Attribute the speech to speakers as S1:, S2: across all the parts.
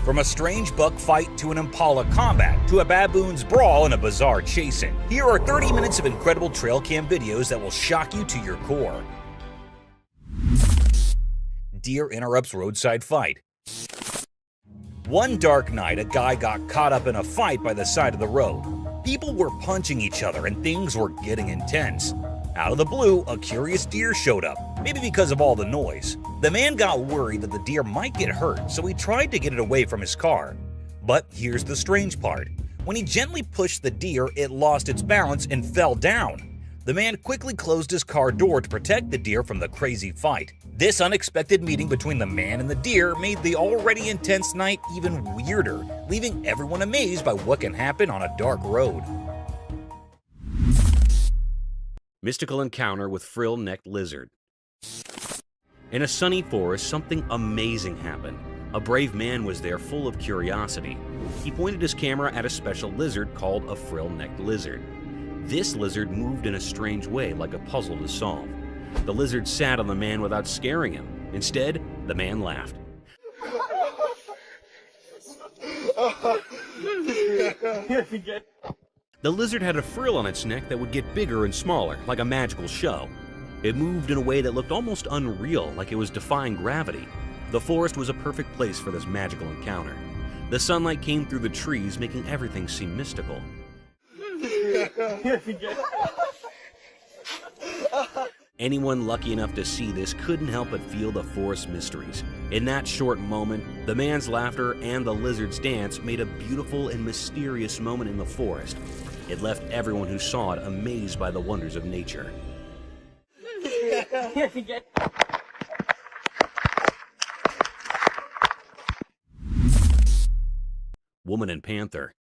S1: From a strange buck fight to an impala combat to a baboon's brawl and a bizarre chase-in, here are 30 minutes of incredible trail cam videos that will shock you to your core. Deer interrupts roadside fight. One dark night, a guy got caught up in a fight by the side of the road. People were punching each other and things were getting intense. Out of the blue, a curious deer showed up, maybe because of all the noise. The man got worried that the deer might get hurt, so he tried to get it away from his car. But here's the strange part. When he gently pushed the deer, it lost its balance and fell down. The man quickly closed his car door to protect the deer from the crazy fight. This unexpected meeting between the man and the deer made the already intense night even weirder, leaving everyone amazed by what can happen on a dark road.
S2: Mystical encounter with frill-necked lizard. In a sunny forest, something amazing happened. A brave man was there full of curiosity. He pointed his camera at a special lizard called a frill-necked lizard. This lizard moved in a strange way, like a puzzle to solve. The lizard sat on the man without scaring him. Instead, the man laughed. The lizard had a frill on its neck that would get bigger and smaller, like a magical show. It moved in a way that looked almost unreal, like it was defying gravity. The forest was a perfect place for this magical encounter. The sunlight came through the trees, making everything seem mystical. Anyone lucky enough to see this couldn't help but feel the forest mysteries. In that short moment, the man's laughter and the lizard's dance made a beautiful and mysterious moment in the forest. It left everyone who saw it amazed by the wonders of nature. Woman and panther.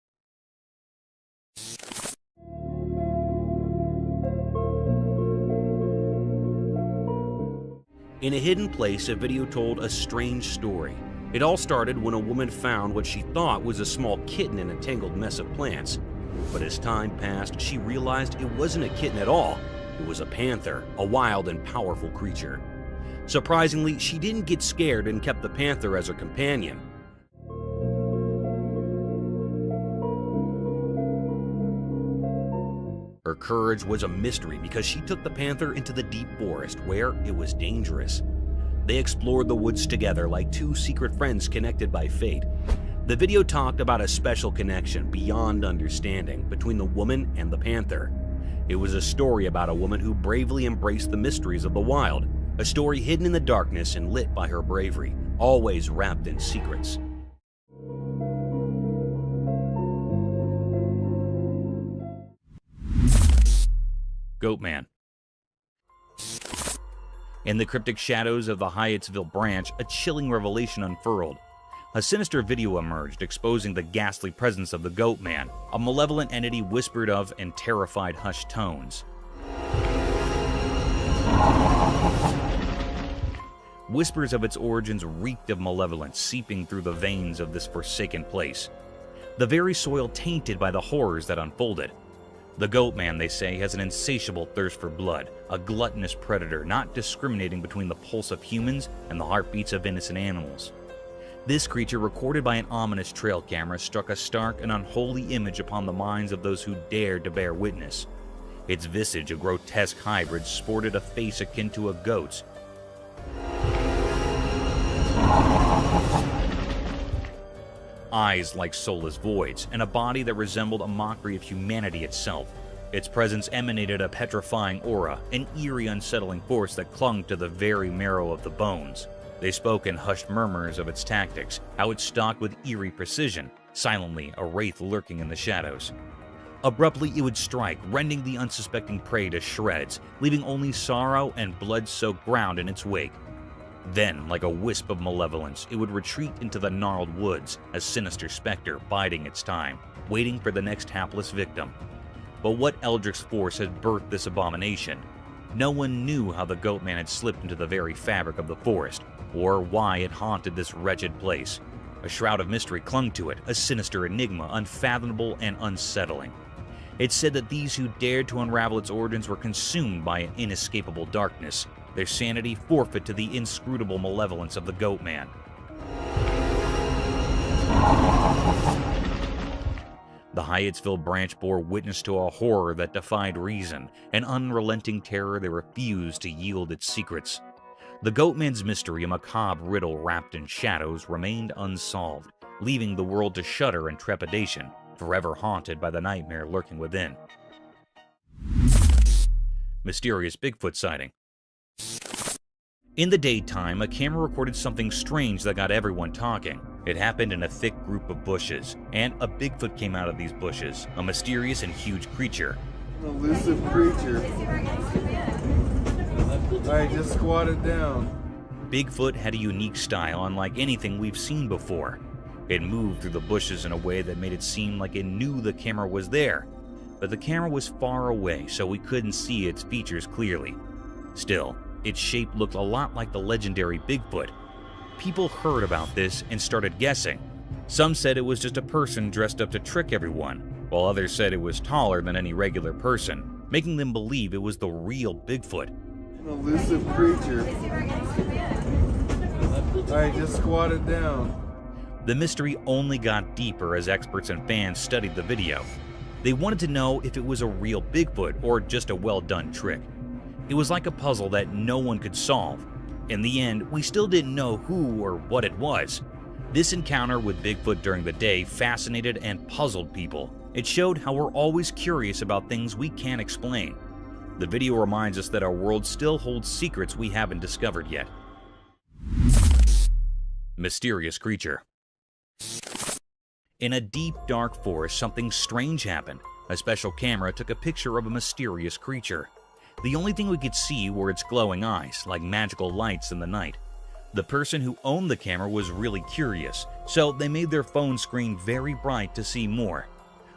S2: In a hidden place, a video told a strange story. It all started when a woman found what she thought was a small kitten in a tangled mess of plants. But as time passed, she realized it wasn't a kitten at all. It was a panther, a wild and powerful creature. Surprisingly, she didn't get scared and kept the panther as her companion. Her courage was a mystery because she took the panther into the deep forest where it was dangerous. They explored the woods together like two secret friends connected by fate. The video talked about a special connection beyond understanding between the woman and the panther. It was a story about a woman who bravely embraced the mysteries of the wild, a story hidden in the darkness and lit by her bravery, always wrapped in secrets. Goatman. In the cryptic shadows of the Hyattsville branch, a chilling revelation unfurled. A sinister video emerged, exposing the ghastly presence of the Goatman, a malevolent entity whispered of in terrified hushed tones. Whispers of its origins reeked of malevolence, seeping through the veins of this forsaken place. The very soil tainted by the horrors that unfolded. The Goatman, they say, has an insatiable thirst for blood, a gluttonous predator not discriminating between the pulse of humans and the heartbeats of innocent animals. This creature, recorded by an ominous trail camera, struck a stark and unholy image upon the minds of those who dared to bear witness. Its visage, a grotesque hybrid, sported a face akin to a goat's. Eyes like soulless voids, and a body that resembled a mockery of humanity itself. Its presence emanated a petrifying aura, an eerie, unsettling force that clung to the very marrow of the bones. They spoke in hushed murmurs of its tactics, how it stalked with eerie precision, silently a wraith lurking in the shadows. Abruptly, it would strike, rending the unsuspecting prey to shreds, leaving only sorrow and blood-soaked ground in its wake. Then, like a wisp of malevolence, it would retreat into the gnarled woods, a sinister specter biding its time, waiting for the next hapless victim. But what eldritch force had birthed this abomination? No one knew how the Goatman had slipped into the very fabric of the forest, or why it haunted this wretched place. A shroud of mystery clung to it, a sinister enigma, unfathomable and unsettling. It said that these who dared to unravel its origins were consumed by an inescapable darkness, their sanity forfeit to the inscrutable malevolence of the Goatman. The Hyattsville branch bore witness to a horror that defied reason, an unrelenting terror that refused to yield its secrets. The Goatman's mystery, a macabre riddle wrapped in shadows, remained unsolved, leaving the world to shudder and trepidation, forever haunted by the nightmare lurking within. Mysterious Bigfoot sighting. In the daytime, a camera recorded something strange that got everyone talking. It happened in a thick group of bushes, and a Bigfoot came out of these bushes, a mysterious and huge creature.
S3: An elusive creature. I just squatted down.
S2: Bigfoot had a unique style unlike anything we've seen before. It moved through the bushes in a way that made it seem like it knew the camera was there, but the camera was far away, so we couldn't see its features clearly. Still, its shape looked a lot like the legendary Bigfoot. People heard about this and started guessing. Some said it was just a person dressed up to trick everyone, while others said it was taller than any regular person, making them believe it was the real Bigfoot.
S3: An elusive creature. I just squatted down.
S2: The mystery only got deeper as experts and fans studied the video. They wanted to know if it was a real Bigfoot or just a well-done trick. It was like a puzzle that no one could solve. In the end, we still didn't know who or what it was. This encounter with Bigfoot during the day fascinated and puzzled people. It showed how we're always curious about things we can't explain. The video reminds us that our world still holds secrets we haven't discovered yet. Mysterious creature. In a deep, dark forest, something strange happened. A special camera took a picture of a mysterious creature. The only thing we could see were its glowing eyes, like magical lights in the night. The person who owned the camera was really curious, so they made their phone screen very bright to see more.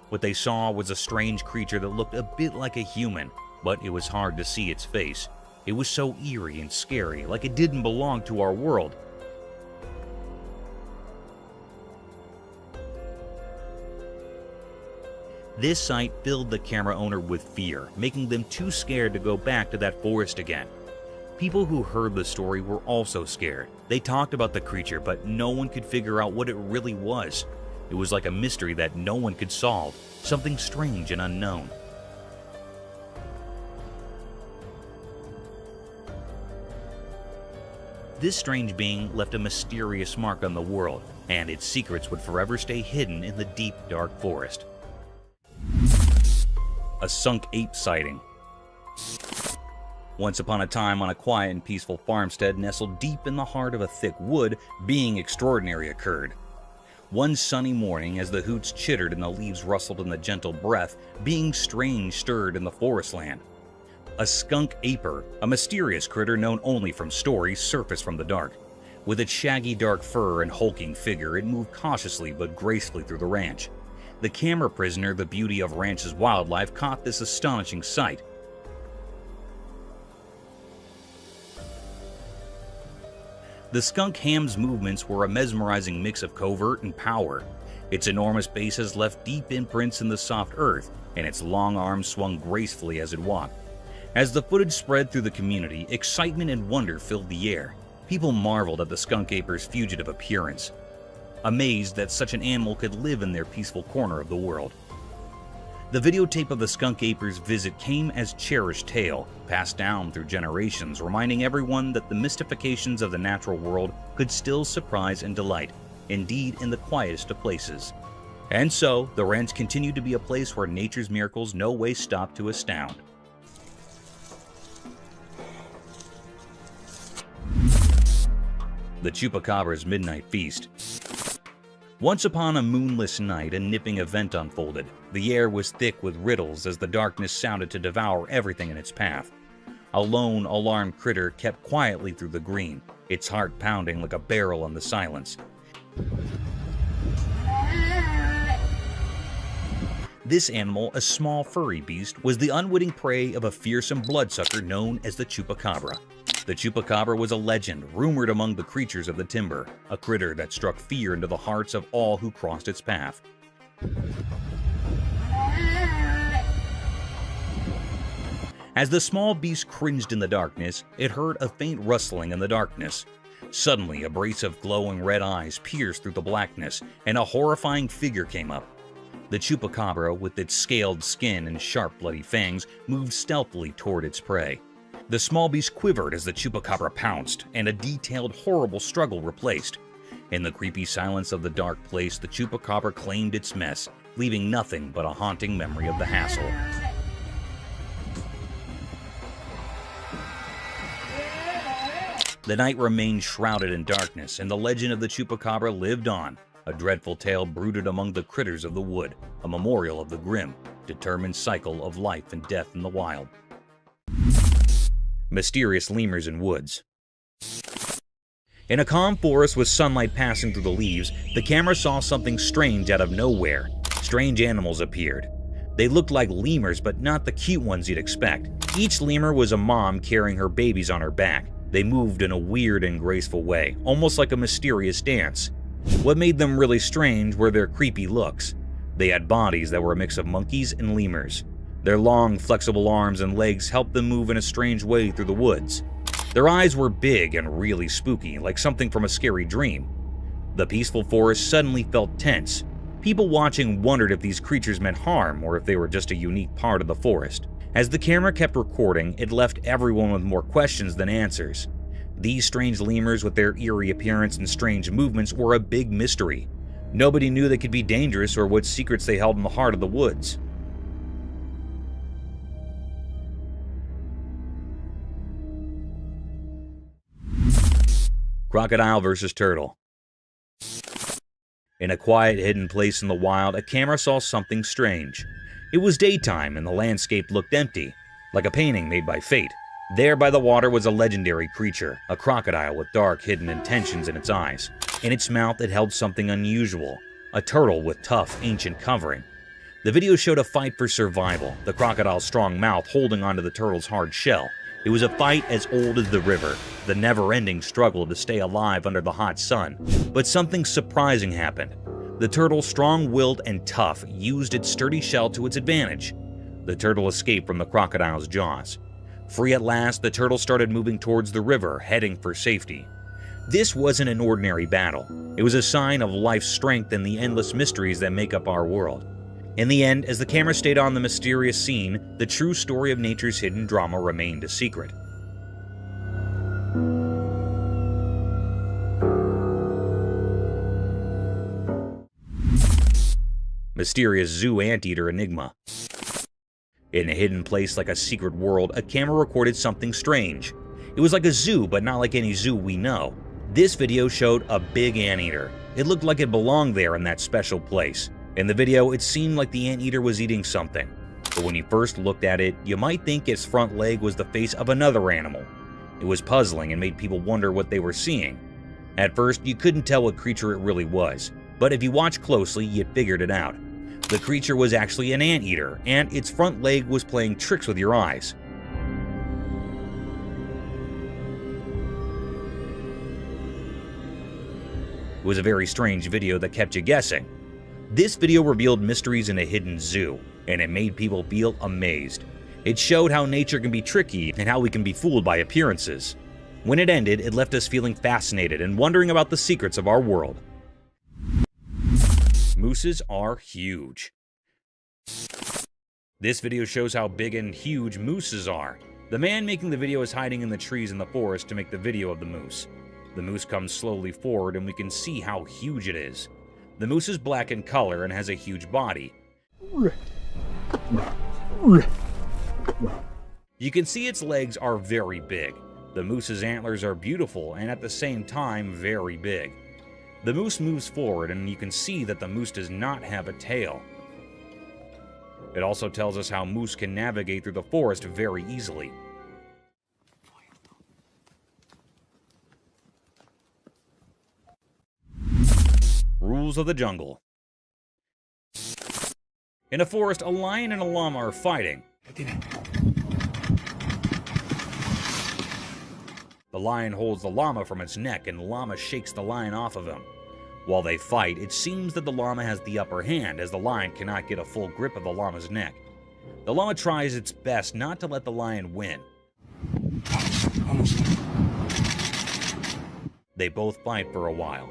S2: What they saw was a strange creature that looked a bit like a human, but it was hard to see its face. It was so eerie and scary, like it didn't belong to our world. This sight filled the camera owner with fear, making them too scared to go back to that forest again. People who heard the story were also scared. They talked about the creature, but no one could figure out what it really was. It was like a mystery that no one could solve, something strange and unknown. This strange being left a mysterious mark on the world, and its secrets would forever stay hidden in the deep, dark forest. A sunk ape sighting. Once upon a time, on a quiet and peaceful farmstead nestled deep in the heart of a thick wood, being extraordinary occurred. One sunny morning, as the hoots chittered and the leaves rustled in the gentle breath, being strange stirred in the forest land. A skunk aper, a mysterious critter known only from stories, surfaced from the dark. With its shaggy dark fur and hulking figure, it moved cautiously but gracefully through the ranch. The camera prisoner, the beauty of ranch's wildlife, caught this astonishing sight. The skunk ham's movements were a mesmerizing mix of covert and power. Its enormous bases left deep imprints in the soft earth, and its long arms swung gracefully as it walked. As the footage spread through the community, excitement and wonder filled the air. People marveled at the skunk aper's fugitive appearance, amazed that such an animal could live in their peaceful corner of the world. The videotape of the skunk aper's visit came as cherished tale, passed down through generations, reminding everyone that the mystifications of the natural world could still surprise and delight, indeed in the quietest of places. And so, the ranch continued to be a place where nature's miracles no way stopped to astound. The Chupacabra's Midnight Feast. Once upon a moonless night, a nipping event unfolded. The air was thick with riddles as the darkness sounded to devour everything in its path. A lone, alarmed critter kept quietly through the green, its heart pounding like a barrel in the silence. This animal, a small furry beast, was the unwitting prey of a fearsome bloodsucker known as the Chupacabra. The Chupacabra was a legend, rumored among the creatures of the timber, a critter that struck fear into the hearts of all who crossed its path. As the small beast cringed in the darkness, it heard a faint rustling in the darkness. Suddenly, a brace of glowing red eyes pierced through the blackness, and a horrifying figure came up. The chupacabra, with its scaled skin and sharp bloody fangs, moved stealthily toward its prey. The small beast quivered as the chupacabra pounced, and a detailed, horrible struggle replaced. In the creepy silence of the dark place, the chupacabra claimed its mess, leaving nothing but a haunting memory of the hassle. The night remained shrouded in darkness, and the legend of the chupacabra lived on, a dreadful tale brooded among the critters of the wood, a memorial of the grim, determined cycle of life and death in the wild. Mysterious lemurs in woods. In a calm forest with sunlight passing through the leaves, the camera saw something strange out of nowhere. Strange animals appeared. They looked like lemurs, but not the cute ones you'd expect. Each lemur was a mom carrying her babies on her back. They moved in a weird and graceful way, almost like a mysterious dance. What made them really strange were their creepy looks. They had bodies that were a mix of monkeys and lemurs. Their long, flexible arms and legs helped them move in a strange way through the woods. Their eyes were big and really spooky, like something from a scary dream. The peaceful forest suddenly felt tense. People watching wondered if these creatures meant harm or if they were just a unique part of the forest. As the camera kept recording, it left everyone with more questions than answers. These strange lemurs with their eerie appearance and strange movements were a big mystery. Nobody knew they could be dangerous or what secrets they held in the heart of the woods. Crocodile versus turtle. In a quiet, hidden place in the wild, a camera saw something strange. It was daytime and the landscape looked empty, like a painting made by fate. There by the water was a legendary creature, a crocodile with dark, hidden intentions in its eyes. In its mouth it held something unusual, a turtle with tough, ancient covering. The video showed a fight for survival, the crocodile's strong mouth holding onto the turtle's hard shell. It was a fight as old as the river, the never-ending struggle to stay alive under the hot sun. But something surprising happened. The turtle, strong-willed and tough, used its sturdy shell to its advantage. The turtle escaped from the crocodile's jaws. Free at last, the turtle started moving towards the river, heading for safety. This wasn't an ordinary battle. It was a sign of life's strength and the endless mysteries that make up our world. In the end, as the camera stayed on the mysterious scene, the true story of nature's hidden drama remained a secret. Mysterious zoo anteater enigma. In a hidden place like a secret world, a camera recorded something strange. It was like a zoo, but not like any zoo we know. This video showed a big anteater. It looked like it belonged there in that special place. In the video, it seemed like the anteater was eating something. But when you first looked at it, you might think its front leg was the face of another animal. It was puzzling and made people wonder what they were seeing. At first, you couldn't tell what creature it really was, but if you watched closely, you figured it out. The creature was actually an anteater, and its front leg was playing tricks with your eyes. It was a very strange video that kept you guessing. This video revealed mysteries in a hidden zoo, and it made people feel amazed. It showed how nature can be tricky and how we can be fooled by appearances. When it ended, it left us feeling fascinated and wondering about the secrets of our world. Mooses are huge. This video shows how big and huge mooses are. The man making the video is hiding in the trees in the forest to make the video of the moose. The moose comes slowly forward and we can see how huge it is. The moose is black in color and has a huge body. You can see its legs are very big. The moose's antlers are beautiful and at the same time very big. The moose moves forward and you can see that the moose does not have a tail. It also tells us how moose can navigate through the forest very easily. Rules of the jungle. In a forest, a lion and a llama are fighting. The lion holds the llama from its neck and the llama shakes the lion off of him. While they fight, it seems that the llama has the upper hand as the lion cannot get a full grip of the llama's neck. The llama tries its best not to let the lion win. They both fight for a while.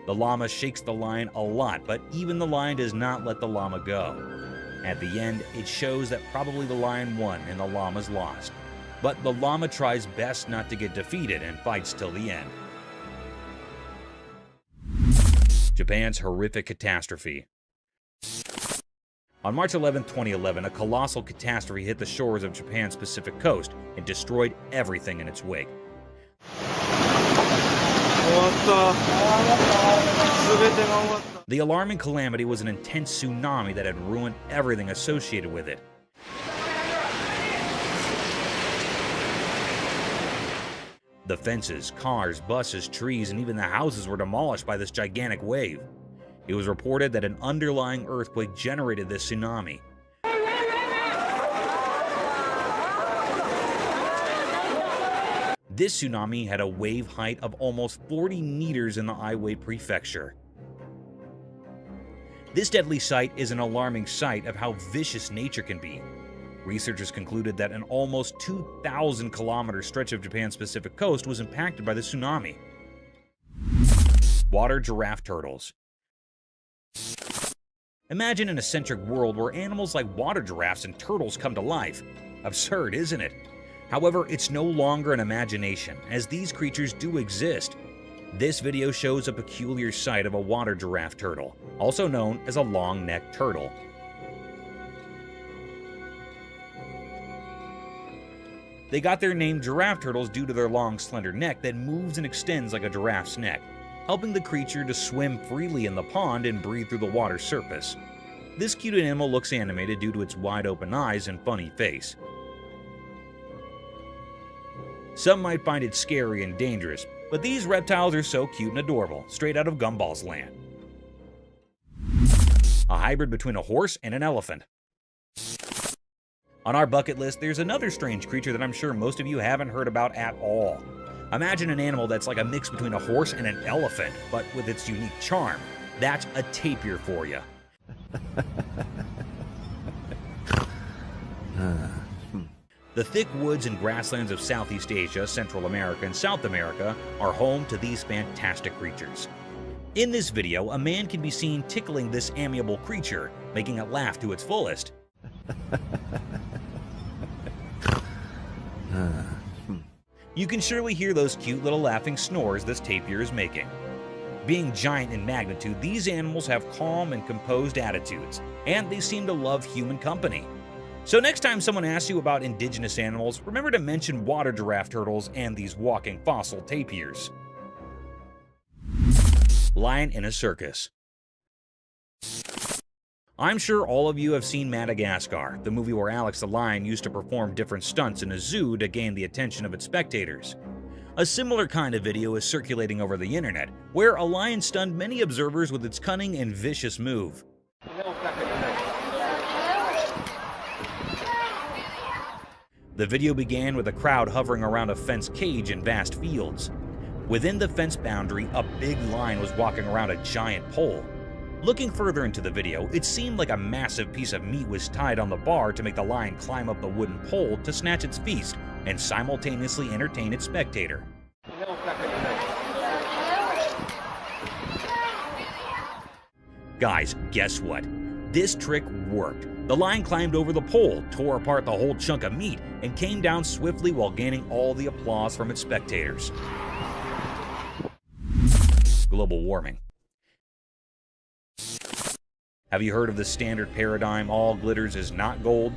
S2: The llama shakes the lion a lot, but even the lion does not let the llama go. At the end, it shows that probably the lion won and the llama's lost. But the llama tries best not to get defeated and fights till the end. Japan's horrific catastrophe. On March 11, 2011, a colossal catastrophe hit the shores of Japan's Pacific coast and destroyed everything in its wake. The alarming calamity was an intense tsunami that had ruined everything associated with it. The fences, cars, buses, trees, and even the houses were demolished by this gigantic wave. It was reported that an underlying earthquake generated this tsunami. This tsunami had a wave height of almost 40 meters in the Aiwei prefecture. This deadly sight is an alarming sight of how vicious nature can be. Researchers concluded that an almost 2,000-kilometer stretch of Japan's Pacific coast was impacted by the tsunami. Water giraffe turtles. Imagine an eccentric world where animals like water giraffes and turtles come to life. Absurd, isn't it? However, it's no longer an imagination, as these creatures do exist. This video shows a peculiar sight of a water giraffe turtle, also known as a long-necked turtle. They got their name giraffe turtles due to their long, slender neck that moves and extends like a giraffe's neck, helping the creature to swim freely in the pond and breathe through the water's surface. This cute animal looks animated due to its wide-open eyes and funny face. Some might find it scary and dangerous, but these reptiles are so cute and adorable, straight out of Gumball's land. A hybrid between a horse and an elephant. On our bucket list, there's another strange creature that I'm sure most of you haven't heard about at all. Imagine an animal that's like a mix between a horse and an elephant, but with its unique charm. That's a tapir for you. The thick woods and grasslands of Southeast Asia, Central America, and South America are home to these fantastic creatures. In this video, a man can be seen tickling this amiable creature, making it laugh to its fullest. You can surely hear those cute little laughing snores this tapir is making. Being giant in magnitude, these animals have calm and composed attitudes, and they seem to love human company. So next time someone asks you about indigenous animals, remember to mention water giraffe turtles and these walking fossil tapirs. Lion in a circus. I'm sure all of you have seen Madagascar, the movie where Alex the lion used to perform different stunts in a zoo to gain the attention of its spectators. A similar kind of video is circulating over the internet, where a lion stunned many observers with its cunning and vicious move. The video began with a crowd hovering around a fenced cage in vast fields. Within the fence boundary, a big lion was walking around a giant pole. Looking further into the video, it seemed like a massive piece of meat was tied on the bar to make the lion climb up the wooden pole to snatch its feast and simultaneously entertain its spectator. Guys, guess what? This trick worked. The lion climbed over the pole, tore apart the whole chunk of meat, and came down swiftly while gaining all the applause from its spectators. Global warming. Have you heard of the standard paradigm, all glitters is not gold?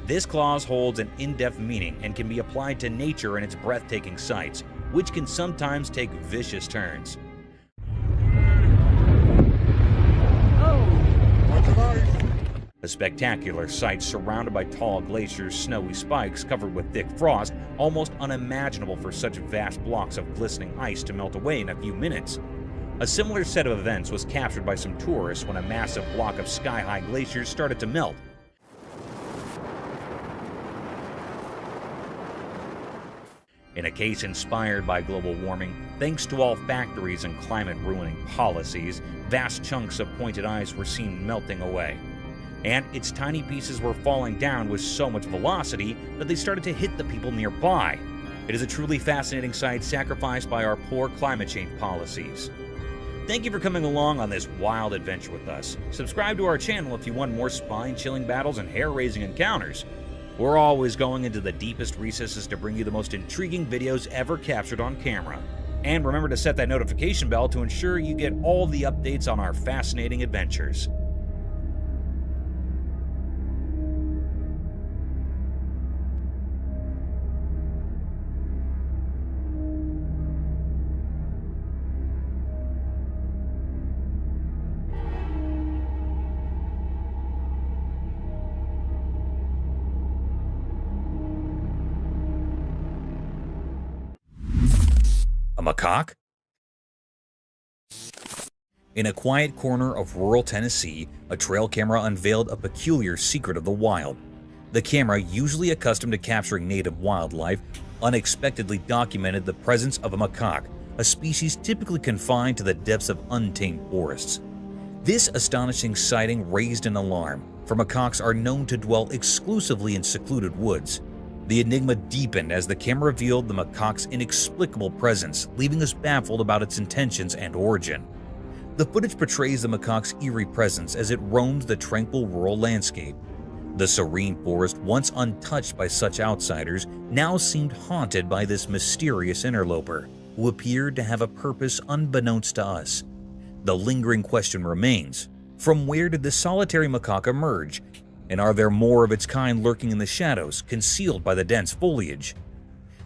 S2: This clause holds an in-depth meaning and can be applied to nature and its breathtaking sights, which can sometimes take vicious turns. A spectacular sight surrounded by tall glaciers, snowy spikes covered with thick frost, almost unimaginable for such vast blocks of glistening ice to melt away in a few minutes. A similar set of events was captured by some tourists when a massive block of sky-high glaciers started to melt. In a case inspired by global warming, thanks to all factories and climate-ruining policies, vast chunks of pointed ice were seen melting away. And its tiny pieces were falling down with so much velocity that they started to hit the people nearby. It is a truly fascinating sight sacrificed by our poor climate change policies.
S1: Thank you for coming along on this wild adventure with us. Subscribe to our channel if you want more spine-chilling battles and hair-raising encounters. We're always going into the deepest recesses to bring you the most intriguing videos ever captured on camera. And remember to set that notification bell to ensure you get all the updates on our fascinating adventures. A macaque? In a quiet corner of rural Tennessee, a trail camera unveiled a peculiar secret of the wild. The camera, usually accustomed to capturing native wildlife, unexpectedly documented the presence of a macaque, a species typically confined to the depths of untamed forests. This astonishing sighting raised an alarm, for macaques are known to dwell exclusively in secluded woods. The enigma deepened as the camera revealed the macaque's inexplicable presence, leaving us baffled about its intentions and origin. The footage portrays the macaque's eerie presence as it roams the tranquil rural landscape. The serene forest, once untouched by such outsiders, now seemed haunted by this mysterious interloper, who appeared to have a purpose unbeknownst to us. The lingering question remains: from where did this solitary macaque emerge? And are there more of its kind lurking in the shadows, concealed by the dense foliage?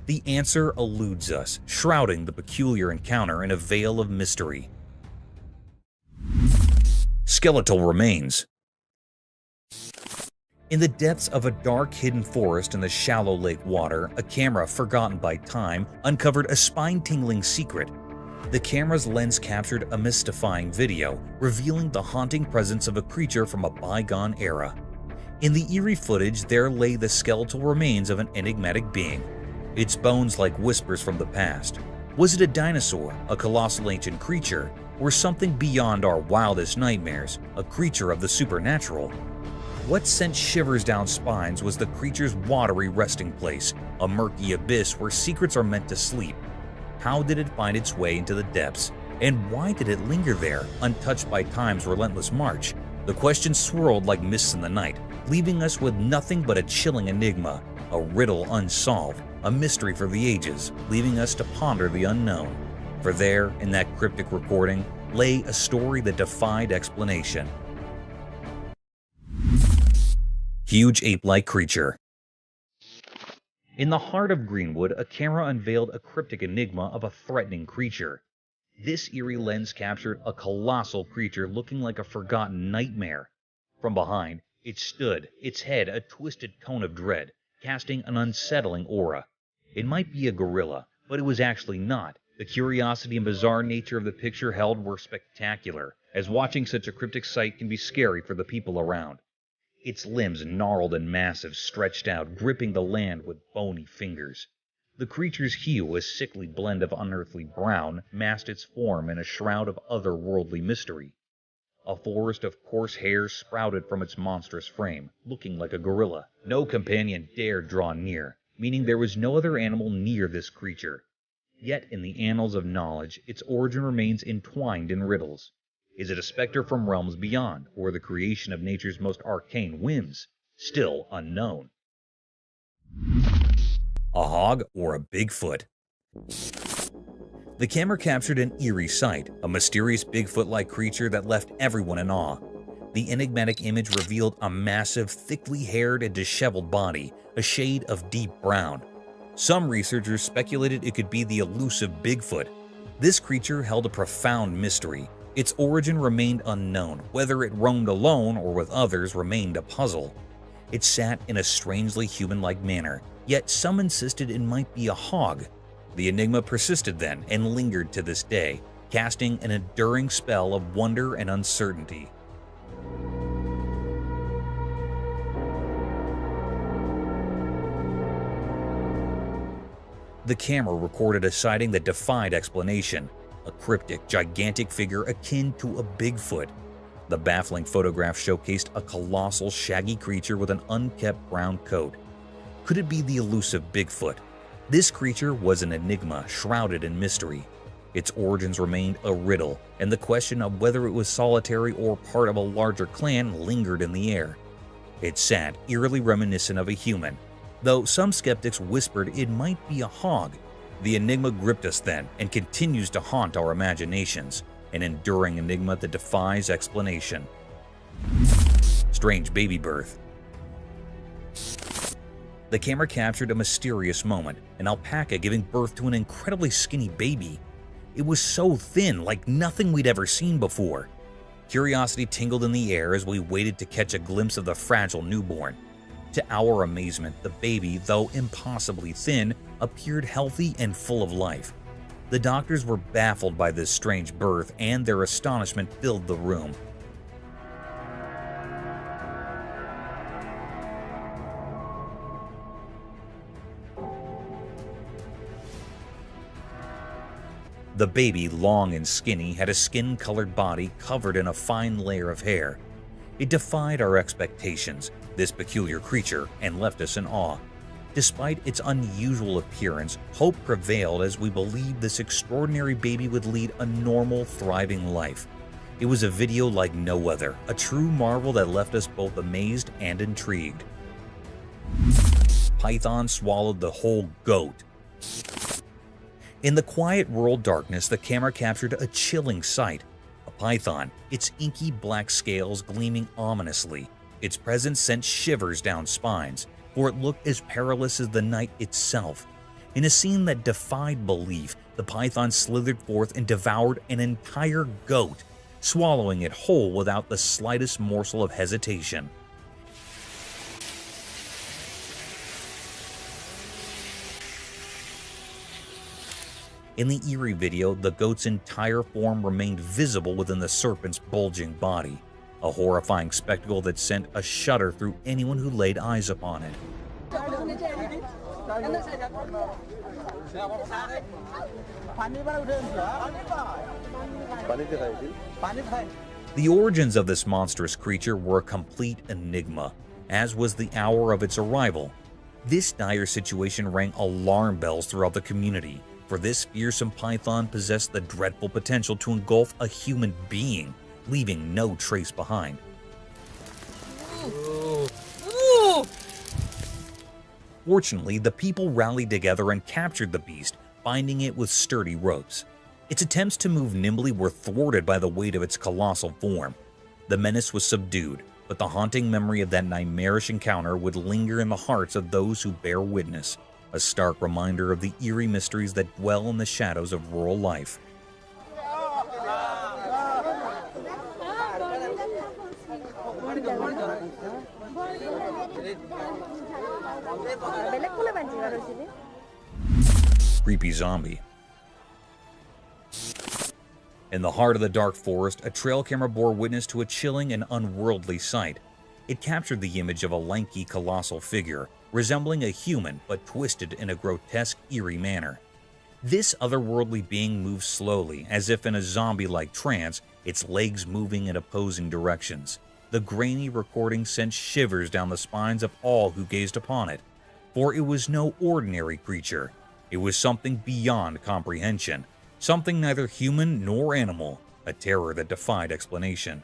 S1: The answer eludes us, shrouding the peculiar encounter in a veil of mystery. Skeletal remains. In the depths of a dark hidden forest in the shallow lake water, a camera forgotten by time uncovered a spine-tingling secret. The camera's lens captured a mystifying video, revealing the haunting presence of a creature from a bygone era. In the eerie footage, there lay the skeletal remains of an enigmatic being, its bones like whispers from the past. Was it a dinosaur, a colossal ancient creature, or something beyond our wildest nightmares, a creature of the supernatural? What sent shivers down spines was the creature's watery resting place, a murky abyss where secrets are meant to sleep. How did it find its way into the depths? And why did it linger there, untouched by time's relentless march? The questions swirled like mists in the night, leaving us with nothing but a chilling enigma, a riddle unsolved, a mystery for the ages, leaving us to ponder the unknown. For there, in that cryptic recording, lay a story that defied explanation. Huge ape-like creature. In the heart of Greenwood, a camera unveiled a cryptic enigma of a threatening creature. This eerie lens captured a colossal creature looking like a forgotten nightmare. From behind, it stood, its head a twisted cone of dread, casting an unsettling aura. It might be a gorilla, but it was actually not. The curiosity and bizarre nature of the picture held were spectacular, as watching such a cryptic sight can be scary for the people around. Its limbs, gnarled and massive, stretched out, gripping the land with bony fingers. The creature's hue, a sickly blend of unearthly brown, masked its form in a shroud of otherworldly mystery. A forest of coarse hairs sprouted from its monstrous frame, looking like a gorilla. No companion dared draw near, meaning there was no other animal near this creature. Yet in the annals of knowledge, its origin remains entwined in riddles. Is it a specter from realms beyond, or the creation of nature's most arcane whims? Still unknown. A hog or a Bigfoot? The camera captured an eerie sight, a mysterious Bigfoot-like creature that left everyone in awe. The enigmatic image revealed a massive, thickly haired and disheveled body, a shade of deep brown. Some researchers speculated it could be the elusive Bigfoot. This creature held a profound mystery. Its origin remained unknown. Whether it roamed alone or with others remained a puzzle. It sat in a strangely human-like manner, yet some insisted it might be a hog. The enigma persisted then and lingered to this day, casting an enduring spell of wonder and uncertainty. The camera recorded a sighting that defied explanation, a cryptic, gigantic figure akin to a Bigfoot. The baffling photograph showcased a colossal, shaggy creature with an unkempt brown coat. Could it be the elusive Bigfoot? This creature was an enigma shrouded in mystery. Its origins remained a riddle, and the question of whether it was solitary or part of a larger clan lingered in the air. It sat eerily reminiscent of a human, though some skeptics whispered it might be a hog. The enigma gripped us then and continues to haunt our imaginations, an enduring enigma that defies explanation. Strange baby birth. The camera captured a mysterious moment, an alpaca giving birth to an incredibly skinny baby. It was so thin, like nothing we'd ever seen before. Curiosity tingled in the air as we waited to catch a glimpse of the fragile newborn. To our amazement, the baby, though impossibly thin, appeared healthy and full of life. The doctors were baffled by this strange birth, and their astonishment filled the room. The baby, long and skinny, had a skin-colored body covered in a fine layer of hair. It defied our expectations, this peculiar creature, and left us in awe. Despite its unusual appearance, hope prevailed as we believed this extraordinary baby would lead a normal, thriving life. It was a video like no other, a true marvel that left us both amazed and intrigued. Python swallowed the whole goat. In the quiet rural darkness, the camera captured a chilling sight. A python, its inky black scales gleaming ominously. Its presence sent shivers down spines, for it looked as perilous as the night itself. In a scene that defied belief, the python slithered forth and devoured an entire goat, swallowing it whole without the slightest morsel of hesitation. In the eerie video, the goat's entire form remained visible within the serpent's bulging body, a horrifying spectacle that sent a shudder through anyone who laid eyes upon it. The origins of this monstrous creature were a complete enigma, as was the hour of its arrival. This dire situation rang alarm bells throughout the community, for this fearsome python possessed the dreadful potential to engulf a human being, leaving no trace behind. Fortunately, the people rallied together and captured the beast, binding it with sturdy ropes. Its attempts to move nimbly were thwarted by the weight of its colossal form. The menace was subdued, but the haunting memory of that nightmarish encounter would linger in the hearts of those who bear witness, a stark reminder of the eerie mysteries that dwell in the shadows of rural life. Creepy zombie. In the heart of the dark forest, a trail camera bore witness to a chilling and unworldly sight. It captured the image of a lanky, colossal figure, resembling a human but twisted in a grotesque, eerie manner. This otherworldly being moved slowly, as if in a zombie-like trance, its legs moving in opposing directions. The grainy recording sent shivers down the spines of all who gazed upon it, for it was no ordinary creature. It was something beyond comprehension, something neither human nor animal, a terror that defied explanation.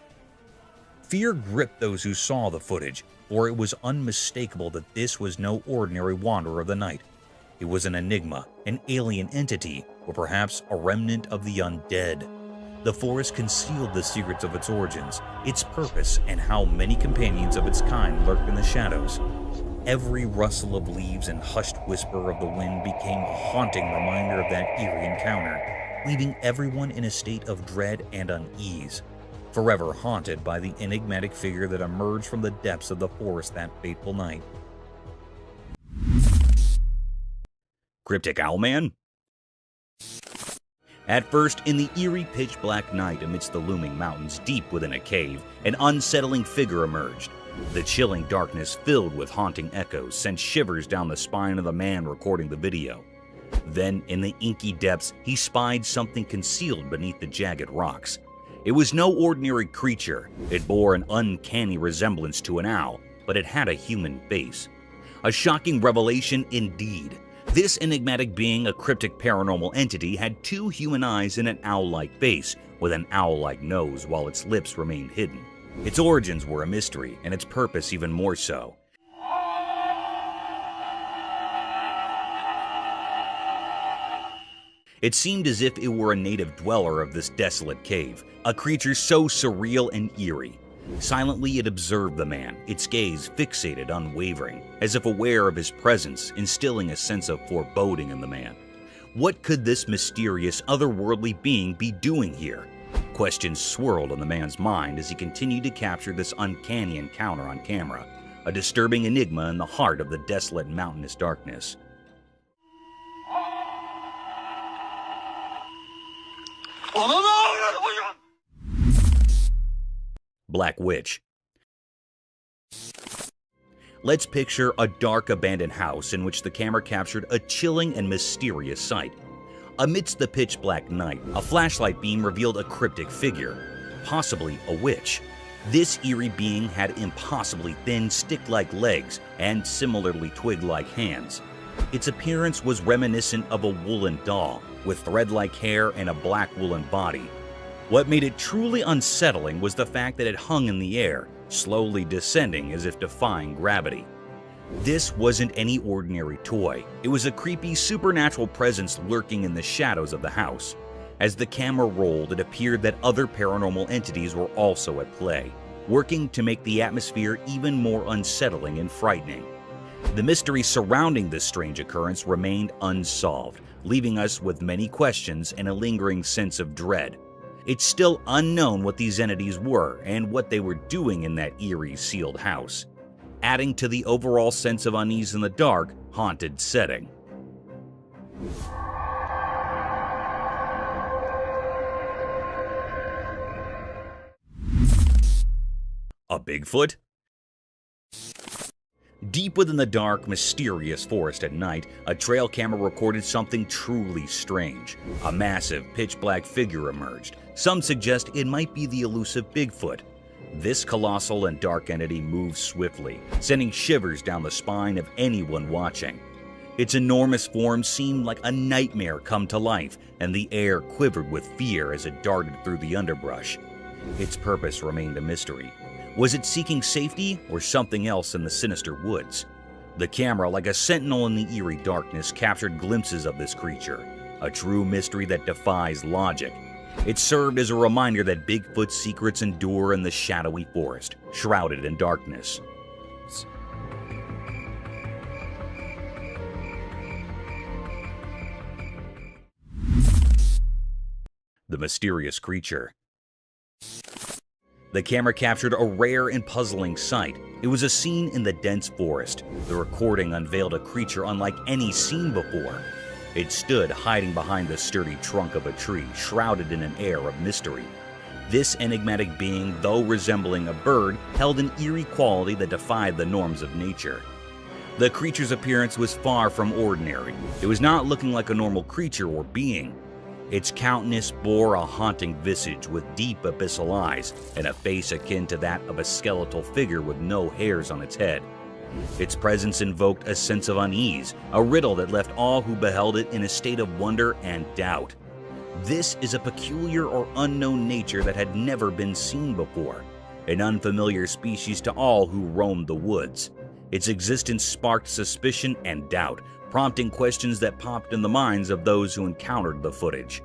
S1: Fear gripped those who saw the footage, for it was unmistakable that this was no ordinary wanderer of the night. It was an enigma, an alien entity, or perhaps a remnant of the undead. The forest concealed the secrets of its origins, its purpose, and how many companions of its kind lurked in the shadows. Every rustle of leaves and hushed whisper of the wind became a haunting reminder of that eerie encounter, leaving everyone in a state of dread and unease, forever haunted by the enigmatic figure that emerged from the depths of the forest that fateful night.
S2: Cryptic Owlman? At first, in the eerie pitch-black night amidst the looming mountains deep within a cave, an unsettling figure emerged. The chilling darkness, filled with haunting echoes, sent shivers down the spine of the man recording the video. Then, in the inky depths, he spied something concealed beneath the jagged rocks. It was no ordinary creature. It bore an uncanny resemblance to an owl, but it had a human face. A shocking revelation indeed. This enigmatic being, a cryptic paranormal entity, had two human eyes and an owl-like face, with an owl-like nose while its lips remained hidden. Its origins were a mystery, and its purpose even more so. It seemed as if it were a native dweller of this desolate cave, a creature so surreal and eerie. Silently it observed the man, its gaze fixated, unwavering, as if aware of his presence, instilling a sense of foreboding in the man. What could this mysterious, otherworldly being be doing here? Questions swirled in the man's mind as he continued to capture this uncanny encounter on camera, a disturbing enigma in the heart of the desolate mountainous darkness. Black Witch. Let's picture a dark abandoned house in which the camera captured a chilling and mysterious sight. Amidst the pitch black night, a flashlight beam revealed a cryptic figure, possibly a witch. This eerie being had impossibly thin, stick-like legs and similarly twig-like hands. Its appearance was reminiscent of a woolen doll, with thread-like hair and a black woolen body. What made it truly unsettling was the fact that it hung in the air, slowly descending as if defying gravity. This wasn't any ordinary toy. It was a creepy, supernatural presence lurking in the shadows of the house. As the camera rolled, it appeared that other paranormal entities were also at play, working to make the atmosphere even more unsettling and frightening. The mystery surrounding this strange occurrence remained unsolved, leaving us with many questions and a lingering sense of dread. It's still unknown what these entities were and what they were doing in that eerie, sealed house, adding to the overall sense of unease in the dark, haunted setting. A Bigfoot? Deep within the dark, mysterious forest at night, a trail camera recorded something truly strange. A massive, pitch-black figure emerged. Some suggest it might be the elusive Bigfoot. This colossal and dark entity moved swiftly, sending shivers down the spine of anyone watching. Its enormous form seemed like a nightmare come to life, and the air quivered with fear as it darted through the underbrush. Its purpose remained a mystery. Was it seeking safety or something else in the sinister woods? The camera, like a sentinel in the eerie darkness, captured glimpses of this creature, a true mystery that defies logic. It served as a reminder that Bigfoot's secrets endure in the shadowy forest, shrouded in darkness. The mysterious creature. The camera captured a rare and puzzling sight. It was a scene in the dense forest. The recording unveiled a creature unlike any seen before. It stood hiding behind the sturdy trunk of a tree, shrouded in an air of mystery. This enigmatic being, though resembling a bird, held an eerie quality that defied the norms of nature. The creature's appearance was far from ordinary. It was not looking like a normal creature or being. Its countenance bore a haunting visage with deep abyssal eyes and a face akin to that of a skeletal figure with no hairs on its head. Its presence invoked a sense of unease, a riddle that left all who beheld it in a state of wonder and doubt. This is a peculiar or unknown nature that had never been seen before, an unfamiliar species to all who roamed the woods. Its existence sparked suspicion and doubt, prompting questions that popped in the minds of those who encountered the footage.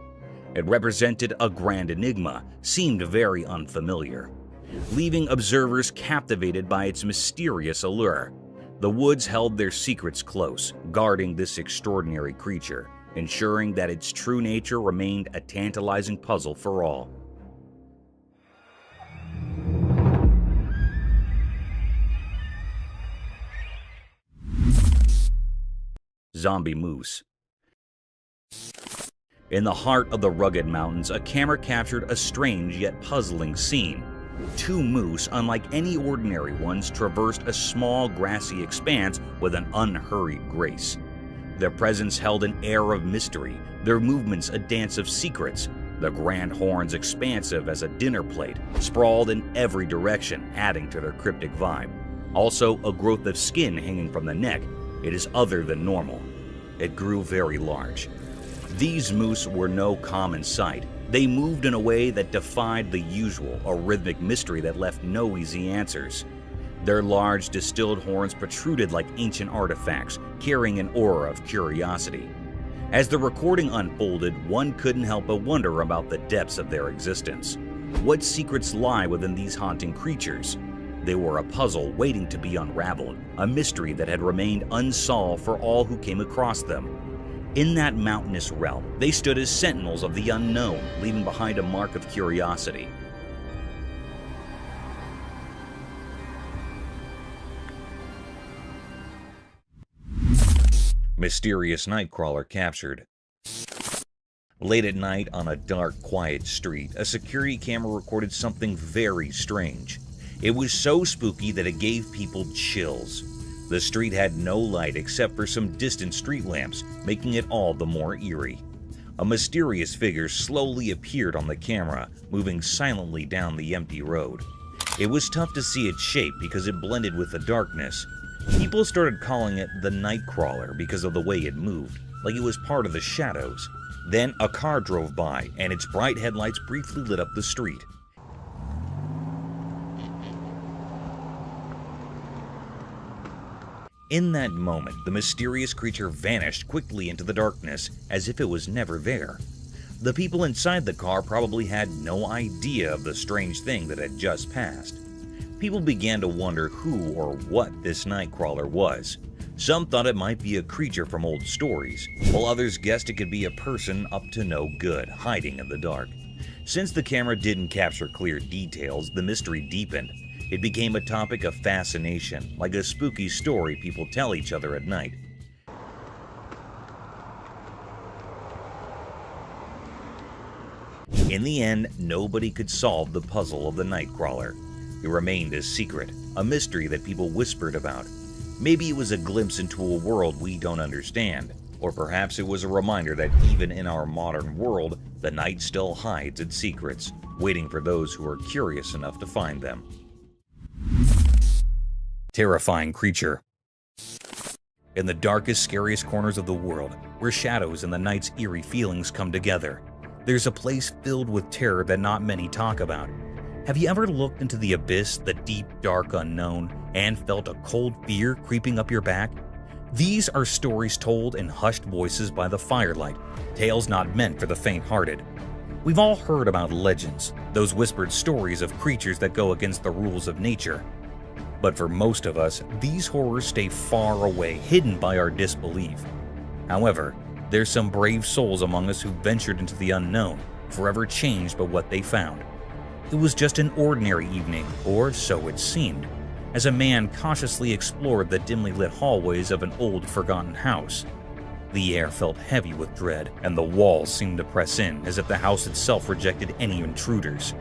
S2: It represented a grand enigma, seemed very unfamiliar, leaving observers captivated by its mysterious allure. The woods held their secrets close, guarding this extraordinary creature, ensuring that its true nature remained a tantalizing puzzle for all. Zombie moose. In the heart of the rugged mountains, a camera captured a strange yet puzzling scene. Two moose, unlike any ordinary ones, traversed a small grassy expanse with an unhurried grace. Their presence held an air of mystery, their movements a dance of secrets, the grand horns expansive as a dinner plate, sprawled in every direction, adding to their cryptic vibe. Also, a growth of skin hanging from the neck. It is other than normal. It grew very large. These moose were no common sight. They moved in a way that defied the usual, a rhythmic mystery that left no easy answers. Their large, distilled horns protruded like ancient artifacts, carrying an aura of curiosity. As the recording unfolded, one couldn't help but wonder about the depths of their existence. What secrets lie within these haunting creatures? They were a puzzle waiting to be unraveled, a mystery that had remained unsolved for all who came across them. In that mountainous realm, they stood as sentinels of the unknown, leaving behind a mark of curiosity. Mysterious nightcrawler captured. Late at night on a dark, quiet street, a security camera recorded something very strange. It was so spooky that it gave people chills. The street had no light except for some distant street lamps, making it all the more eerie. A mysterious figure slowly appeared on the camera, moving silently down the empty road. It was tough to see its shape because it blended with the darkness. People started calling it the Nightcrawler because of the way it moved, like it was part of the shadows. Then a car drove by, and its bright headlights briefly lit up the street. In that moment, the mysterious creature vanished quickly into the darkness, as if it was never there. The people inside the car probably had no idea of the strange thing that had just passed. People began to wonder who or what this Nightcrawler was. Some thought it might be a creature from old stories, while others guessed it could be a person up to no good, hiding in the dark. Since the camera didn't capture clear details, the mystery deepened. It became a topic of fascination, like a spooky story people tell each other at night. In the end, nobody could solve the puzzle of the Nightcrawler. It remained a secret, a mystery that people whispered about. Maybe it was a glimpse into a world we don't understand, or perhaps it was a reminder that even in our modern world, the night still hides its secrets, waiting for those who are curious enough to find them. Terrifying creature. In the darkest, scariest corners of the world, where shadows and the night's eerie feelings come together, there's a place filled with terror that not many talk about. Have you ever looked into the abyss, the deep, dark unknown, and felt a cold fear creeping up your back? These are stories told in hushed voices by the firelight, tales not meant for the faint-hearted. We've all heard about legends, those whispered stories of creatures that go against the rules of nature. But for most of us, these horrors stay far away, hidden by our disbelief. However, there's some brave souls among us who ventured into the unknown, forever changed by what they found. It was just an ordinary evening, or so it seemed, as a man cautiously explored the dimly lit hallways of an old, forgotten house. The air felt heavy with dread, and the walls seemed to press in, as if the house itself rejected any intruders.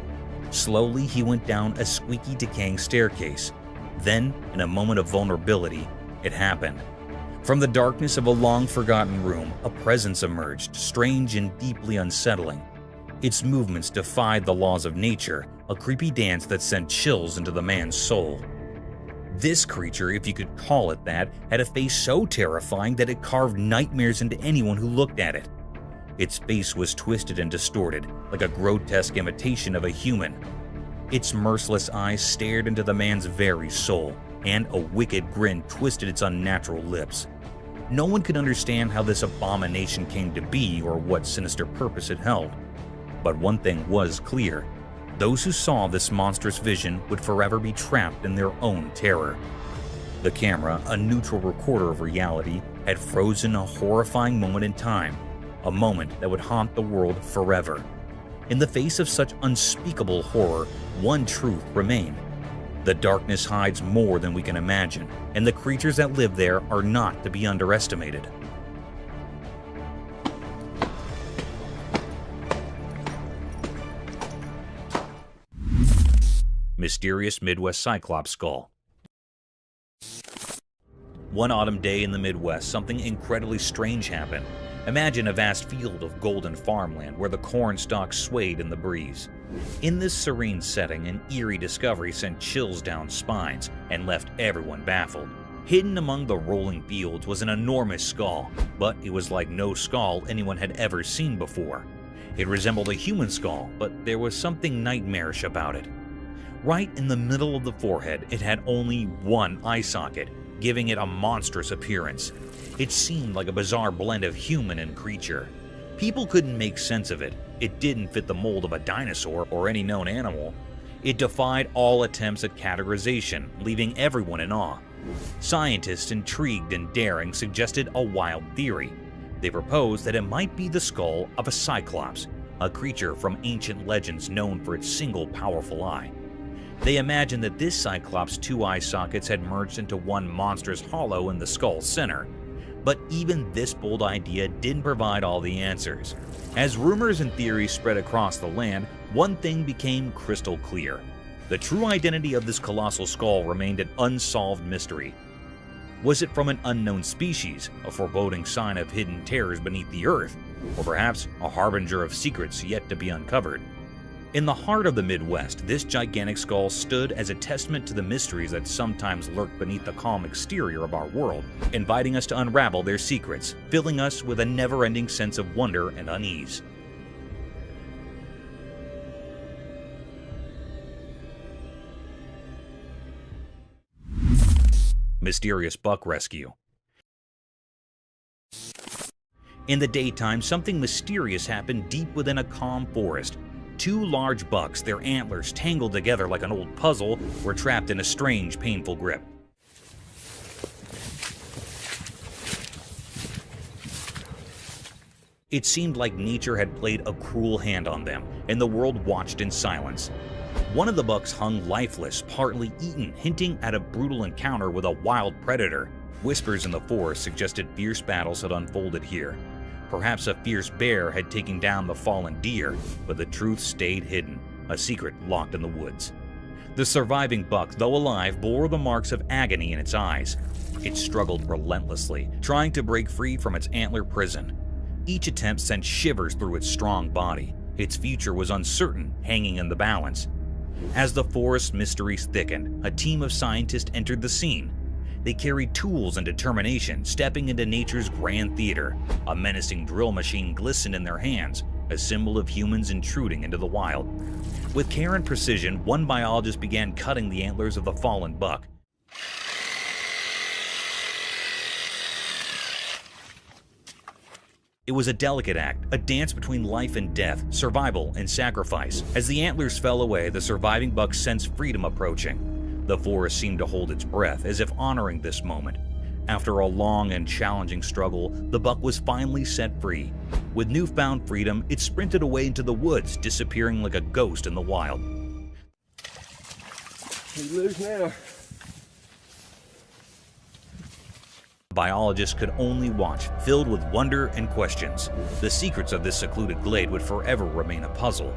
S2: Slowly, he went down a squeaky, decaying staircase. Then, in a moment of vulnerability, it happened. From the darkness of a long-forgotten room, a presence emerged, strange and deeply unsettling. Its movements defied the laws of nature, a creepy dance that sent chills into the man's soul. This creature, if you could call it that, had a face so terrifying that it carved nightmares into anyone who looked at it. Its face was twisted and distorted, like a grotesque imitation of a human. Its merciless eyes stared into the man's very soul, and a wicked grin twisted its unnatural lips. No one could understand how this abomination came to be or what sinister purpose it held. But one thing was clear. Those who saw this monstrous vision would forever be trapped in their own terror. The camera, a neutral recorder of reality, had frozen a horrifying moment in time, a moment that would haunt the world forever. In the face of such unspeakable horror, one truth remained. The darkness hides more than we can imagine, and the creatures that live there are not to be underestimated. Mysterious Midwest Cyclops Skull. One autumn day in the Midwest, something incredibly strange happened. Imagine a vast field of golden farmland where the corn stalks swayed in the breeze. In this serene setting, an eerie discovery sent chills down spines and left everyone baffled. Hidden among the rolling fields was an enormous skull, but it was like no skull anyone had ever seen before. It resembled a human skull, but there was something nightmarish about it. Right in the middle of the forehead, it had only one eye socket, giving it a monstrous appearance. It seemed like a bizarre blend of human and creature. People couldn't make sense of it. It didn't fit the mold of a dinosaur or any known animal. It defied all attempts at categorization, leaving everyone in awe. Scientists, intrigued and daring, suggested a wild theory. They proposed that it might be the skull of a cyclops, a creature from ancient legends known for its single powerful eye. They imagined that this cyclops' two eye sockets had merged into one monstrous hollow in the skull's center. But even this bold idea didn't provide all the answers. As rumors and theories spread across the land, one thing became crystal clear. The true identity of this colossal skull remained an unsolved mystery. Was it from an unknown species, a foreboding sign of hidden terrors beneath the earth, or perhaps a harbinger of secrets yet to be uncovered? In the heart of the Midwest, this gigantic skull stood as a testament to the mysteries that sometimes lurk beneath the calm exterior of our world, inviting us to unravel their secrets, filling us with a never-ending sense of wonder and unease. Mysterious buck rescue. In the daytime, something mysterious happened deep within a calm forest. Two large bucks, their antlers tangled together like an old puzzle, were trapped in a strange, painful grip. It seemed like nature had played a cruel hand on them, and the world watched in silence. One of the bucks hung lifeless, partly eaten, hinting at a brutal encounter with a wild predator. Whispers in the forest suggested fierce battles had unfolded here. Perhaps a fierce bear had taken down the fallen deer, but the truth stayed hidden, a secret locked in the woods. The surviving buck, though alive, bore the marks of agony in its eyes. It struggled relentlessly, trying to break free from its antler prison. Each attempt sent shivers through its strong body. Its future was uncertain, hanging in the balance. As the forest mysteries thickened, a team of scientists entered the scene. They carried tools and determination, stepping into nature's grand theater. A menacing drill machine glistened in their hands, a symbol of humans intruding into the wild. With care and precision, one biologist began cutting the antlers of the fallen buck. It was a delicate act, a dance between life and death, survival and sacrifice. As the antlers fell away, the surviving buck sensed freedom approaching. The forest seemed to hold its breath, as if honoring this moment. After a long and challenging struggle, the buck was finally set free. With newfound freedom, it sprinted away into the woods, disappearing like a ghost in the wild.
S3: He's loose now.
S2: Biologists could only watch, filled with wonder and questions. The secrets of this secluded glade would forever remain a puzzle.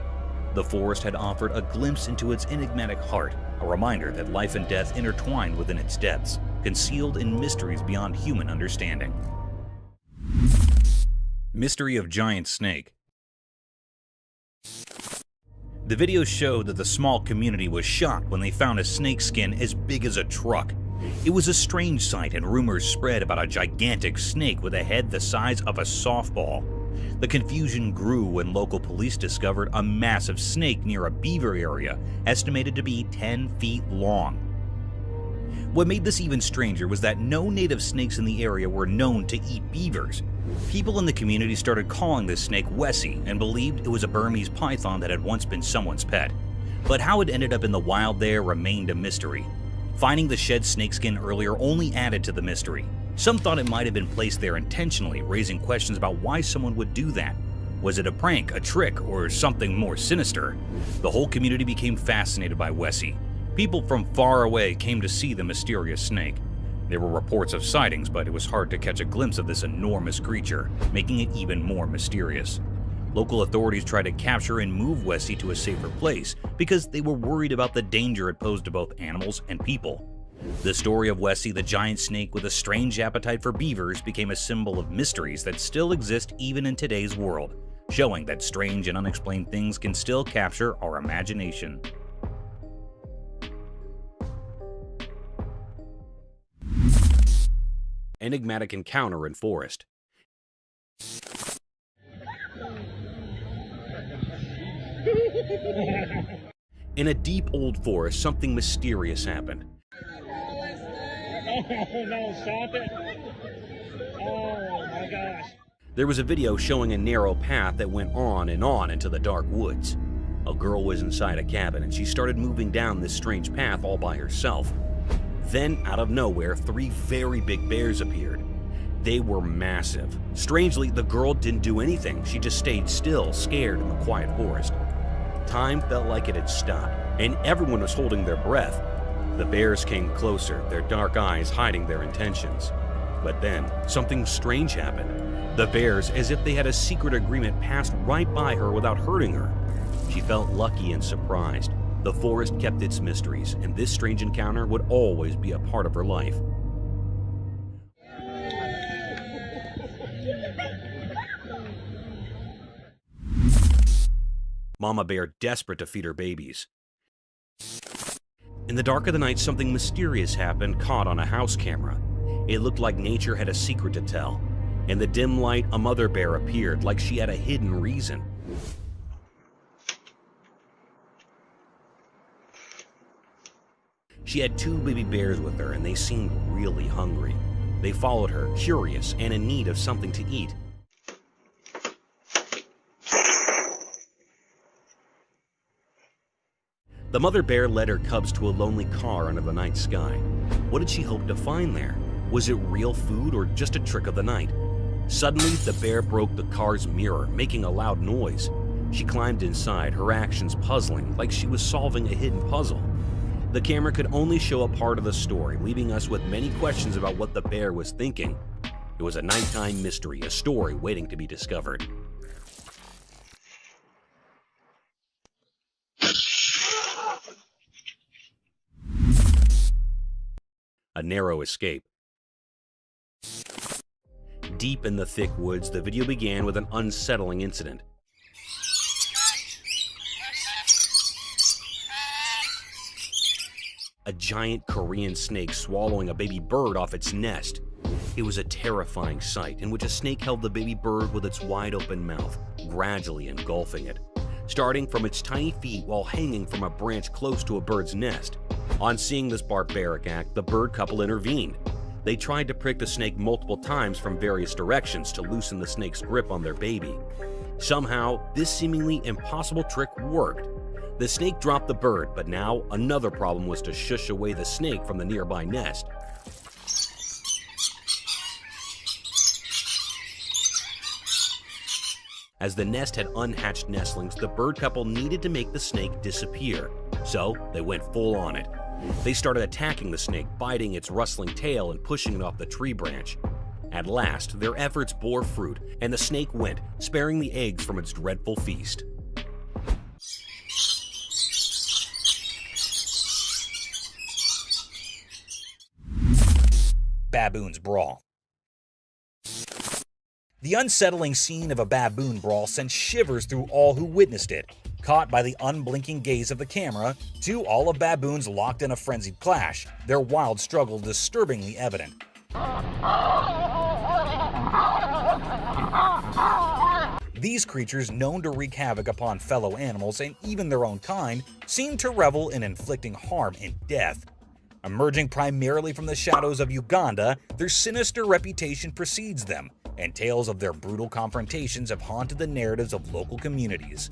S2: The forest had offered a glimpse into its enigmatic heart, a reminder that life and death intertwined within its depths, concealed in mysteries beyond human understanding. Mystery of giant snake. The video showed that the small community was shocked when they found a snake skin as big as a truck. It was a strange sight, and rumors spread about a gigantic snake with a head the size of a softball. The confusion grew when local police discovered a massive snake near a beaver area, estimated to be 10 feet long. What made this even stranger was that no native snakes in the area were known to eat beavers. People in the community started calling this snake Wessie and believed it was a Burmese python that had once been someone's pet. But how it ended up in the wild there remained a mystery. Finding the shed snakeskin earlier only added to the mystery. Some thought it might have been placed there intentionally, raising questions about why someone would do that. Was it a prank, a trick, or something more sinister? The whole community became fascinated by Wessie. People from far away came to see the mysterious snake. There were reports of sightings, but it was hard to catch a glimpse of this enormous creature, making it even more mysterious. Local authorities tried to capture and move Wessie to a safer place because they were worried about the danger it posed to both animals and people. The story of Wessie, the giant snake with a strange appetite for beavers, became a symbol of mysteries that still exist even in today's world, showing that strange and unexplained things can still capture our imagination. enigmatic encounter in forest. In a deep old forest, something mysterious happened.
S4: Oh no, stop it. Oh my gosh.
S2: There was a video showing a narrow path that went on and on into the dark woods. A girl was inside a cabin and she started moving down this strange path all by herself. Then, out of nowhere, 3 very big bears appeared. They were massive. Strangely, the girl didn't do anything. She just stayed still, scared in the quiet forest. Time felt like it had stopped, and everyone was holding their breath. The bears came closer, their dark eyes hiding their intentions. But then, something strange happened. The bears, as if they had a secret agreement, passed right by her without hurting her. She felt lucky and surprised. The forest kept its mysteries, and this strange encounter would always be a part of her life. Mama bear desperate to feed her babies. In the dark of the night, something mysterious happened, caught on a house camera. It looked like nature had a secret to tell. In the dim light, a mother bear appeared, like she had a hidden reason. She had 2 baby bears with her, and they seemed really hungry. They followed her, curious and in need of something to eat. The mother bear led her cubs to a lonely car under the night sky. What did she hope to find there? Was it real food or just a trick of the night? Suddenly, the bear broke the car's mirror, making a loud noise. She climbed inside, her actions puzzling, like she was solving a hidden puzzle. The camera could only show a part of the story, leaving us with many questions about what the bear was thinking. It was a nighttime mystery, a story waiting to be discovered. A narrow escape. Deep in the thick woods, the video began with an unsettling incident. A giant Korean snake swallowing a baby bird off its nest. It was a terrifying sight in which a snake held the baby bird with its wide open mouth, gradually engulfing it, starting from its tiny feet while hanging from a branch close to a bird's nest. On seeing this barbaric act, the bird couple intervened. They tried to prick the snake multiple times from various directions to loosen the snake's grip on their baby. Somehow, this seemingly impossible trick worked. The snake dropped the bird, but now another problem was to shush away the snake from the nearby nest. As the nest had unhatched nestlings, the bird couple needed to make the snake disappear, so they went full on it. They started attacking the snake, biting its rustling tail and pushing it off the tree branch. At last, their efforts bore fruit, and the snake went, sparing the eggs from its dreadful feast.
S1: Baboons brawl. The unsettling scene of a baboon brawl sent shivers through all who witnessed it. Caught by the unblinking gaze of the camera, 2 olive baboons locked in a frenzied clash, their wild struggle disturbingly evident. These creatures, known to wreak havoc upon fellow animals and even their own kind, seem to revel in inflicting harm and death. Emerging primarily from the shadows of Uganda, their sinister reputation precedes them, and tales of their brutal confrontations have haunted the narratives of local communities.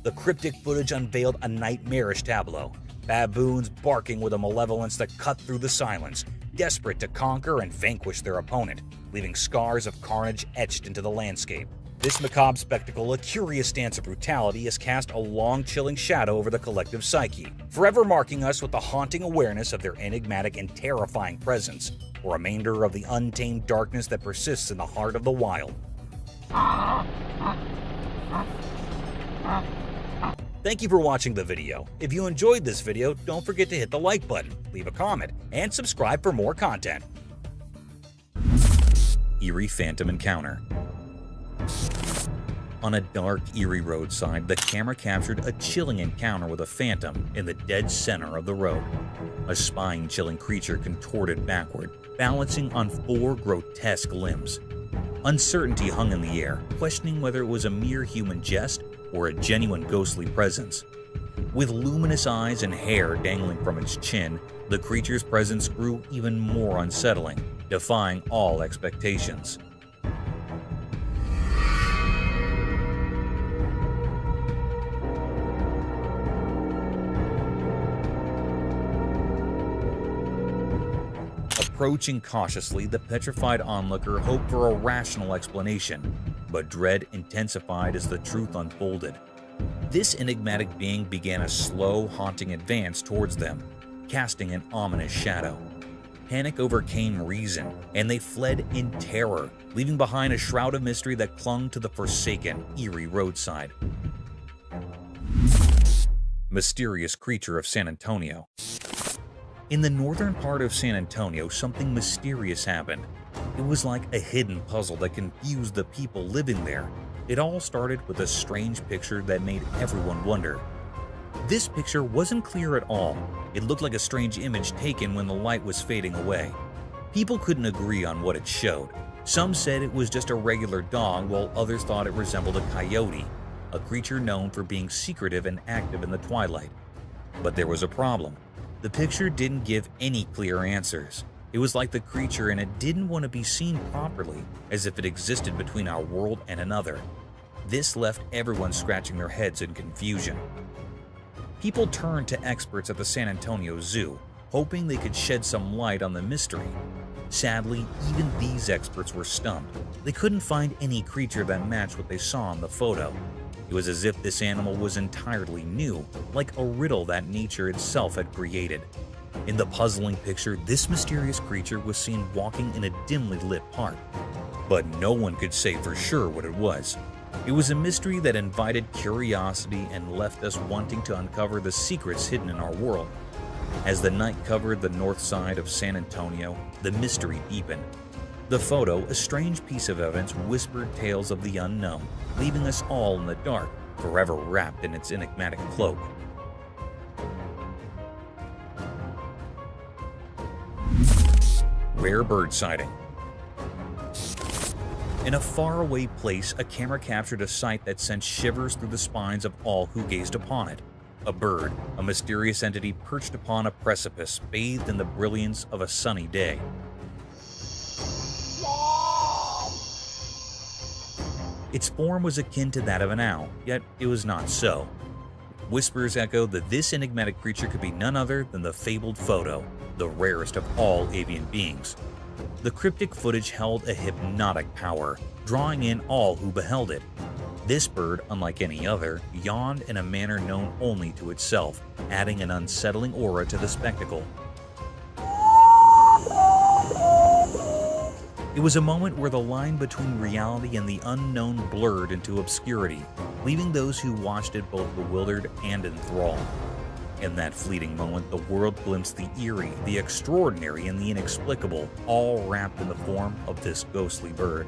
S1: The cryptic footage unveiled a nightmarish tableau, baboons barking with a malevolence that cut through the silence, desperate to conquer and vanquish their opponent, leaving scars of carnage etched into the landscape. This macabre spectacle, a curious dance of brutality, has cast a long, chilling shadow over the collective psyche, forever marking us with the haunting awareness of their enigmatic and terrifying presence, a remainder of the untamed darkness that persists in the heart of the wild. Thank you for watching the video. If you enjoyed this video, don't forget to hit the like button, leave a comment, and subscribe for more content. Eerie Phantom Encounter.
S2: On a dark, eerie roadside, the camera captured a chilling encounter with a phantom in the dead center of the road. A spine-chilling creature contorted backward, balancing on 4 grotesque limbs. Uncertainty hung in the air, questioning whether it was a mere human jest or a genuine ghostly presence. With luminous eyes and hair dangling from its chin, the creature's presence grew even more unsettling, defying all expectations. Approaching cautiously, the petrified onlooker hoped for a rational explanation, but dread intensified as the truth unfolded. This enigmatic being began a slow, haunting advance towards them, casting an ominous shadow. Panic overcame reason, and they fled in terror, leaving behind a shroud of mystery that clung to the forsaken, eerie roadside. Mysterious creature of San Antonio. In the northern part of San Antonio, something mysterious happened. It was like a hidden puzzle that confused the people living there. It all started with a strange picture that made everyone wonder. This picture wasn't clear at all. It looked like a strange image taken when the light was fading away. People couldn't agree on what it showed. Some said it was just a regular dog, while others thought it resembled a coyote, a creature known for being secretive and active in the twilight. But there was a problem. The picture didn't give any clear answers. It was like the creature in it didn't want to be seen properly, as if it existed between our world and another. This left everyone scratching their heads in confusion. People turned to experts at the San Antonio Zoo, hoping they could shed some light on the mystery. Sadly, even these experts were stumped. They couldn't find any creature that matched what they saw in the photo. It was as if this animal was entirely new, like a riddle that nature itself had created. In the puzzling picture, this mysterious creature was seen walking in a dimly lit park, but no one could say for sure what it was. It was a mystery that invited curiosity and left us wanting to uncover the secrets hidden in our world. As the night covered the north side of San Antonio, the mystery deepened. The photo, a strange piece of evidence, whispered tales of the unknown, leaving us all in the dark, forever wrapped in its enigmatic cloak. Rare bird sighting. In a faraway place, a camera captured a sight that sent shivers through the spines of all who gazed upon it. A bird, a mysterious entity perched upon a precipice, bathed in the brilliance of a sunny day. Its form was akin to that of an owl, yet it was not so. Whispers echoed that this enigmatic creature could be none other than the fabled photo, the rarest of all avian beings. The cryptic footage held a hypnotic power, drawing in all who beheld it. This bird, unlike any other, yawned in a manner known only to itself, adding an unsettling aura to the spectacle. It was a moment where the line between reality and the unknown blurred into obscurity, leaving those who watched it both bewildered and enthralled. In that fleeting moment, the world glimpsed the eerie, the extraordinary, and the inexplicable, all wrapped in the form of this ghostly bird.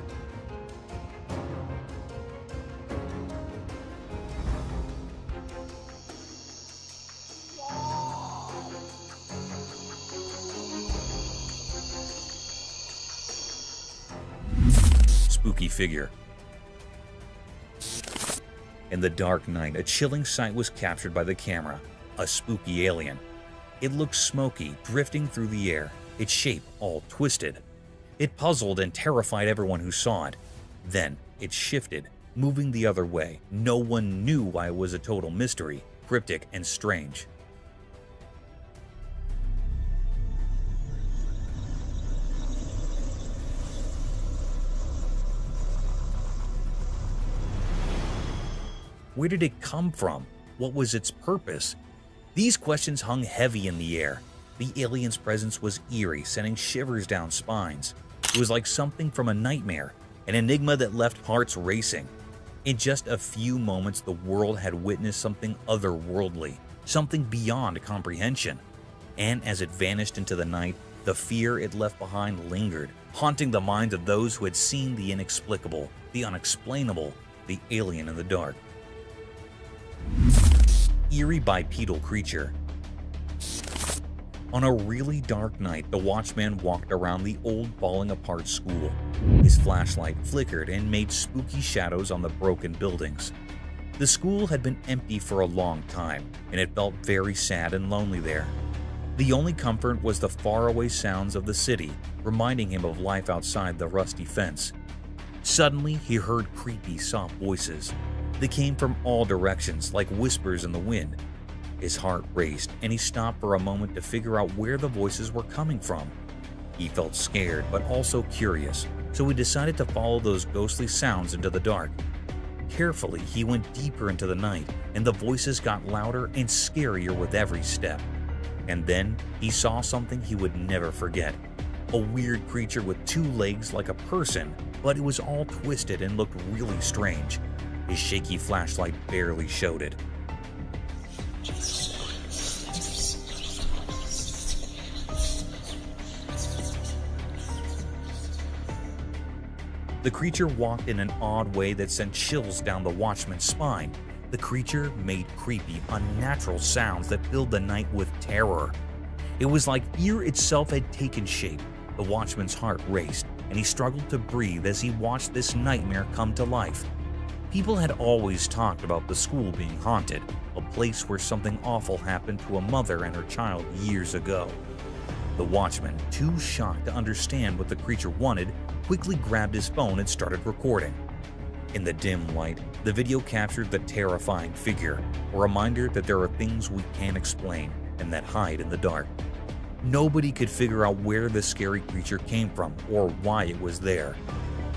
S2: Spooky figure. In the dark night, a chilling sight was captured by the camera. A spooky alien. It looked smoky, drifting through the air, its shape all twisted. It puzzled and terrified everyone who saw it. Then it shifted, moving the other way. No one knew why it was a total mystery, cryptic and strange. Where did it come from? What was its purpose? These questions hung heavy in the air. The alien's presence was eerie, sending shivers down spines. It was like something from a nightmare, an enigma that left hearts racing. In just a few moments, the world had witnessed something otherworldly, something beyond comprehension. And as it vanished into the night, the fear it left behind lingered, haunting the minds of those who had seen the inexplicable, the unexplainable.
S1: the alien in the dark. Eerie bipedal creature. On a really dark night, the watchman walked around the old falling apart school. His flashlight flickered and made spooky shadows on the broken buildings. The school had been empty for a long time, and it felt very sad and lonely there. The only comfort was the faraway sounds of the city, reminding him of life outside the rusty fence. Suddenly, he heard creepy, soft voices. They came from all directions, like whispers in the wind. His heart raced, and he stopped for a moment to figure out where the voices were coming from. He felt scared, but also curious, so he decided to follow those ghostly sounds into the dark. Carefully, he went deeper into the night, and the voices got louder and scarier with every step. And then he saw something he would never forget. A weird creature with 2 legs like a person, but it was all twisted and looked really strange. His shaky flashlight barely showed it. The creature walked in an odd way that sent chills down the watchman's spine. The creature made creepy, unnatural sounds that filled the night with terror. It was like fear itself had taken shape. The watchman's heart raced, and he struggled to breathe as he watched this nightmare come to life. People had always talked about the school being haunted, a place where something awful happened to a mother and her child years ago. The watchman, too shocked to understand what the creature wanted, quickly grabbed his phone and started recording. In the dim light, the video captured the terrifying figure, a reminder that there are things we can't explain and that hide in the dark. Nobody could figure out where the scary creature came from or why it was there.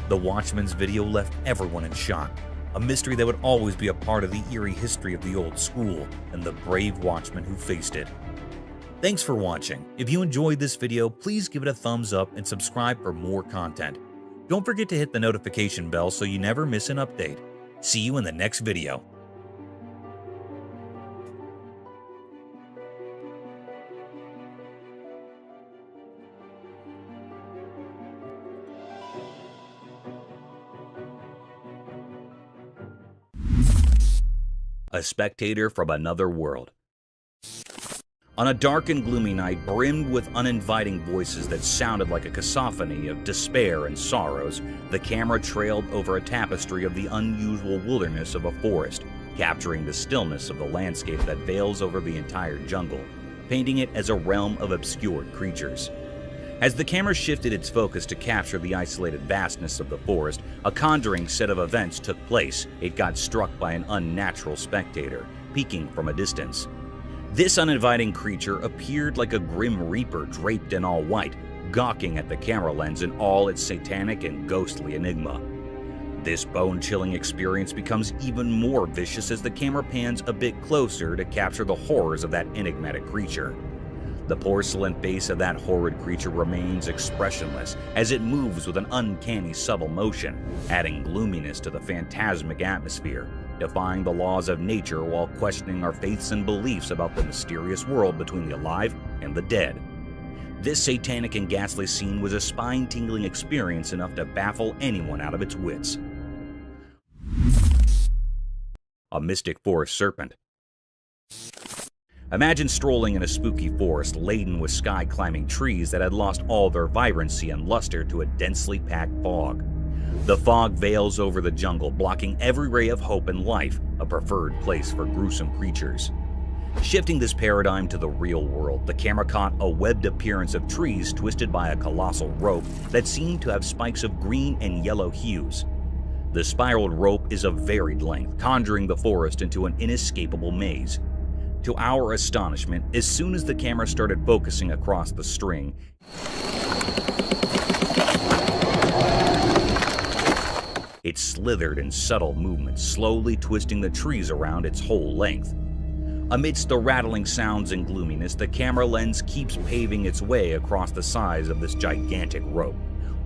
S1: The watchman's video left everyone in shock, a mystery that would always be a part of the eerie history of the old school and the brave watchman who faced it. Thanks for watching. If you enjoyed this video, please give it a thumbs up and subscribe for more content. Don't forget to hit the notification bell so you never miss an update. See you in the next video. A spectator from another world. On a dark and gloomy night brimmed with uninviting voices that sounded like a cacophony of despair and sorrows, the camera trailed over a tapestry of the unusual wilderness of a forest, capturing the stillness of the landscape that veils over the entire jungle, painting it as a realm of obscured creatures. As the camera shifted its focus to capture the isolated vastness of the forest, a conjuring set of events took place. It got struck by an unnatural spectator, peeking from a distance. This uninviting creature appeared like a grim reaper draped in all white, gawking at the camera lens in all its satanic and ghostly enigma. This bone-chilling experience becomes even more vicious as the camera pans a bit closer to capture the horrors of that enigmatic creature. The porcelain face of that horrid creature remains expressionless as it moves with an uncanny subtle motion, adding gloominess to the phantasmic atmosphere, defying the laws of nature while questioning our faiths and beliefs about the mysterious world between the alive and the dead. This satanic and ghastly scene was a spine-tingling experience enough to baffle anyone out of its wits. A mystic forest serpent. Imagine strolling in a spooky forest laden with sky-climbing trees that had lost all their vibrancy and luster to a densely packed fog. The fog veils over the jungle, blocking every ray of hope and life, a preferred place for gruesome creatures. Shifting this paradigm to the real world, the camera caught a webbed appearance of trees twisted by a colossal rope that seemed to have spikes of green and yellow hues. The spiraled rope is of varied length, conjuring the forest into an inescapable maze. To our astonishment, as soon as the camera started focusing across the string, it slithered in subtle movements, slowly twisting the trees around its whole length. Amidst the rattling sounds and gloominess, the camera lens keeps paving its way across the sides of this gigantic rope,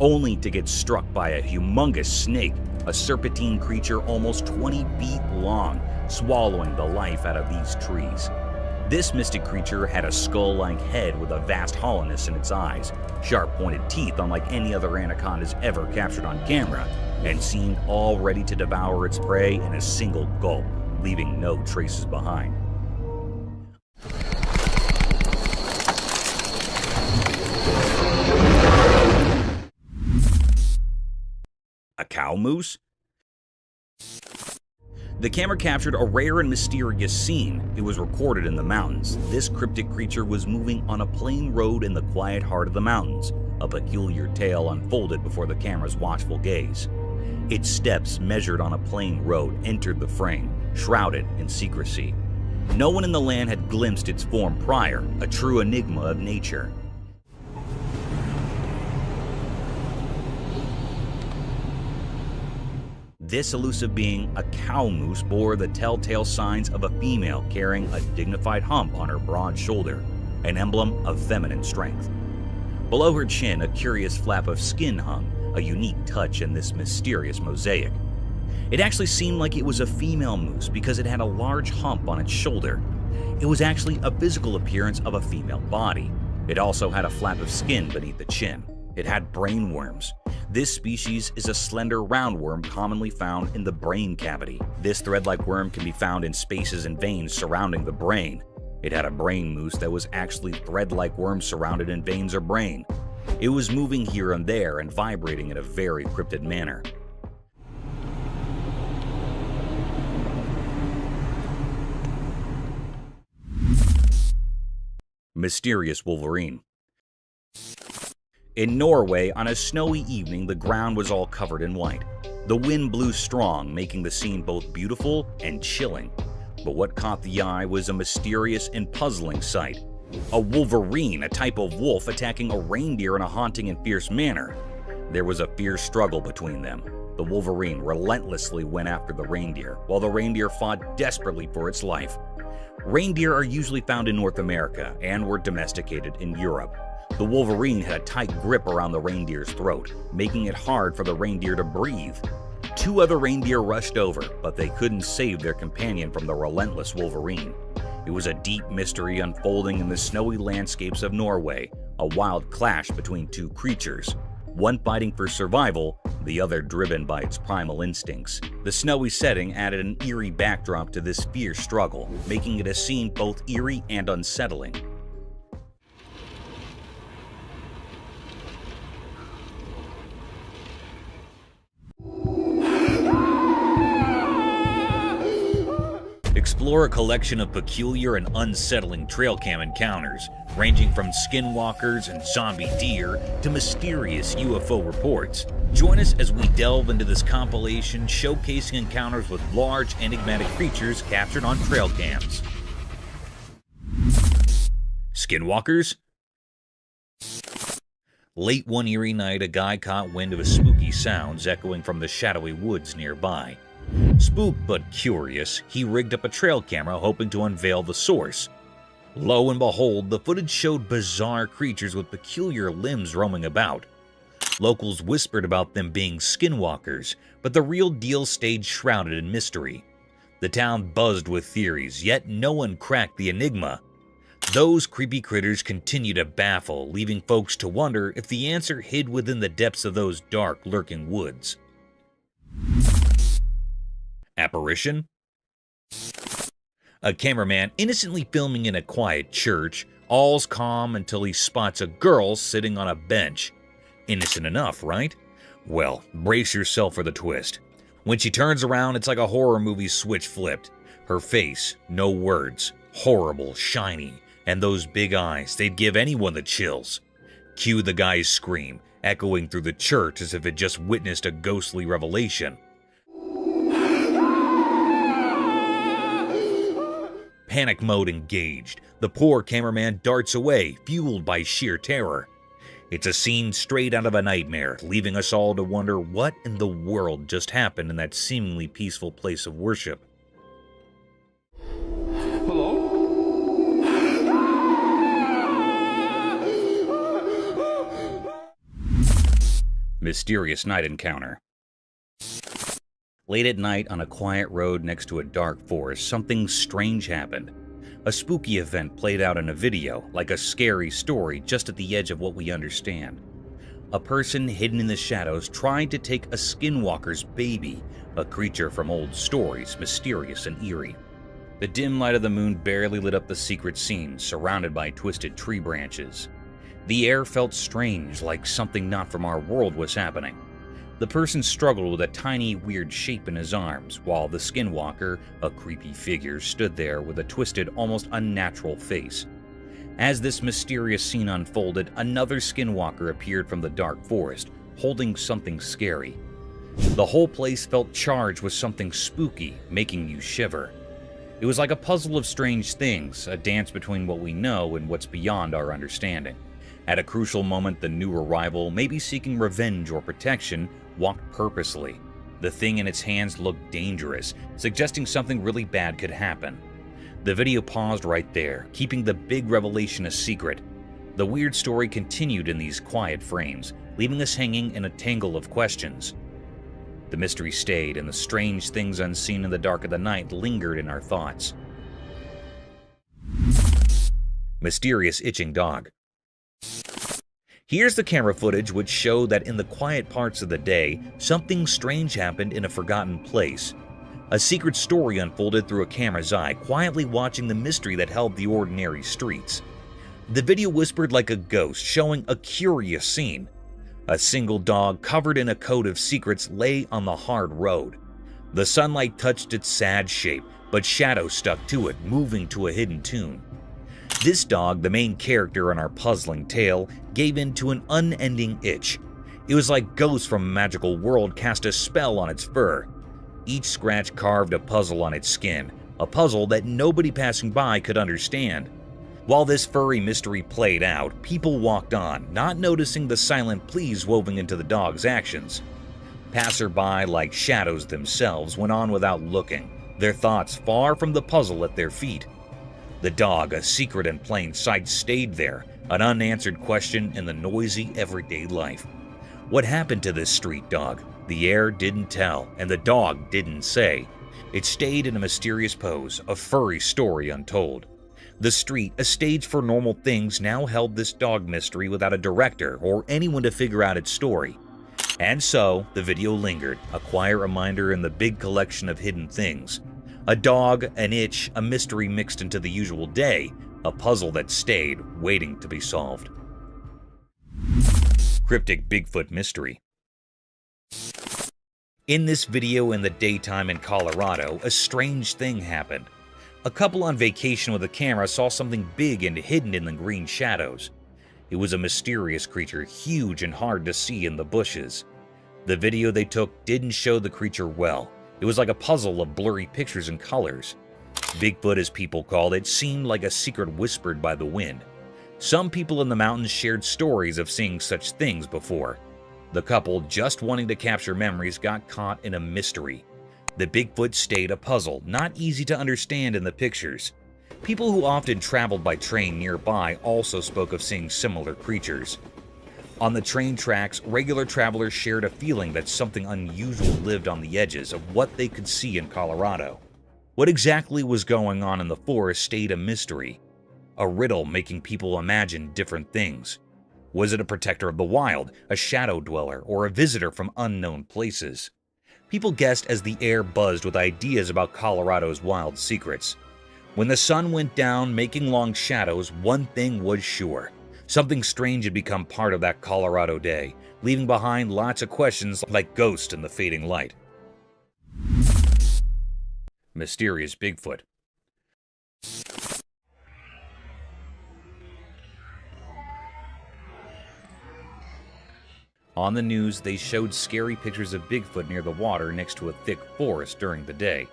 S1: only to get struck by a humongous snake, a serpentine creature almost 20 feet long, swallowing the life out of these trees.
S2: This mystic creature had a skull-like head with a vast hollowness in its eyes, sharp-pointed teeth unlike any other anacondas ever captured on camera, and seemed all ready to devour its prey in a single gulp, leaving no traces behind. A cow moose? The camera captured a rare and mysterious scene. It was recorded in the mountains. This cryptic creature was moving on a plain road in the quiet heart of the mountains. A peculiar tale unfolded before the camera's watchful gaze. Its steps, measured on a plain road, entered the frame, shrouded in secrecy. No one in the land had glimpsed its form prior, a true enigma of nature. This elusive being, a cow moose, bore the telltale signs of a female carrying a dignified hump on her broad shoulder, an emblem of feminine strength. Below her chin, a curious flap of skin hung, a unique touch in this mysterious mosaic. It actually seemed like it was a female moose because it had a large hump on its shoulder. It was actually a physical appearance of a female body. It also had a flap of skin beneath the chin. It had brain worms. This species is a slender roundworm commonly found in the brain cavity. This thread-like worm can be found in spaces and veins surrounding the brain. It had a brain moose that was actually thread-like worms surrounded in veins or brain. It was moving here and there and vibrating in a very cryptid manner. Mysterious wolverine. In Norway, on a snowy evening, the ground was all covered in white. The wind blew strong, making the scene both beautiful and chilling. But what caught the eye was a mysterious and puzzling sight. A wolverine, a type of wolf, attacking a reindeer in a haunting and fierce manner. There was a fierce struggle between them. The wolverine relentlessly went after the reindeer, while the reindeer fought desperately for its life. Reindeer are usually found in North America and were domesticated in Europe. The wolverine had a tight grip around the reindeer's throat, making it hard for the reindeer to breathe. Two other reindeer rushed over, but they couldn't save their companion from the relentless wolverine. It was a deep mystery unfolding in the snowy landscapes of Norway, a wild clash between two creatures, one fighting for survival, the other driven by its primal instincts. The snowy setting added an eerie backdrop to this fierce struggle, making it a scene both eerie and unsettling. Explore a collection of peculiar and unsettling trail cam encounters, ranging from skinwalkers and zombie deer to mysterious UFO reports. Join us as we delve into this compilation showcasing encounters with large enigmatic creatures captured on trail cams. Skinwalkers? Late one eerie night, a guy caught wind of a spooky sounds echoing from the shadowy woods nearby. Spooked but curious, he rigged up a trail camera hoping to unveil the source. Lo and behold, the footage showed bizarre creatures with peculiar limbs roaming about. Locals whispered about them being skinwalkers, but the real deal stayed shrouded in mystery. The town buzzed with theories, yet no one cracked the enigma. Those creepy critters continue to baffle, leaving folks to wonder if the answer hid within the depths of those dark, lurking woods. Apparition? A cameraman innocently filming in a quiet church, all's calm until he spots a girl sitting on a bench. Innocent enough, right? Well, brace yourself for the twist. When she turns around, it's like a horror movie switch flipped. Her face, no words, horrible, shiny, and those big eyes, they'd give anyone the chills. Cue the guy's scream, echoing through the church as if it just witnessed a ghostly revelation. Panic mode engaged. The poor cameraman darts away, fueled by sheer terror. It's a scene straight out of a nightmare, leaving us all to wonder what in the world just happened in that seemingly peaceful place of worship.
S3: Hello?
S2: Mysterious night encounter. Late at night on a quiet road next to a dark forest, something strange happened. A spooky event played out in a video, like a scary story just at the edge of what we understand. A person hidden in the shadows tried to take a skinwalker's baby, a creature from old stories, mysterious and eerie. The dim light of the moon barely lit up the secret scene, surrounded by twisted tree branches. The air felt strange, like something not from our world was happening. The person struggled with a tiny, weird shape in his arms, while the skinwalker, a creepy figure, stood there with a twisted, almost unnatural face. As this mysterious scene unfolded, another skinwalker appeared from the dark forest, holding something scary. The whole place felt charged with something spooky, making you shiver. It was like a puzzle of strange things, a dance between what we know and what's beyond our understanding. At a crucial moment, the new arrival, maybe seeking revenge or protection, walked purposely. The thing in its hands looked dangerous, suggesting something really bad could happen. The video paused right there, keeping the big revelation a secret. The weird story continued in these quiet frames, leaving us hanging in a tangle of questions. The mystery stayed, and the strange things unseen in the dark of the night lingered in our thoughts. Mysterious itching dog. Here's the camera footage which showed that in the quiet parts of the day, something strange happened in a forgotten place. A secret story unfolded through a camera's eye, quietly watching the mystery that held the ordinary streets. The video whispered like a ghost, showing a curious scene. A single dog covered in a coat of secrets lay on the hard road. The sunlight touched its sad shape, but shadows stuck to it, moving to a hidden tune. This dog, the main character in our puzzling tale, gave in to an unending itch. It was like ghosts from a magical world cast a spell on its fur. Each scratch carved a puzzle on its skin, a puzzle that nobody passing by could understand. While this furry mystery played out, people walked on, not noticing the silent pleas woven into the dog's actions. Passerby, like shadows themselves, went on without looking, their thoughts far from the puzzle at their feet. The dog, a secret in plain sight, stayed there, an unanswered question in the noisy, everyday life. What happened to this street dog? The air didn't tell, and the dog didn't say. It stayed in a mysterious pose, a furry story untold. The street, a stage for normal things, now held this dog mystery without a director or anyone to figure out its story. And so, the video lingered, a quiet reminder in the big collection of hidden things. A dog, an itch, a mystery mixed into the usual day, a puzzle that stayed, waiting to be solved. Cryptic Bigfoot Mystery. In this video in the daytime in Colorado, a strange thing happened. A couple on vacation with a camera saw something big and hidden in the green shadows. It was a mysterious creature, huge and hard to see in the bushes. The video they took didn't show the creature well. It was like a puzzle of blurry pictures and colors. Bigfoot, as people called it, seemed like a secret whispered by the wind. Some people in the mountains shared stories of seeing such things before. The couple, just wanting to capture memories, got caught in a mystery. The Bigfoot stayed a puzzle, not easy to understand in the pictures. People who often traveled by train nearby also spoke of seeing similar creatures. On the train tracks, regular travelers shared a feeling that something unusual lived on the edges of what they could see in Colorado. What exactly was going on in the forest stayed a mystery, a riddle making people imagine different things. Was it a protector of the wild, a shadow dweller, or a visitor from unknown places? People guessed as the air buzzed with ideas about Colorado's wild secrets. When the sun went down, making long shadows, one thing was sure. Something strange had become part of that Colorado day, leaving behind lots of questions like ghosts in the fading light. Mysterious Bigfoot. On the news, they showed scary pictures of Bigfoot near the water next to a thick forest during the day.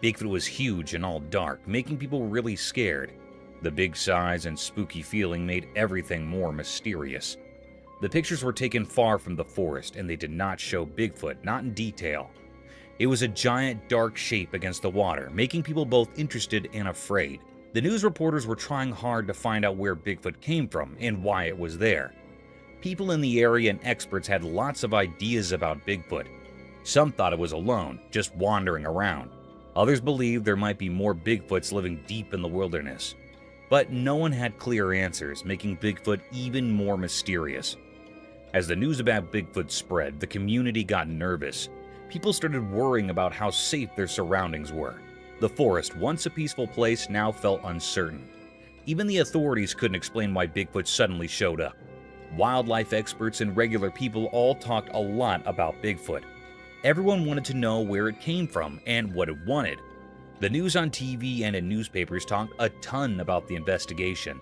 S2: Bigfoot was huge and all dark, making people really scared. The big size and spooky feeling made everything more mysterious. The pictures were taken far from the forest, and they did not show Bigfoot, not in detail. It was a giant, dark shape against the water, making people both interested and afraid. The news reporters were trying hard to find out where Bigfoot came from and why it was there. People in the area and experts had lots of ideas about Bigfoot. Some thought it was alone, just wandering around. Others believed there might be more Bigfoots living deep in the wilderness. But no one had clear answers, making Bigfoot even more mysterious. As the news about Bigfoot spread, the community got nervous. People started worrying about how safe their surroundings were. The forest, once a peaceful place, now felt uncertain. Even the authorities couldn't explain why Bigfoot suddenly showed up. Wildlife experts and regular people all talked a lot about Bigfoot. Everyone wanted to know where it came from and what it wanted. The news on TV and in newspapers talked a ton about the investigation.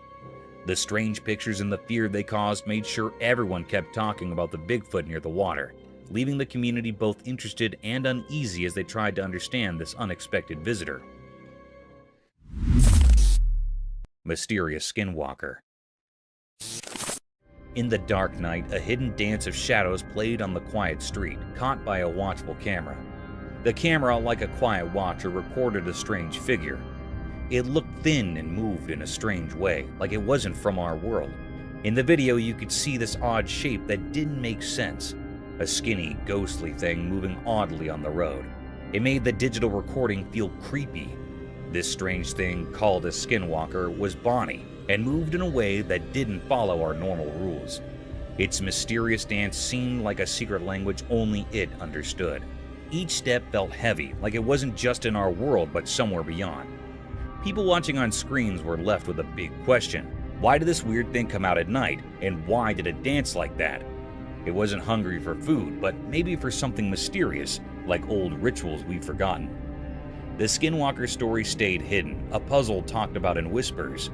S2: The strange pictures and the fear they caused made sure everyone kept talking about the Bigfoot near the water, leaving the community both interested and uneasy as they tried to understand this unexpected visitor. Mysterious Skinwalker. In the dark night, a hidden dance of shadows played on the quiet street, caught by a watchful camera. The camera, like a quiet watcher, recorded a strange figure. It looked thin and moved in a strange way, like it wasn't from our world. In the video, you could see this odd shape that didn't make sense. A skinny, ghostly thing moving oddly on the road. It made the digital recording feel creepy. This strange thing, called a skinwalker, was Bonnie, and moved in a way that didn't follow our normal rules. Its mysterious dance seemed like a secret language only it understood. Each step felt heavy, like it wasn't just in our world but somewhere beyond. People watching on screens were left with a big question. Why did this weird thing come out at night, and why did it dance like that? It wasn't hungry for food, but maybe for something mysterious, like old rituals we've forgotten. The Skinwalker story stayed hidden, a puzzle talked about in whispers.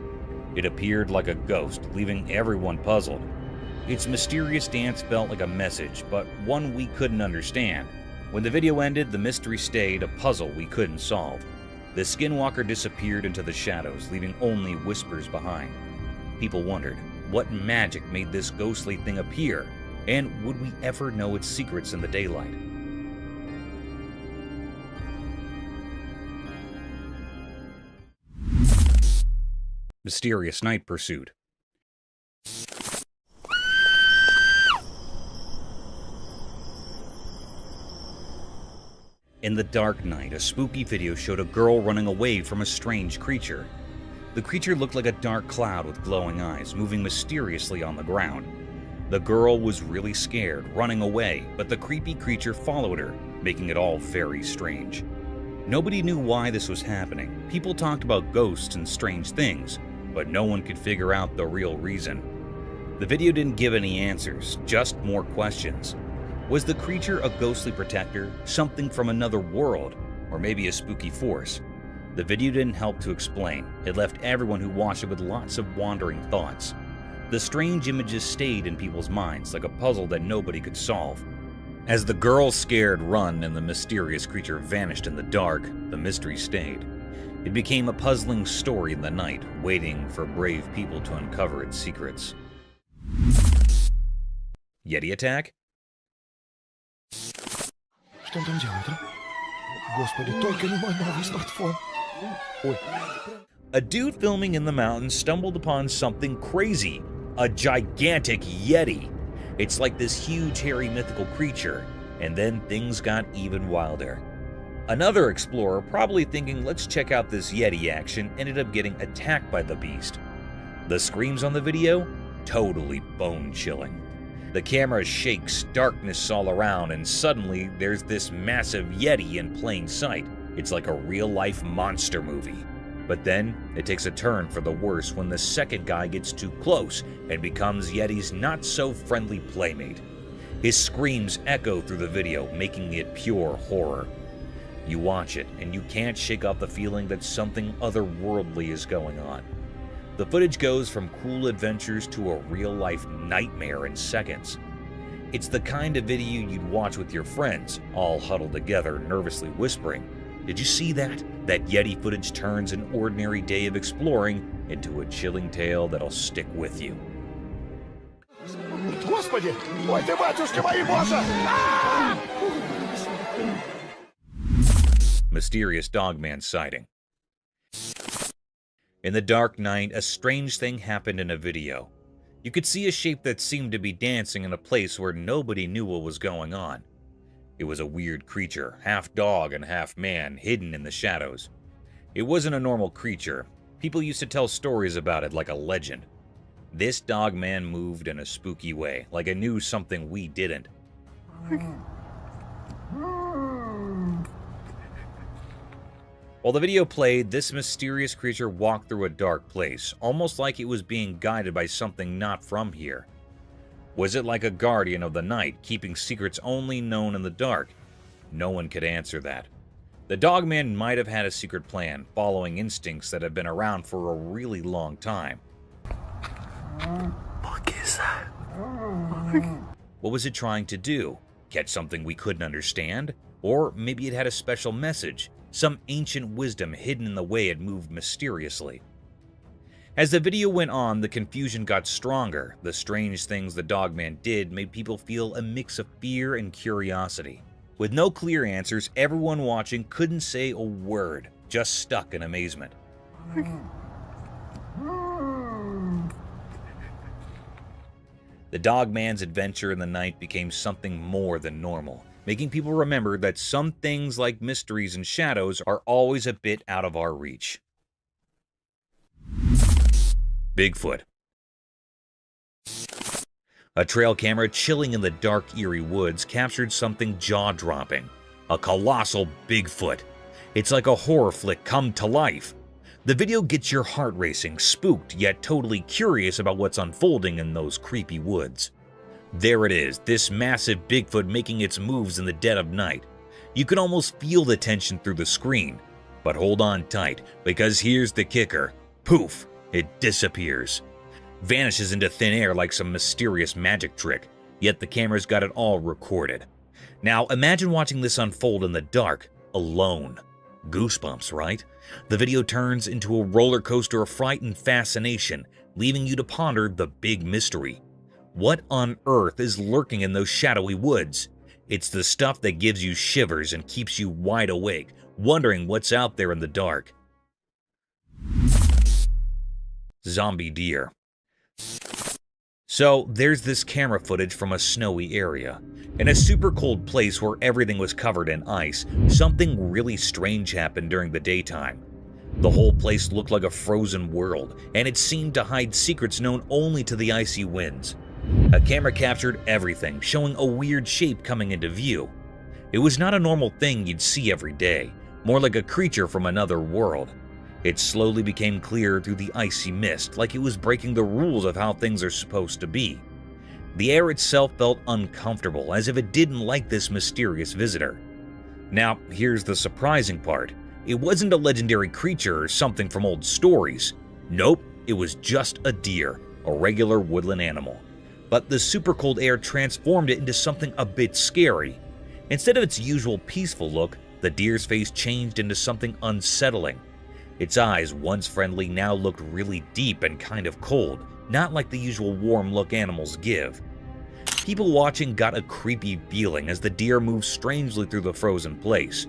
S2: It appeared like a ghost, leaving everyone puzzled. Its mysterious dance felt like a message, but one we couldn't understand. When the video ended, the mystery stayed, a puzzle we couldn't solve. The Skinwalker disappeared into the shadows, leaving only whispers behind. People wondered, what magic made this ghostly thing appear? And would we ever know its secrets in the daylight? Mysterious Night Pursuit. In the dark night, a spooky video showed a girl running away from a strange creature. The creature looked like a dark cloud with glowing eyes, moving mysteriously on the ground. The girl was really scared, running away, but the creepy creature followed her, making it all very strange. Nobody knew why this was happening. People talked about ghosts and strange things, but no one could figure out the real reason. The video didn't give any answers, just more questions. Was the creature a ghostly protector, something from another world, or maybe a spooky force? The video didn't help to explain. It left everyone who watched it with lots of wandering thoughts. The strange images stayed in people's minds like a puzzle that nobody could solve. As the girl's scared run and the mysterious creature vanished in the dark, the mystery stayed. It became a puzzling story in the night, waiting for brave people to uncover its secrets. Yeti attack?
S5: Что он там делает, а? Господи, только не мой новый смартфон. Ой.
S2: A dude filming in the mountains stumbled upon something crazy. A gigantic Yeti. It's like this huge, hairy, mythical creature. And then things got even wilder. Another explorer, probably thinking, let's check out this Yeti action, ended up getting attacked by the beast. The screams on the video? Totally bone-chilling. The camera shakes, darkness all around, and suddenly there's this massive Yeti in plain sight. It's like a real-life monster movie. But then, it takes a turn for the worse when the second guy gets too close and becomes Yeti's not-so-friendly playmate. His screams echo through the video, making it pure horror. You watch it, and you can't shake off the feeling that something otherworldly is going on. The footage goes from cool adventures to a real-life nightmare in seconds. It's the kind of video you'd watch with your friends, all huddled together, nervously whispering, "Did you see that? That Yeti footage turns an ordinary day of exploring into a chilling tale that'll stick with you."
S5: Господи! Ой ты, батюшки мои, боже!
S2: Mysterious Dogman sighting. In the dark night, a strange thing happened in a video. You could see a shape that seemed to be dancing in a place where nobody knew what was going on. It was a weird creature, half dog and half man, hidden in the shadows. It wasn't a normal creature. People used to tell stories about it like a legend. This dog man moved in a spooky way, like it knew something we didn't. While the video played, this mysterious creature walked through a dark place, almost like it was being guided by something not from here. Was it like a guardian of the night, keeping secrets only known in the dark? No one could answer that. The dogman might have had a secret plan, following instincts that have been around for a really long time. What was it trying to do? Catch something we couldn't understand? Or maybe it had a special message, some ancient wisdom hidden in the way it moved mysteriously. As the video went on, the confusion got stronger. The strange things the dogman did made people feel a mix of fear and curiosity. With no clear answers, everyone watching couldn't say a word, just stuck in amazement. The dogman's adventure in the night became something more than normal, making people remember that some things like mysteries and shadows are always a bit out of our reach. Bigfoot. A trail camera chilling in the dark, eerie woods captured something jaw-dropping. A colossal Bigfoot. It's like a horror flick come to life. The video gets your heart racing, spooked yet totally curious about what's unfolding in those creepy woods. There it is, this massive Bigfoot making its moves in the dead of night. You can almost feel the tension through the screen. But hold on tight, because here's the kicker. Poof! It disappears. Vanishes into thin air like some mysterious magic trick, yet the camera's got it all recorded. Now imagine watching this unfold in the dark, alone. Goosebumps, right? The video turns into a roller coaster of fright and fascination, leaving you to ponder the big mystery. What on earth is lurking in those shadowy woods? It's the stuff that gives you shivers and keeps you wide awake, wondering what's out there in the dark. Zombie deer. So there's this camera footage from a snowy area. In a super cold place where everything was covered in ice, something really strange happened during the daytime. The whole place looked like a frozen world, and it seemed to hide secrets known only to the icy winds. A camera captured everything, showing a weird shape coming into view. It was not a normal thing you'd see every day, more like a creature from another world. It slowly became clear through the icy mist, like it was breaking the rules of how things are supposed to be. The air itself felt uncomfortable, as if it didn't like this mysterious visitor. Now, here's the surprising part. It wasn't a legendary creature or something from old stories. Nope, it was just a deer, a regular woodland animal. But the super cold air transformed it into something a bit scary. Instead of its usual peaceful look, the deer's face changed into something unsettling. Its eyes, once friendly, now looked really deep and kind of cold, not like the usual warm look animals give. People watching got a creepy feeling as the deer moved strangely through the frozen place.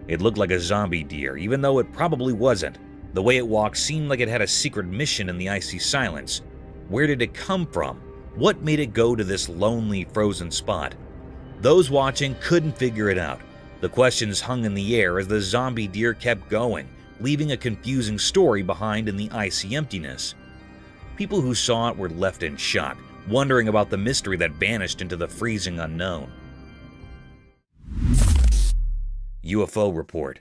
S2: It looked like a zombie deer, even though it probably wasn't. The way it walked seemed like it had a secret mission in the icy silence. Where did it come from? What made it go to this lonely, frozen spot? Those watching couldn't figure it out. The questions hung in the air as the zombie deer kept going, leaving a confusing story behind in the icy emptiness. People who saw it were left in shock, wondering about the mystery that vanished into the freezing unknown. UFO report.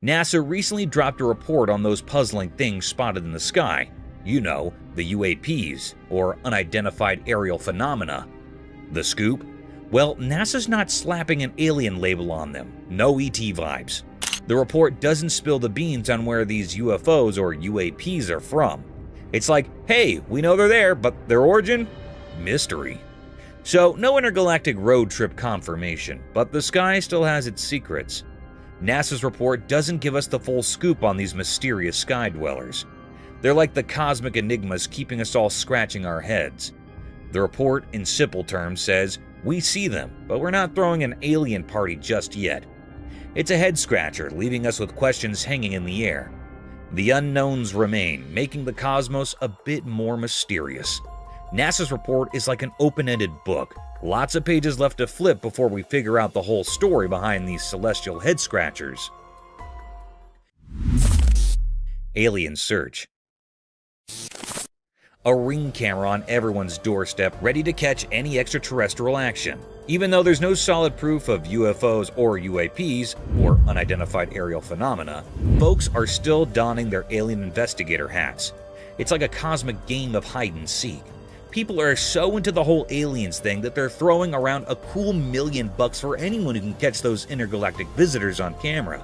S2: NASA recently dropped a report on those puzzling things spotted in the sky. You know, the UAPs, or unidentified aerial phenomena. The scoop? Well, NASA's not slapping an alien label on them. No ET vibes. The report doesn't spill the beans on where these UFOs or UAPs are from. It's like, hey, we know they're there, but their origin? Mystery. So, no intergalactic road trip confirmation, but the sky still has its secrets. NASA's report doesn't give us the full scoop on these mysterious sky dwellers. They're like the cosmic enigmas keeping us all scratching our heads. The report, in simple terms, says, we see them, but we're not throwing an alien party just yet. It's a head-scratcher, leaving us with questions hanging in the air. The unknowns remain, making the cosmos a bit more mysterious. NASA's report is like an open-ended book, Lots of pages left to flip before we figure out the whole story behind these celestial head scratchers. Alien search. A ring camera on everyone's doorstep, ready to catch any extraterrestrial action. Even though there's no solid proof of UFOs or UAPs, or unidentified aerial phenomena, folks are still donning their alien investigator hats. It's like a cosmic game of hide and seek. People are so into the whole aliens thing that they're throwing around a cool $1 million for anyone who can catch those intergalactic visitors on camera.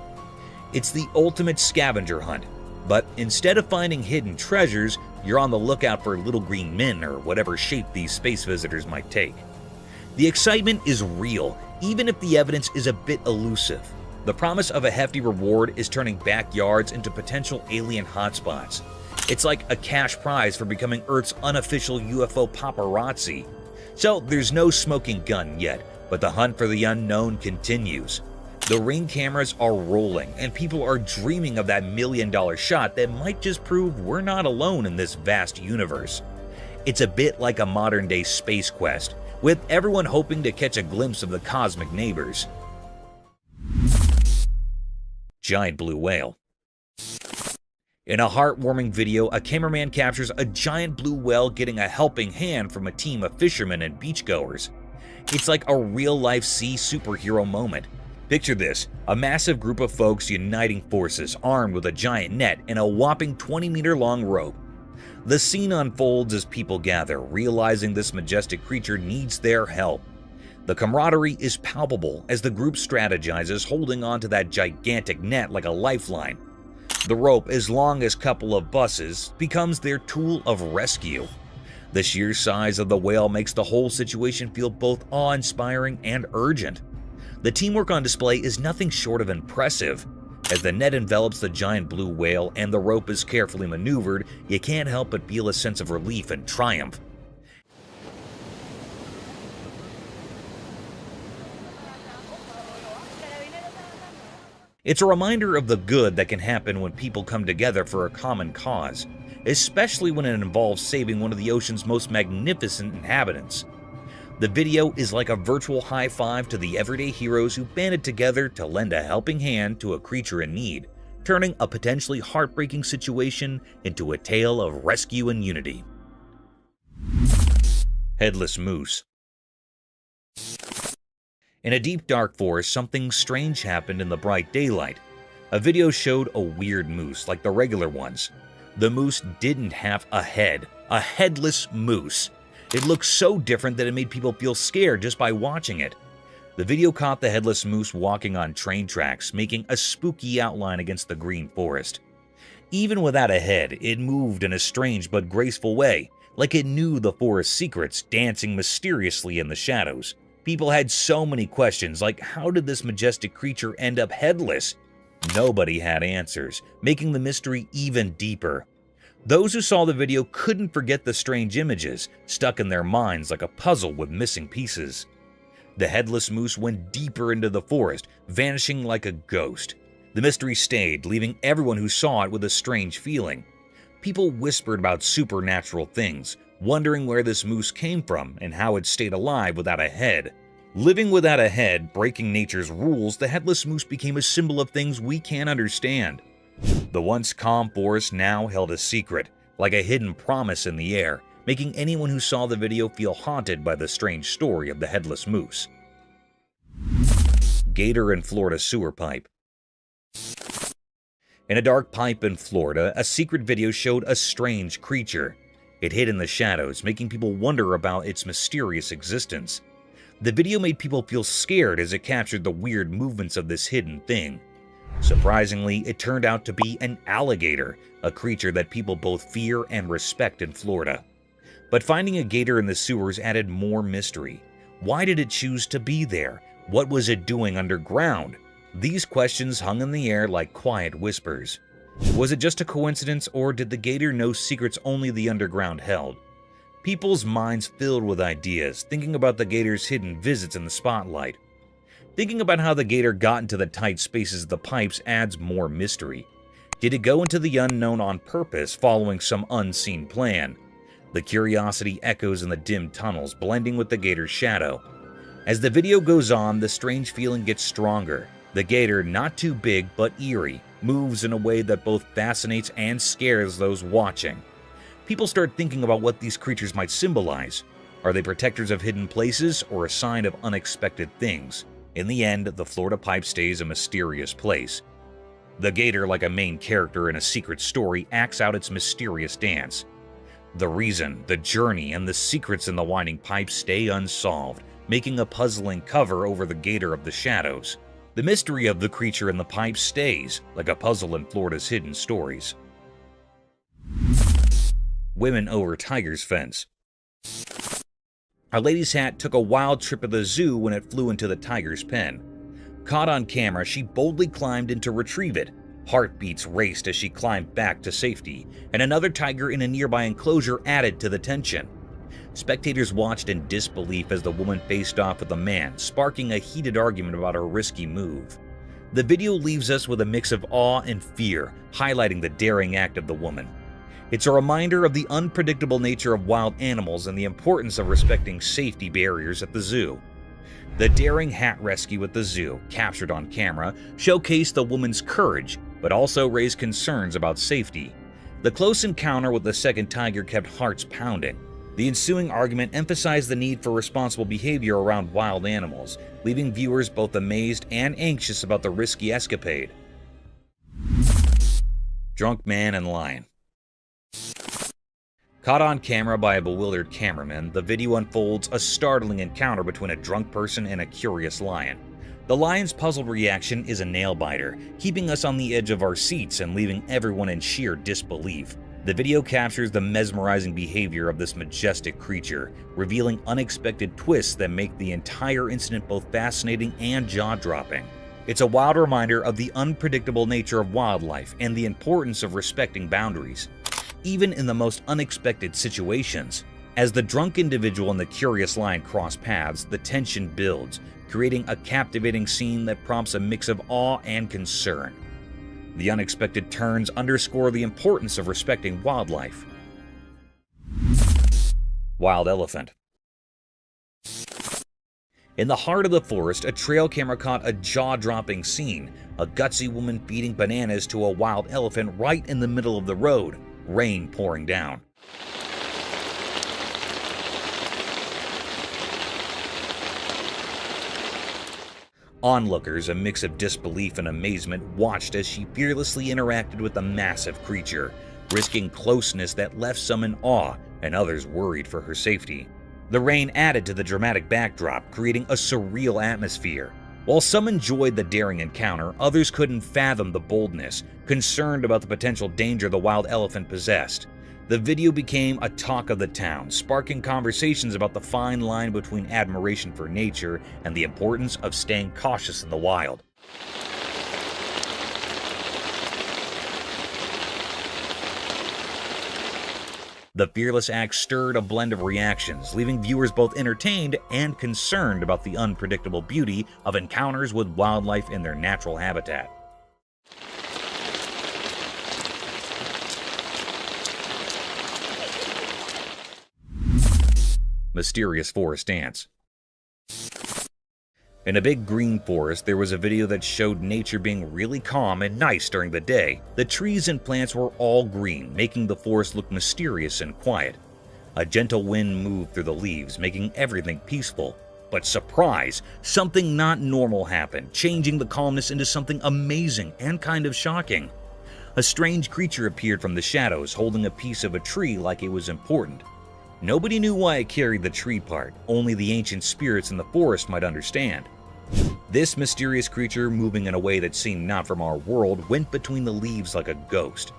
S2: It's the ultimate scavenger hunt, but instead of finding hidden treasures, you're on the lookout for little green men or whatever shape these space visitors might take. The excitement is real, even if the evidence is a bit elusive. The promise of a hefty reward is turning backyards into potential alien hotspots. It's like a cash prize for becoming Earth's unofficial UFO paparazzi. So there's no smoking gun yet, but the hunt for the unknown continues. The ring cameras are rolling, and people are dreaming of that $1 million shot that might just prove we're not alone in this vast universe. It's a bit like a modern-day space quest, with everyone hoping to catch a glimpse of the cosmic neighbors. Giant blue whale. In a heartwarming video, a cameraman captures a giant blue whale getting a helping hand from a team of fishermen and beachgoers. It's like a real-life sea superhero moment. Picture this, a massive group of folks uniting forces, armed with a giant net and a whopping 20-meter-long rope. The scene unfolds as people gather, realizing this majestic creature needs their help. The camaraderie is palpable as the group strategizes, holding onto that gigantic net like a lifeline. The rope, as long as a couple of buses, becomes their tool of rescue. The sheer size of the whale makes the whole situation feel both awe-inspiring and urgent. The teamwork on display is nothing short of impressive. As the net envelops the giant blue whale and the rope is carefully maneuvered, you can't help but feel a sense of relief and triumph. It's a reminder of the good that can happen when people come together for a common cause, especially when it involves saving one of the ocean's most magnificent inhabitants. The video is like a virtual high five to the everyday heroes who banded together to lend a helping hand to a creature in need, turning a potentially heartbreaking situation into a tale of rescue and unity. Headless moose. In a deep dark forest, something strange happened in the bright daylight. A video showed a weird moose like the regular ones. The moose didn't have a head, a headless moose. It looked so different that it made people feel scared just by watching it. The video caught the headless moose walking on train tracks, making a spooky outline against the green forest. Even without a head, it moved in a strange but graceful way, like it knew the forest's secrets, dancing mysteriously in the shadows. People had so many questions, like how did this majestic creature end up headless? Nobody had answers, making the mystery even deeper. Those who saw the video couldn't forget the strange images, stuck in their minds like a puzzle with missing pieces. The headless moose went deeper into the forest, vanishing like a ghost. The mystery stayed, leaving everyone who saw it with a strange feeling. People whispered about supernatural things, wondering where this moose came from and how it stayed alive without a head. Living without a head, breaking nature's rules, the headless moose became a symbol of things we can't understand. The once calm forest now held a secret, like a hidden promise in the air, making anyone who saw the video feel haunted by the strange story of the headless moose. Gator in Florida sewer pipe. In a dark pipe in Florida, a secret video showed a strange creature. It hid in the shadows, making people wonder about its mysterious existence. The video made people feel scared as it captured the weird movements of this hidden thing. Surprisingly, it turned out to be an alligator, a creature that people both fear and respect in Florida. But finding a gator in the sewers added more mystery. Why did it choose to be there? What was it doing underground? These questions hung in the air like quiet whispers. Was it just a coincidence, or did the gator know secrets only the underground held? People's minds filled with ideas, thinking about the gator's hidden visits in the spotlight. Thinking about how the gator got into the tight spaces of the pipes adds more mystery. Did it go into the unknown on purpose, following some unseen plan? The curiosity echoes in the dim tunnels, blending with the gator's shadow. As the video goes on, the strange feeling gets stronger. The gator, not too big but eerie, moves in a way that both fascinates and scares those watching. People start thinking about what these creatures might symbolize. Are they protectors of hidden places or a sign of unexpected things? In the end, the Florida Pipe stays a mysterious place. The gator, like a main character in a secret story, acts out its mysterious dance. The reason, the journey, and the secrets in the winding pipe stay unsolved, making a puzzling cover over the gator of the shadows. The mystery of the creature in the pipe stays, like a puzzle in Florida's hidden stories. Women over tiger's fence. A lady's hat took a wild trip at the zoo when it flew into the tiger's pen. Caught on camera, she boldly climbed in to retrieve it. Heartbeats raced as she climbed back to safety, and another tiger in a nearby enclosure added to the tension. Spectators watched in disbelief as the woman faced off with a man, sparking a heated argument about her risky move. The video leaves us with a mix of awe and fear, highlighting the daring act of the woman. It's a reminder of the unpredictable nature of wild animals and the importance of respecting safety barriers at the zoo. The daring hat rescue at the zoo, captured on camera, showcased the woman's courage, but also raised concerns about safety. The close encounter with the second tiger kept hearts pounding. The ensuing argument emphasized the need for responsible behavior around wild animals, leaving viewers both amazed and anxious about the risky escapade. Drunk man and lion. Caught on camera by a bewildered cameraman, the video unfolds a startling encounter between a drunk person and a curious lion. The lion's puzzled reaction is a nail-biter, keeping us on the edge of our seats and leaving everyone in sheer disbelief. The video captures the mesmerizing behavior of this majestic creature, revealing unexpected twists that make the entire incident both fascinating and jaw-dropping. It's a wild reminder of the unpredictable nature of wildlife and the importance of respecting boundaries, even in the most unexpected situations. As the drunk individual and the curious lion cross paths, the tension builds, creating a captivating scene that prompts a mix of awe and concern. The unexpected turns underscore the importance of respecting wildlife. Wild elephant. In the heart of the forest, a trail camera caught a jaw-dropping scene, a gutsy woman feeding bananas to a wild elephant right in the middle of the road, rain pouring down. Onlookers, a mix of disbelief and amazement, watched as she fearlessly interacted with the massive creature, risking closeness that left some in awe and others worried for her safety. The rain added to the dramatic backdrop, creating a surreal atmosphere. While some enjoyed the daring encounter, others couldn't fathom the boldness, concerned about the potential danger the wild elephant possessed. The video became a talk of the town, sparking conversations about the fine line between admiration for nature and the importance of staying cautious in the wild. The fearless act stirred a blend of reactions, leaving viewers both entertained and concerned about the unpredictable beauty of encounters with wildlife in their natural habitat. Mysterious forest dance. In a big green forest, there was a video that showed nature being really calm and nice during the day. The trees and plants were all green, making the forest look mysterious and quiet. A gentle wind moved through the leaves, making everything peaceful. But surprise! Something not normal happened, changing the calmness into something amazing and kind of shocking. A strange creature appeared from the shadows, holding a piece of a tree like it was important. Nobody knew why it carried the tree part, only the ancient spirits in the forest might understand. This mysterious creature, moving in a way that seemed not from our world, went between the leaves like a ghost.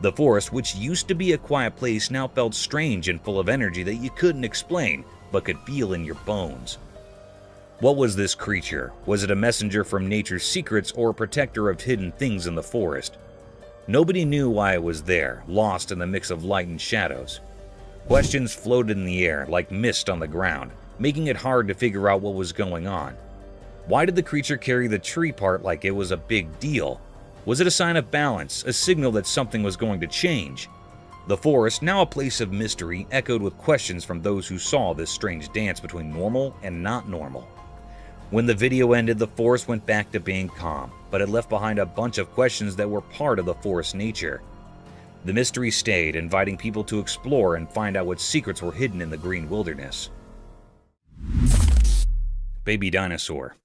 S2: The forest, which used to be a quiet place, now felt strange and full of energy that you couldn't explain, but could feel in your bones. What was this creature? Was it a messenger from nature's secrets or a protector of hidden things in the forest? Nobody knew why it was there, lost in the mix of light and shadows. Questions floated in the air like mist on the ground, making it hard to figure out what was going on. Why did the creature carry the tree part like it was a big deal? Was it a sign of balance, a signal that something was going to change? The forest, now a place of mystery, echoed with questions from those who saw this strange dance between normal and not normal. When the video ended, the forest went back to being calm, but it left behind a bunch of questions that were part of the forest's nature. The mystery stayed, inviting people to explore and find out what secrets were hidden in the green wilderness. Baby dinosaur.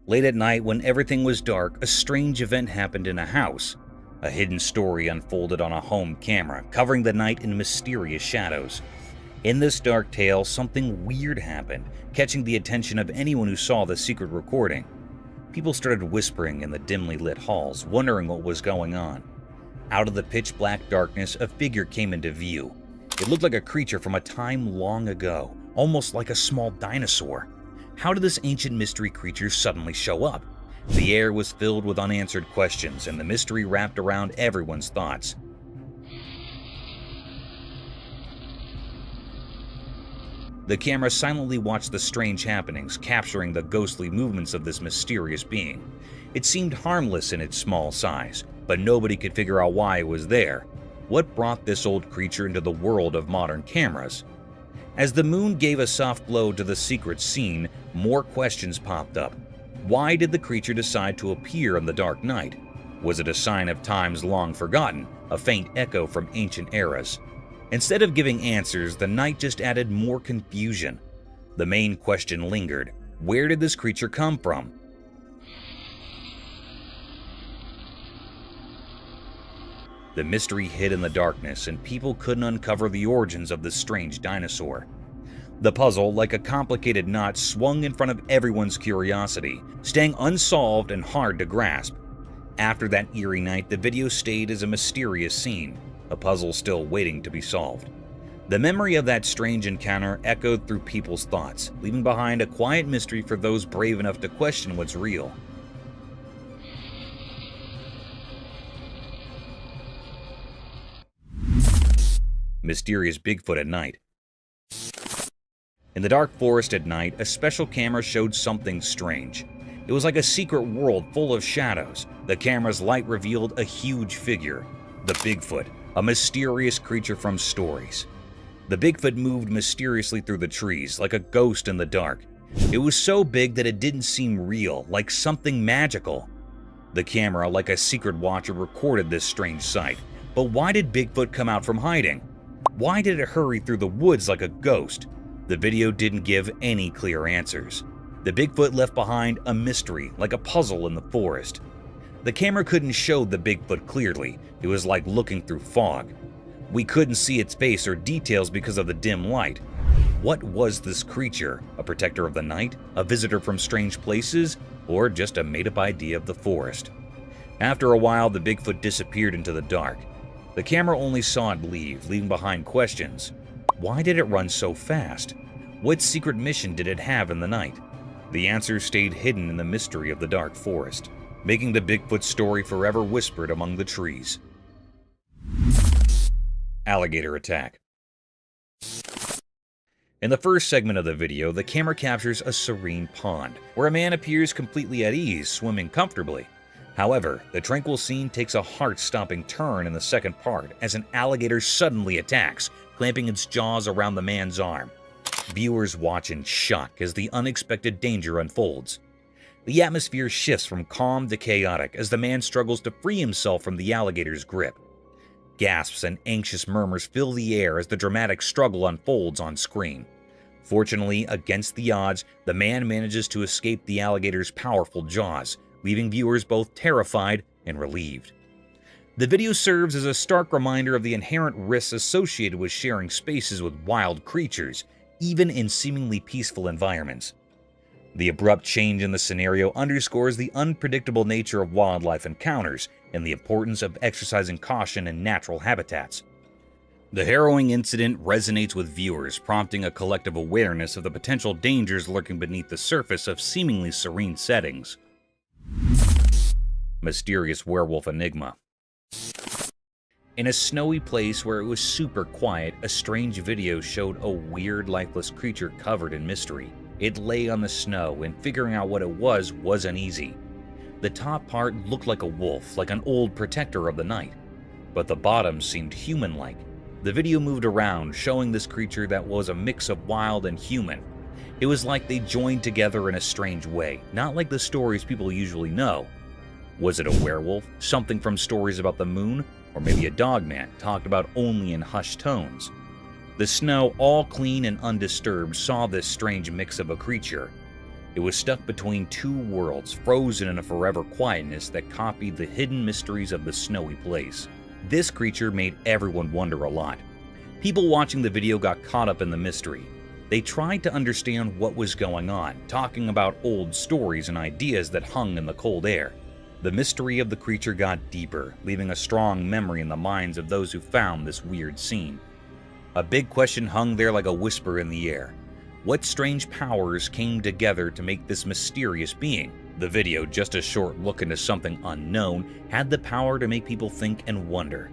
S2: Late at night, when everything was dark, a strange event happened in a house. A hidden story unfolded on a home camera, covering the night in mysterious shadows. In this dark tale, something weird happened, catching the attention of anyone who saw the secret recording. People started whispering in the dimly lit halls, wondering what was going on. Out of the pitch-black darkness, a figure came into view. It looked like a creature from a time long ago, almost like a small dinosaur. How did this ancient mystery creature suddenly show up? The air was filled with unanswered questions, and the mystery wrapped around everyone's thoughts. The camera silently watched the strange happenings, capturing the ghostly movements of this mysterious being. It seemed harmless in its small size, but nobody could figure out why it was there. What brought this old creature into the world of modern cameras? As the moon gave a soft glow to the secret scene, more questions popped up. Why did the creature decide to appear in the dark night? Was it a sign of times long forgotten, a faint echo from ancient eras? Instead of giving answers, the night just added more confusion. The main question lingered. Where did this creature come from? The mystery hid in the darkness, and people couldn't uncover the origins of this strange dinosaur. The puzzle, like a complicated knot, swung in front of everyone's curiosity, staying unsolved and hard to grasp. After that eerie night, the video stayed as a mysterious scene, a puzzle still waiting to be solved. The memory of that strange encounter echoed through people's thoughts, leaving behind a quiet mystery for those brave enough to question what's real. Mysterious Bigfoot at night. In the dark forest at night, a special camera showed something strange. It was like a secret world full of shadows. The camera's light revealed a huge figure, the Bigfoot, a mysterious creature from stories. The Bigfoot moved mysteriously through the trees, like a ghost in the dark. It was so big that it didn't seem real, like something magical. The camera, like a secret watcher, recorded this strange sight. But why did Bigfoot come out from hiding? Why did it hurry through the woods like a ghost? The video didn't give any clear answers. The Bigfoot left behind a mystery, like a puzzle in the forest. The camera couldn't show the Bigfoot clearly. It was like looking through fog. We couldn't see its face or details because of the dim light. What was this creature? A protector of the night? A visitor from strange places? Or just a made-up idea of the forest? After a while, the Bigfoot disappeared into the dark. The camera only saw it leave, leaving behind questions. Why did it run so fast? What secret mission did it have in the night? The answers stayed hidden in the mystery of the dark forest, making the Bigfoot story forever whispered among the trees. Alligator attack. In the first segment of the video, the camera captures a serene pond, where a man appears completely at ease, swimming comfortably. However, the tranquil scene takes a heart-stopping turn in the second part as an alligator suddenly attacks, clamping its jaws around the man's arm. Viewers watch in shock as the unexpected danger unfolds. The atmosphere shifts from calm to chaotic as the man struggles to free himself from the alligator's grip. Gasps and anxious murmurs fill the air as the dramatic struggle unfolds on screen. Fortunately, against the odds, the man manages to escape the alligator's powerful jaws, leaving viewers both terrified and relieved. The video serves as a stark reminder of the inherent risks associated with sharing spaces with wild creatures, even in seemingly peaceful environments. The abrupt change in the scenario underscores the unpredictable nature of wildlife encounters and the importance of exercising caution in natural habitats. The harrowing incident resonates with viewers, prompting a collective awareness of the potential dangers lurking beneath the surface of seemingly serene settings. Mysterious werewolf enigma. In a snowy place where it was super quiet, a strange video showed a weird, lifeless creature covered in mystery. It lay on the snow, and figuring out what it wasn't easy. The top part looked like a wolf, like an old protector of the night. but the bottom seemed human-like. The video moved around, showing this creature that was a mix of wild and human. It was like they joined together in a strange way, not like the stories people usually know. Was it a werewolf, something from stories about the moon, or maybe a dogman talked about only in hushed tones? The snow, all clean and undisturbed, saw this strange mix of a creature. It was stuck between two worlds, frozen in a forever quietness that copied the hidden mysteries of the snowy place. This creature made everyone wonder a lot. People watching the video got caught up in the mystery. They tried to understand what was going on, talking about old stories and ideas that hung in the cold air. The mystery of the creature got deeper, leaving a strong memory in the minds of those who found this weird scene. A big question hung there like a whisper in the air. What strange powers came together to make this mysterious being? The video, just a short look into something unknown, had the power to make people think and wonder.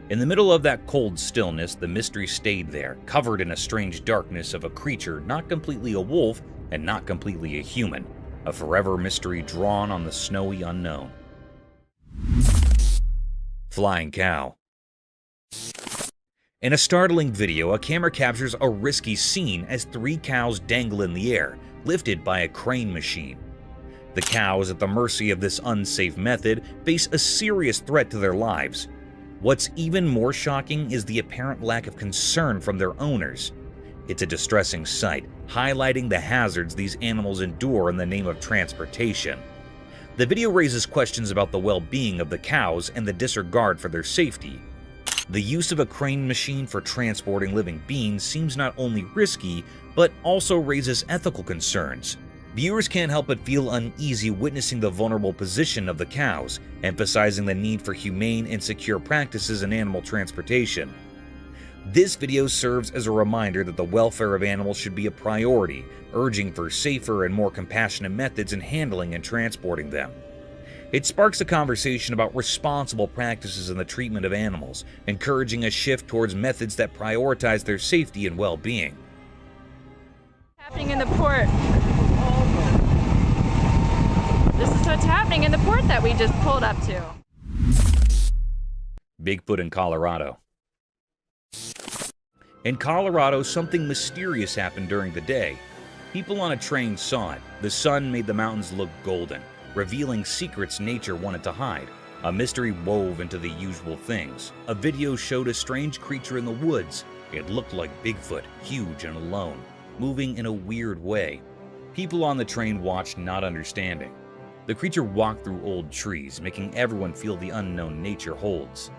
S2: In the middle of that cold stillness, the mystery stayed there, covered in a strange darkness of a creature not completely a wolf and not completely a human. A forever mystery drawn on the snowy unknown. Flying cow. In a startling video, a camera captures a risky scene as 3 cows dangle in the air, lifted by a crane machine. The cows, at the mercy of this unsafe method, face a serious threat to their lives. What's even more shocking is the apparent lack of concern from their owners. It's a distressing sight, highlighting the hazards these animals endure in the name of transportation. The video raises questions about the well-being of the cows and the disregard for their safety. The use of a crane machine for transporting living beings seems not only risky, but also raises ethical concerns. Viewers can't help but feel uneasy witnessing the vulnerable position of the cows, emphasizing the need for humane and secure practices in animal transportation. This video serves as a reminder that the welfare of animals should be a priority, urging for safer and more compassionate methods in handling and transporting them. It sparks a conversation about responsible practices in the treatment of animals, encouraging a shift towards methods that prioritize their safety and well-being.
S6: Happening in the port. This is what's happening in the port that we just pulled up to.
S2: Bigfoot in Colorado. In Colorado, something mysterious happened during the day. People on a train saw it. The sun made the mountains look golden, revealing secrets nature wanted to hide. A mystery wove into the usual things. A video showed a strange creature in the woods. It looked like Bigfoot, huge and alone, moving in a weird way. People on the train watched, not understanding. The creature walked through old trees, making everyone feel the unknown nature holds.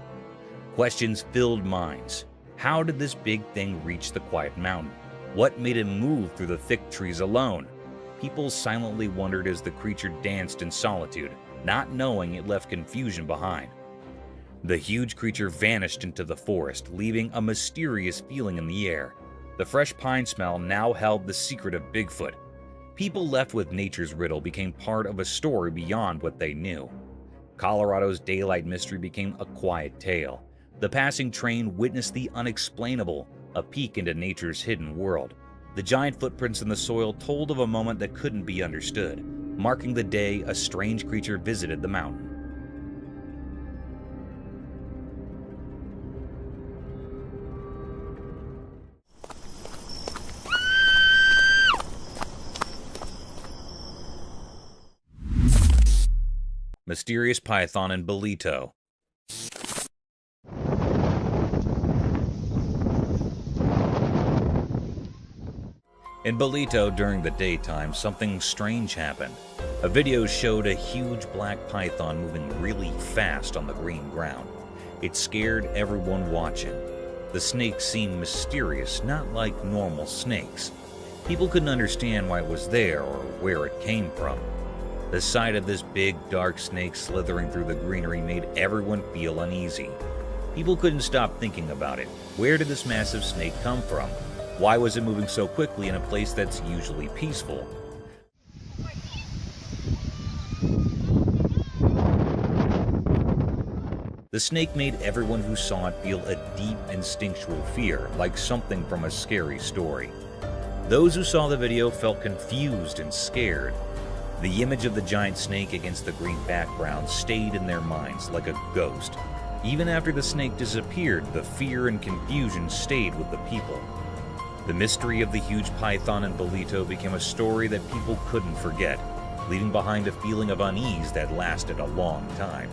S2: Questions filled minds. How did this big thing reach the quiet mountain? What made it move through the thick trees alone? People silently wondered as the creature danced in solitude, not knowing it left confusion behind. The huge creature vanished into the forest, leaving a mysterious feeling in the air. The fresh pine smell now held the secret of Bigfoot. People left with nature's riddle became part of a story beyond what they knew. Colorado's daylight mystery became a quiet tale. The passing train witnessed the unexplainable, a peek into nature's hidden world. The giant footprints in the soil told of a moment that couldn't be understood, marking the day a strange creature visited the mountain. Mysterious python in Bolito. In Bolito, during the daytime, something strange happened. A video showed a huge black python moving really fast on the green ground. It scared everyone watching. The snake seemed mysterious, not like normal snakes. People couldn't understand why it was there or where it came from. The sight of this big, dark snake slithering through the greenery made everyone feel uneasy. People couldn't stop thinking about it. Where did this massive snake come from? Why was it moving so quickly in a place that's usually peaceful? The snake made everyone who saw it feel a deep instinctual fear, like something from a scary story. Those who saw the video felt confused and scared. The image of the giant snake against the green background stayed in their minds like a ghost. Even after the snake disappeared, the fear and confusion stayed with the people. The mystery of the huge python in Bolito became a story that people couldn't forget, leaving behind a feeling of unease that lasted a long time.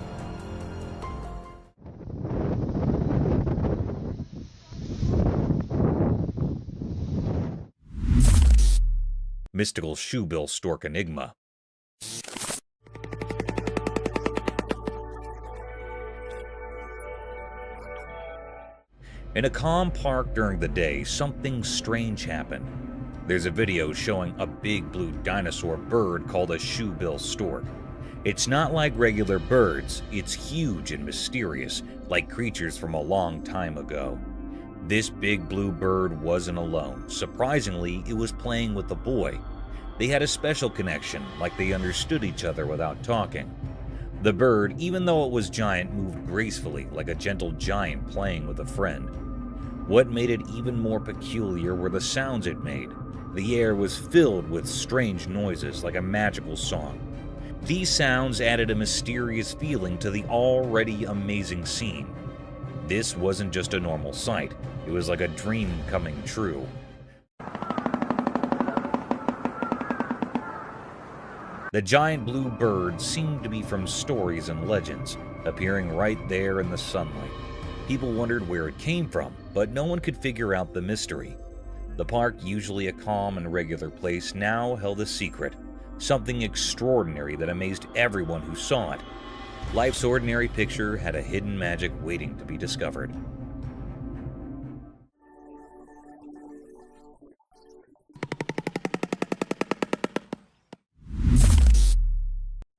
S2: Mystical shoebill stork enigma. In a calm park during the day, something strange happened. There's a video showing a big blue dinosaur bird called a shoebill stork. It's not like regular birds, it's huge and mysterious, like creatures from a long time ago. This big blue bird wasn't alone. Surprisingly, it was playing with a boy. They had a special connection, like they understood each other without talking. The bird, even though it was giant, moved gracefully, like a gentle giant playing with a friend. What made it even more peculiar were the sounds it made. The air was filled with strange noises, like a magical song. These sounds added a mysterious feeling to the already amazing scene. This wasn't just a normal sight, it was like a dream coming true. The giant blue bird seemed to be from stories and legends, appearing right there in the sunlight. People wondered where it came from, but no one could figure out the mystery. The park, usually a calm and regular place, now held a secret, something extraordinary that amazed everyone who saw it. Life's ordinary picture had a hidden magic waiting to be discovered.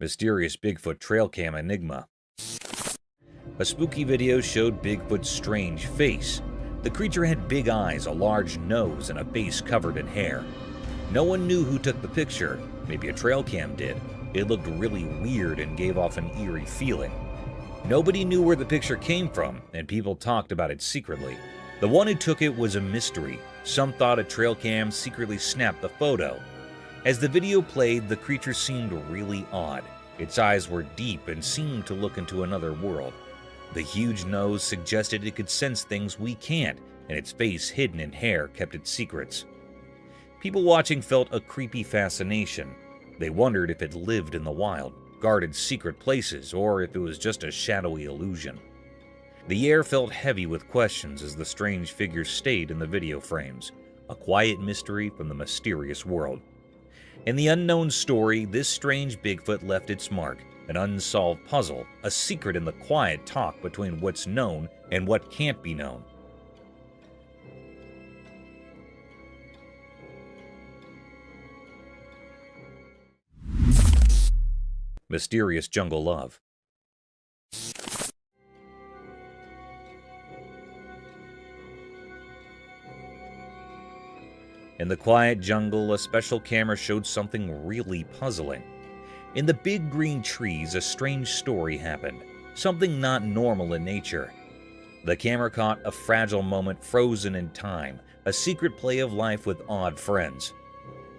S2: Mysterious Bigfoot trail cam enigma. A spooky video showed Bigfoot's strange face. The creature had big eyes, a large nose, and a face covered in hair. No one knew who took the picture. Maybe a trail cam did. It looked really weird and gave off an eerie feeling. Nobody knew where the picture came from, and people talked about it secretly. The one who took it was a mystery. Some thought a trail cam secretly snapped the photo. As the video played, the creature seemed really odd. Its eyes were deep and seemed to look into another world. The huge nose suggested it could sense things we can't, and its face hidden in hair kept its secrets. People watching felt a creepy fascination. They wondered if it lived in the wild, guarded secret places, or if it was just a shadowy illusion. The air felt heavy with questions as the strange figure stayed in the video frames, a quiet mystery from the mysterious world. In the unknown story, this strange Bigfoot left its mark, an unsolved puzzle, a secret in the quiet talk between what's known and what can't be known. Mysterious jungle love. In the quiet jungle, a special camera showed something really puzzling. In the big green trees, a strange story happened, something not normal in nature. The camera caught a fragile moment frozen in time, a secret play of life with odd friends.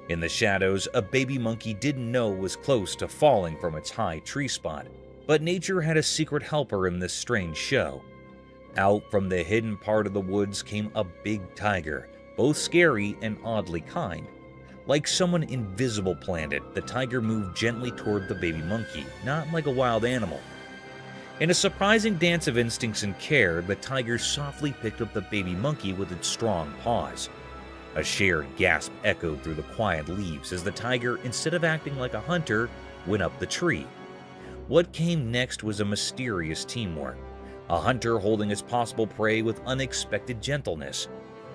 S2: In the shadows, a baby monkey didn't know it was close to falling from its high tree spot, but nature had a secret helper in this strange show. Out from the hidden part of the woods came a big tiger, both scary and oddly kind. Like someone invisible planned it, the tiger moved gently toward the baby monkey, not like a wild animal. In a surprising dance of instincts and care, the tiger softly picked up the baby monkey with its strong paws. A shared gasp echoed through the quiet leaves as the tiger, instead of acting like a hunter, went up the tree. What came next was a mysterious teamwork, a hunter holding his possible prey with unexpected gentleness.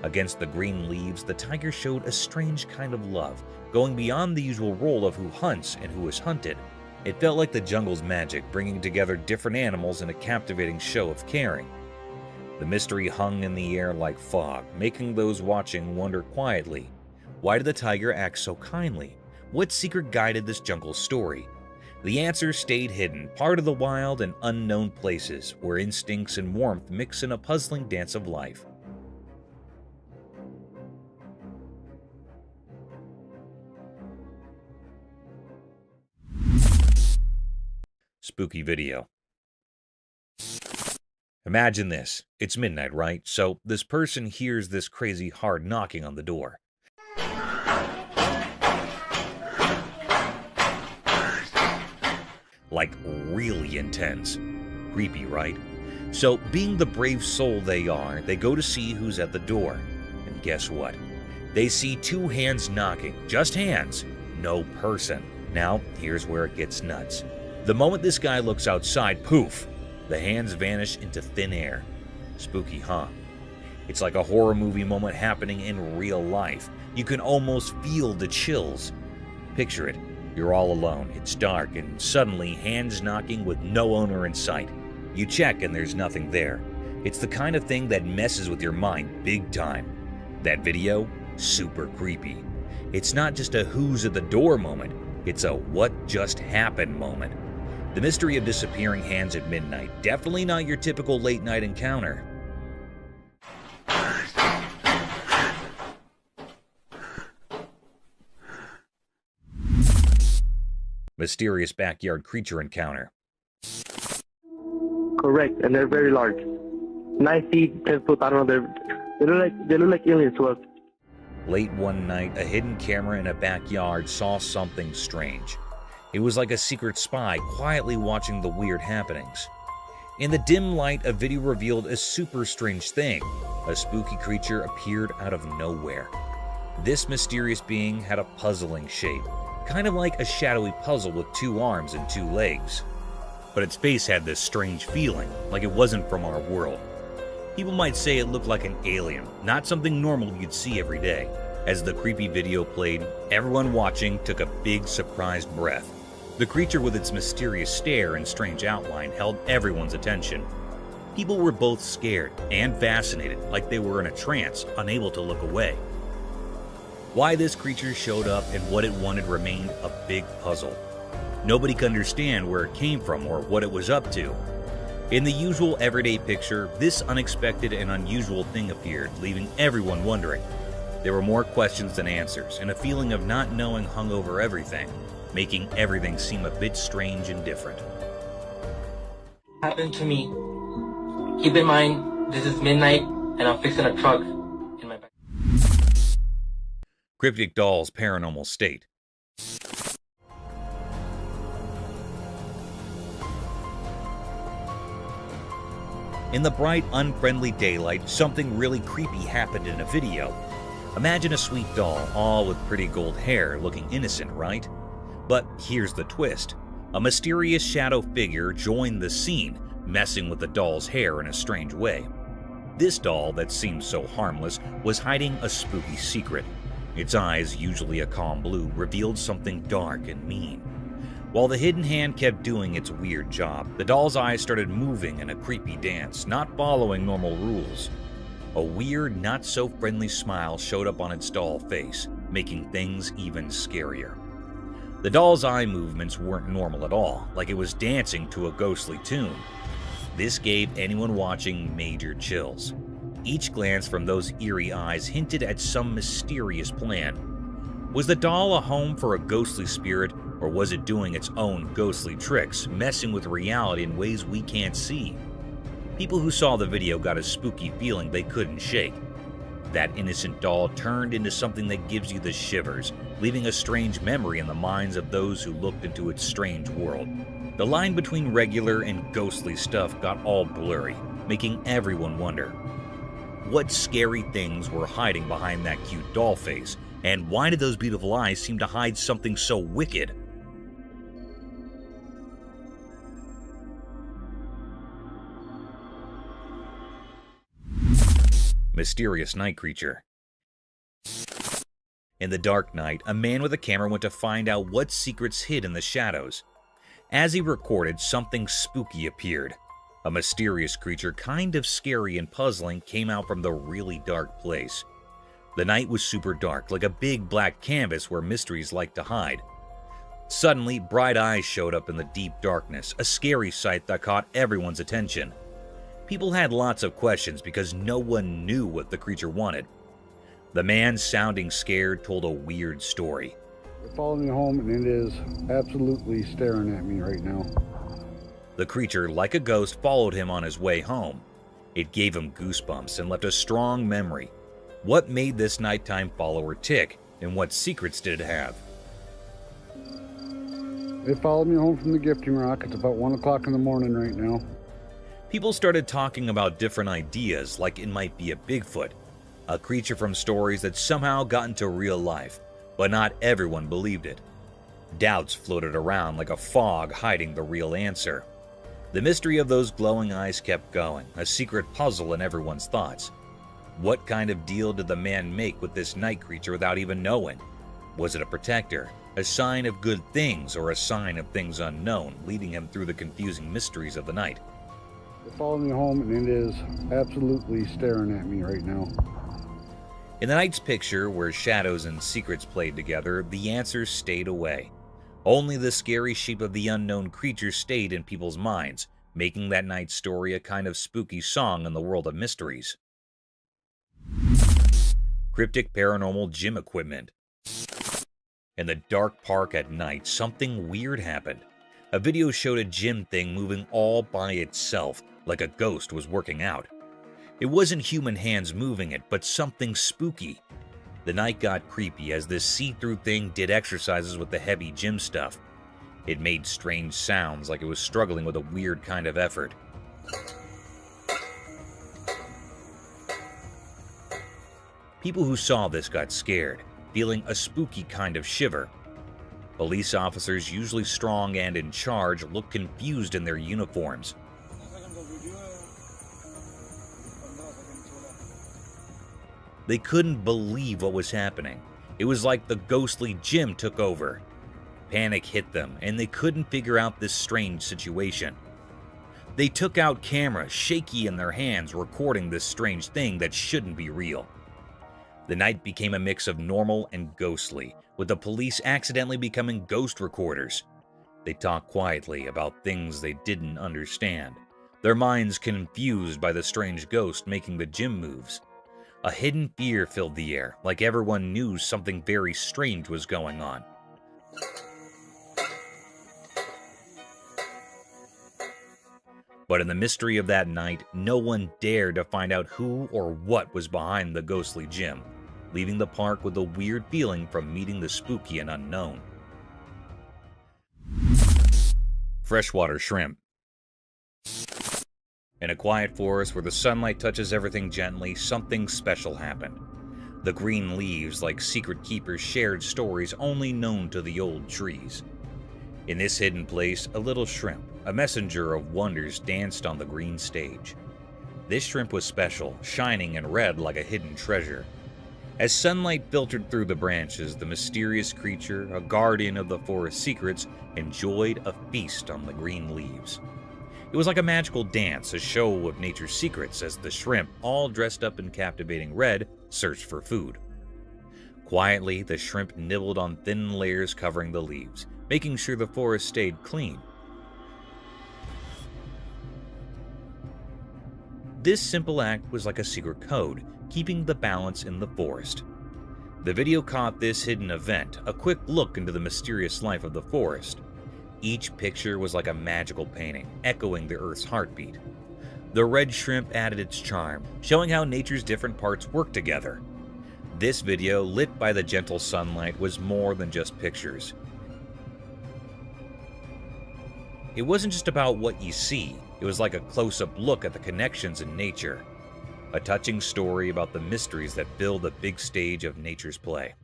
S2: Against the green leaves, the tiger showed a strange kind of love, going beyond the usual role of who hunts and who is hunted. It felt like the jungle's magic, bringing together different animals in a captivating show of caring. The mystery hung in the air like fog, making those watching wonder quietly, why did the tiger act so kindly? What secret guided this jungle story? The answer stayed hidden, part of the wild and unknown places, where instincts and warmth mix in a puzzling dance of life. Spooky video. Imagine this. It's midnight, right? So this person hears this crazy hard knocking on the door. Like really intense. Creepy, right? So being the brave soul they are, they go to see who's at the door. And guess what? They see two hands knocking. Just hands. No person. Now, here's where it gets nuts. The moment this guy looks outside, poof! The hands vanish into thin air. Spooky, huh? It's like a horror movie moment happening in real life. You can almost feel the chills. Picture it. You're all alone, it's dark, and suddenly hands knocking with no owner in sight. You check and there's nothing there. It's the kind of thing that messes with your mind big time. That video? Super creepy. It's not just a who's at the door moment, it's a what just happened moment. The mystery of disappearing hands at midnight, definitely not your typical late night encounter. Mysterious backyard creature encounter.
S7: Correct, and they're very large. 9 feet, 10 foot, I don't know, they look like aliens to us.
S2: Late one night, a hidden camera in a backyard saw something strange. It was like a secret spy quietly watching the weird happenings. In the dim light, a video revealed a super strange thing. A spooky creature appeared out of nowhere. This mysterious being had a puzzling shape, kind of like a shadowy puzzle with 2 arms and 2 legs. But its face had this strange feeling, like it wasn't from our world. People might say it looked like an alien, not something normal you'd see every day. As the creepy video played, everyone watching took a big surprised breath. The creature with its mysterious stare and strange outline held everyone's attention. People were both scared and fascinated, like they were in a trance, unable to look away. Why this creature showed up and what it wanted remained a big puzzle. Nobody could understand where it came from or what it was up to. In the usual everyday picture, this unexpected and unusual thing appeared, leaving everyone wondering. There were more questions than answers, and a feeling of not knowing hung over everything, making everything seem a bit strange and different.
S8: Happened to me. Keep in mind, this is midnight, and I'm fixing a truck in my back.
S2: Cryptic Doll's paranormal state. In the bright, unfriendly daylight, something really creepy happened in a video. Imagine a sweet doll, all with pretty gold hair, looking innocent, right? But here's the twist. A mysterious shadow figure joined the scene, messing with the doll's hair in a strange way. This doll, that seemed so harmless, was hiding a spooky secret. Its eyes, usually a calm blue, revealed something dark and mean. While the hidden hand kept doing its weird job, the doll's eyes started moving in a creepy dance, not following normal rules. A weird, not-so-friendly smile showed up on its doll face, making things even scarier. The doll's eye movements weren't normal at all, like it was dancing to a ghostly tune. This gave anyone watching major chills. Each glance from those eerie eyes hinted at some mysterious plan. Was the doll a home for a ghostly spirit, or was it doing its own ghostly tricks, messing with reality in ways we can't see? People who saw the video got a spooky feeling they couldn't shake. That innocent doll turned into something that gives you the shivers, leaving a strange memory in the minds of those who looked into its strange world. The line between regular and ghostly stuff got all blurry, making everyone wonder. What scary things were hiding behind that cute doll face, and why did those beautiful eyes seem to hide something so wicked? Mysterious night creature. In the dark night, a man with a camera went to find out what secrets hid in the shadows. As he recorded, something spooky appeared. A mysterious creature, kind of scary and puzzling, came out from the really dark place. The night was super dark, like a big black canvas where mysteries like to hide. Suddenly, bright eyes showed up in the deep darkness, a scary sight that caught everyone's attention. People had lots of questions because no one knew what the creature wanted. The man, sounding scared, told a weird story.
S9: It followed me home and it is absolutely staring at me right now.
S2: The creature, like a ghost, followed him on his way home. It gave him goosebumps and left a strong memory. What made this nighttime follower tick, and what secrets did it have?
S9: They followed me home from the gifting rock. It's about 1 o'clock in the morning right now.
S2: People started talking about different ideas, like it might be a Bigfoot, a creature from stories that somehow got into real life, but not everyone believed it. Doubts floated around like a fog hiding the real answer. The mystery of those glowing eyes kept going, a secret puzzle in everyone's thoughts. What kind of deal did the man make with this night creature without even knowing? Was it a protector, a sign of good things, or a sign of things unknown, leading him through the confusing mysteries of the night?
S9: They followed me home, and it is absolutely staring at me right now.
S2: In the night's picture, where shadows and secrets played together, the answers stayed away. Only the scary shape of the unknown creature stayed in people's minds, making that night's story a kind of spooky song in the world of mysteries. Cryptic paranormal gym equipment. In the dark park at night, something weird happened. A video showed a gym thing moving all by itself, like a ghost was working out. It wasn't human hands moving it, but something spooky. The night got creepy as this see-through thing did exercises with the heavy gym stuff. It made strange sounds like it was struggling with a weird kind of effort. People who saw this got scared, feeling a spooky kind of shiver. Police officers, usually strong and in charge, looked confused in their uniforms. They couldn't believe what was happening. It was like the ghostly gym took over. Panic hit them, and they couldn't figure out this strange situation. They took out cameras, shaky in their hands, recording this strange thing that shouldn't be real. The night became a mix of normal and ghostly, with the police accidentally becoming ghost recorders. They talked quietly about things they didn't understand, their minds confused by the strange ghost making the gym moves. A hidden fear filled the air, like everyone knew something very strange was going on. But in the mystery of that night, no one dared to find out who or what was behind the ghostly gym, leaving the park with a weird feeling from meeting the spooky and unknown. Freshwater shrimp. In a quiet forest where the sunlight touches everything gently, something special happened. The green leaves, like secret keepers, shared stories only known to the old trees. In this hidden place, a little shrimp, a messenger of wonders, danced on the green stage. This shrimp was special, shining and red like a hidden treasure. As sunlight filtered through the branches, the mysterious creature, a guardian of the forest secrets, enjoyed a feast on the green leaves. It was like a magical dance, a show of nature's secrets as the shrimp, all dressed up in captivating red, searched for food. Quietly, the shrimp nibbled on thin layers covering the leaves, making sure the forest stayed clean. This simple act was like a secret code, keeping the balance in the forest. The video caught this hidden event, a quick look into the mysterious life of the forest. Each picture was like a magical painting, echoing the Earth's heartbeat. The red shrimp added its charm, showing how nature's different parts work together. This video, lit by the gentle sunlight, was more than just pictures. It wasn't just about what you see, it was like a close-up look at the connections in nature. A touching story about the mysteries that fill the big stage of nature's play.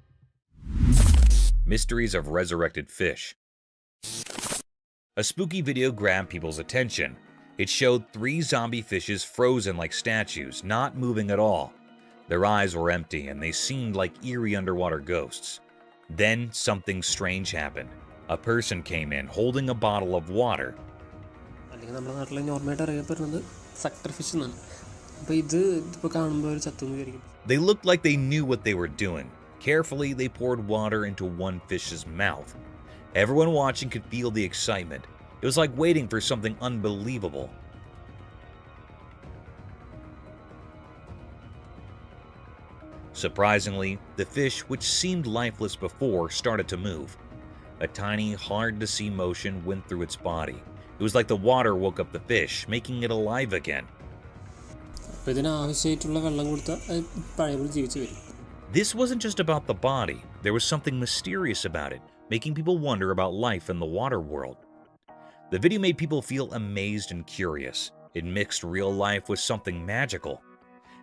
S2: Mysteries of resurrected fish. A spooky video grabbed people's attention. It showed 3 zombie fishes frozen like statues, not moving at all. Their eyes were empty and they seemed like eerie underwater ghosts. Then something strange happened. A person came in holding a bottle of water. They looked like they knew what they were doing. Carefully, they poured water into one fish's mouth. Everyone watching could feel the excitement. It was like waiting for something unbelievable. Surprisingly, the fish, which seemed lifeless before, started to move. A tiny, hard-to-see motion went through its body. It was like the water woke up the fish, making it alive again. This wasn't just about the body, there was something mysterious about it, making people wonder about life in the water world. The video made people feel amazed and curious. It mixed real life with something magical.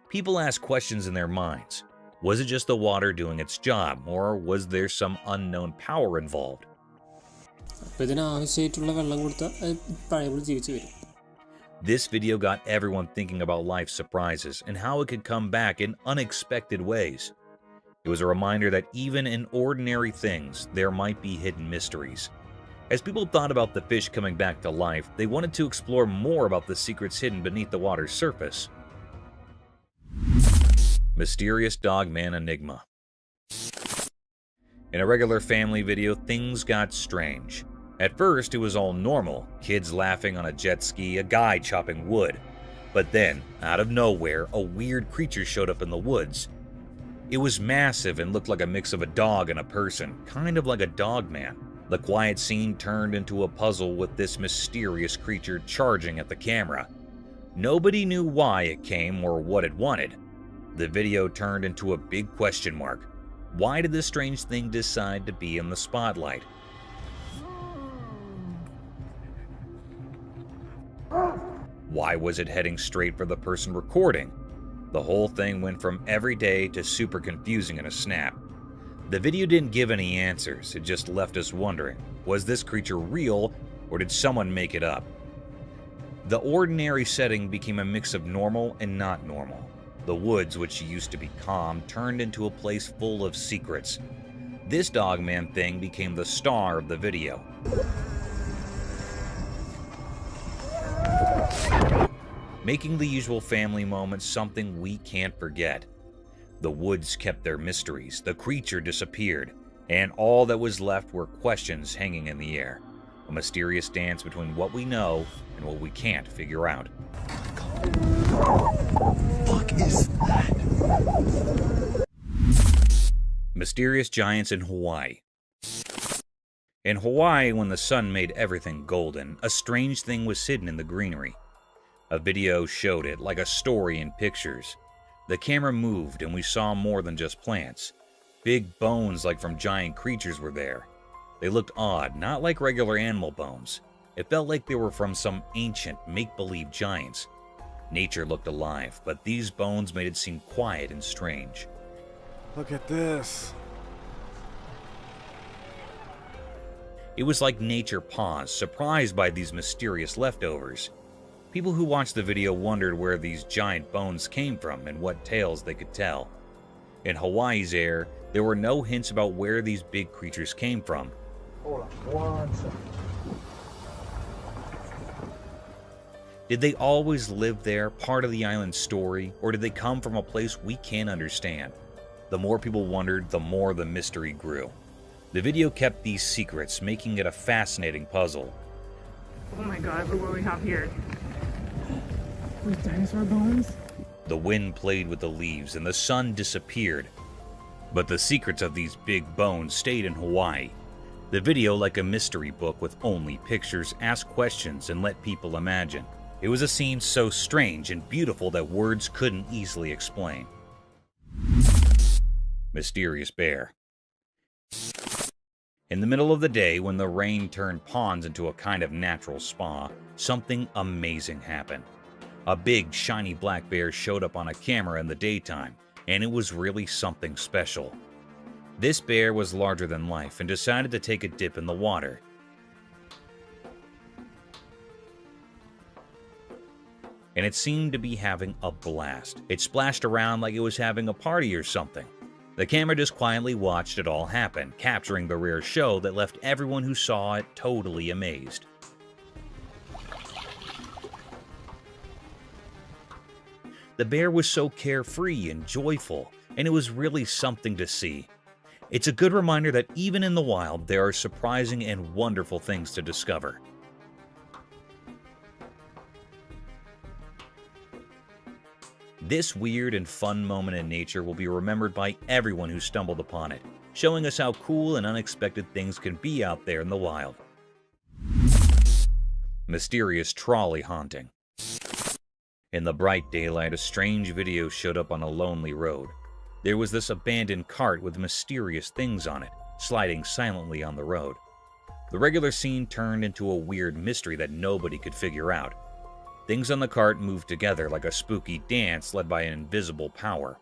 S2: People asked questions in their minds. Was it just the water doing its job, or was there some unknown power involved? This video got everyone thinking about life's surprises and how it could come back in unexpected ways. It was a reminder that even in ordinary things, there might be hidden mysteries. As people thought about the fish coming back to life, they wanted to explore more about the secrets hidden beneath the water's surface. Mysterious Dogman Enigma. In a regular family video, things got strange. At first, it was all normal, kids laughing on a jet ski, a guy chopping wood. But then, out of nowhere, a weird creature showed up in the woods. It was massive and looked like a mix of a dog and a person, kind of like a dogman. The quiet scene turned into a puzzle with this mysterious creature charging at the camera. Nobody knew why it came or what it wanted. The video turned into a big question mark. Why did this strange thing decide to be in the spotlight? Why was it heading straight for the person recording? The whole thing went from everyday to super confusing in a snap. The video didn't give any answers, it just left us wondering, was this creature real or did someone make it up? The ordinary setting became a mix of normal and not normal. The woods, which used to be calm, turned into a place full of secrets. This dogman thing became the star of the video. Making the usual family moments something we can't forget. The woods kept their mysteries, the creature disappeared, and all that was left were questions hanging in the air. A mysterious dance between what we know and what we can't figure out.
S5: Fuck is that?
S2: Mysterious giants in Hawaii. In Hawaii, when the sun made everything golden, a strange thing was hidden in the greenery. A video showed it, like a story in pictures. The camera moved and we saw more than just plants. Big bones like from giant creatures were there. They looked odd, not like regular animal bones. It felt like they were from some ancient, make-believe giants. Nature looked alive, but these bones made it seem quiet and strange.
S3: Look at this.
S2: It was like nature paused, surprised by these mysterious leftovers. People who watched the video wondered where these giant bones came from and what tales they could tell. In Hawaii's air, there were no hints about where these big creatures came from.
S9: Hold on, 1 second.
S2: Did they always live there, part of the island's story, or did they come from a place we can't understand? The more people wondered, the more the mystery grew. The video kept these secrets, making it a fascinating puzzle.
S6: Oh my god, look what we have here. With dinosaur bones?
S2: The wind played with the leaves and the sun disappeared. But the secrets of these big bones stayed in Hawaii. The video, like a mystery book with only pictures, asked questions and let people imagine. It was a scene so strange and beautiful that words couldn't easily explain. Mysterious bear. In the middle of the day, when the rain turned ponds into a kind of natural spa, something amazing happened. A big, shiny black bear showed up on a camera in the daytime, and it was really something special. This bear was larger than life and decided to take a dip in the water. And it seemed to be having a blast. It splashed around like it was having a party or something. The camera just quietly watched it all happen, capturing the rare show that left everyone who saw it totally amazed. The bear was so carefree and joyful, and it was really something to see. It's a good reminder that even in the wild, there are surprising and wonderful things to discover. This weird and fun moment in nature will be remembered by everyone who stumbled upon it, showing us how cool and unexpected things can be out there in the wild. Mysterious trolley haunting. In the bright daylight, a strange video showed up on a lonely road. There was this abandoned cart with mysterious things on it, sliding silently on the road. The regular scene turned into a weird mystery that nobody could figure out. Things on the cart moved together like a spooky dance led by an invisible power.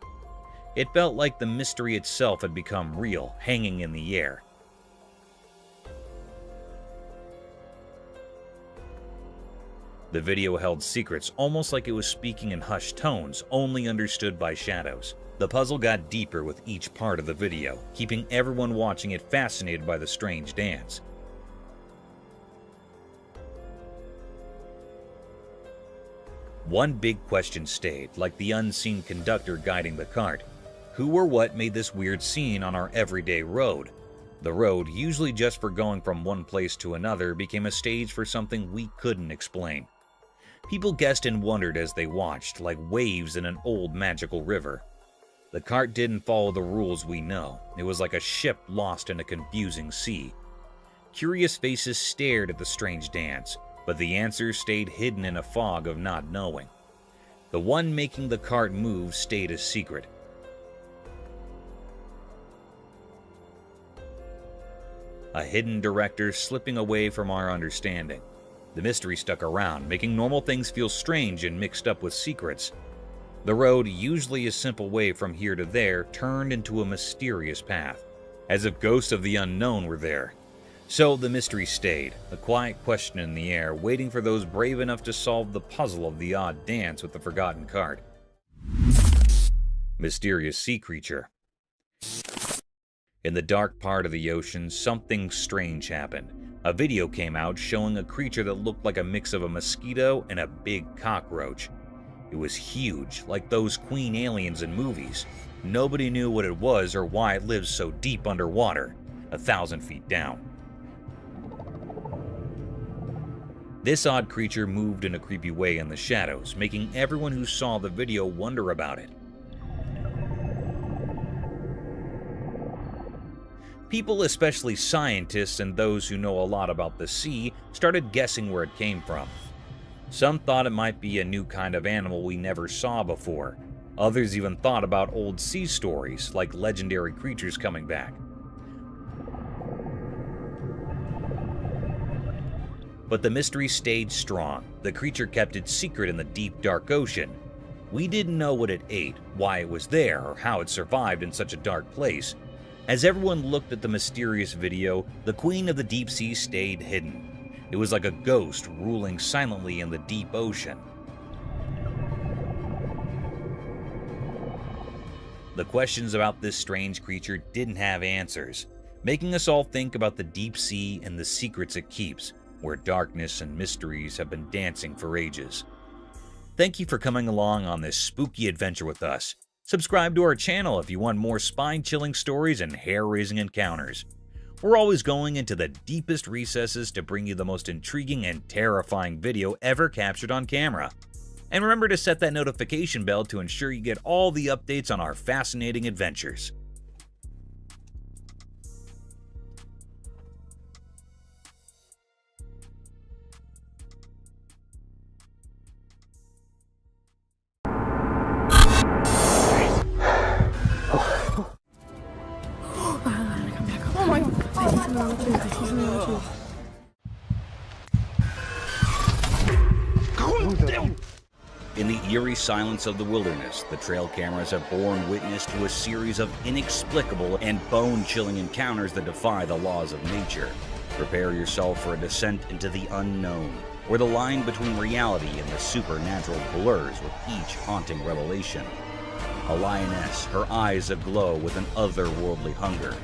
S2: It felt like the mystery itself had become real, hanging in the air. The video held secrets, almost like it was speaking in hushed tones, only understood by shadows. The puzzle got deeper with each part of the video, keeping everyone watching it fascinated by the strange dance. One big question stayed, like the unseen conductor guiding the cart. Who or what made this weird scene on our everyday road? The road, usually just for going from one place to another, became a stage for something we couldn't explain. People guessed and wondered as they watched, like waves in an old magical river. The cart didn't follow the rules we know. It was like a ship lost in a confusing sea. Curious faces stared at the strange dance, but the answers stayed hidden in a fog of not knowing. The one making the cart move stayed a secret. A hidden director slipping away from our understanding. The mystery stuck around, making normal things feel strange and mixed up with secrets. The road, usually a simple way from here to there, turned into a mysterious path, as if ghosts of the unknown were there. So the mystery stayed, a quiet question in the air, waiting for those brave enough to solve the puzzle of the odd dance with the forgotten cart. Mysterious sea creature. In the dark part of the ocean, something strange happened. A video came out showing a creature that looked like a mix of a mosquito and a big cockroach. It was huge, like those queen aliens in movies. Nobody knew what it was or why it lives so deep underwater, 1,000 feet down. This odd creature moved in a creepy way in the shadows, making everyone who saw the video wonder about it. People, especially scientists and those who know a lot about the sea, started guessing where it came from. Some thought it might be a new kind of animal we never saw before. Others even thought about old sea stories, like legendary creatures coming back. But the mystery stayed strong. The creature kept its secret in the deep, dark ocean. We didn't know what it ate, why it was there, or how it survived in such a dark place. As everyone looked at the mysterious video, the queen of the deep sea stayed hidden. It was like a ghost ruling silently in the deep ocean. The questions about this strange creature didn't have answers, making us all think about the deep sea and the secrets it keeps, where darkness and mysteries have been dancing for ages. Thank you for coming along on this spooky adventure with us. Subscribe to our channel if you want more spine-chilling stories and hair-raising encounters. We're always going into the deepest recesses to bring you the most intriguing and terrifying video ever captured on camera. And remember to set that notification bell to ensure you get all the updates on our fascinating adventures. In the eerie silence of the wilderness, the trail cameras have borne witness to a series of inexplicable and bone-chilling encounters that defy the laws of nature. Prepare yourself for a descent into the unknown, where the line between reality and the supernatural blurs with each haunting revelation. A lioness, her eyes aglow with an otherworldly hunger.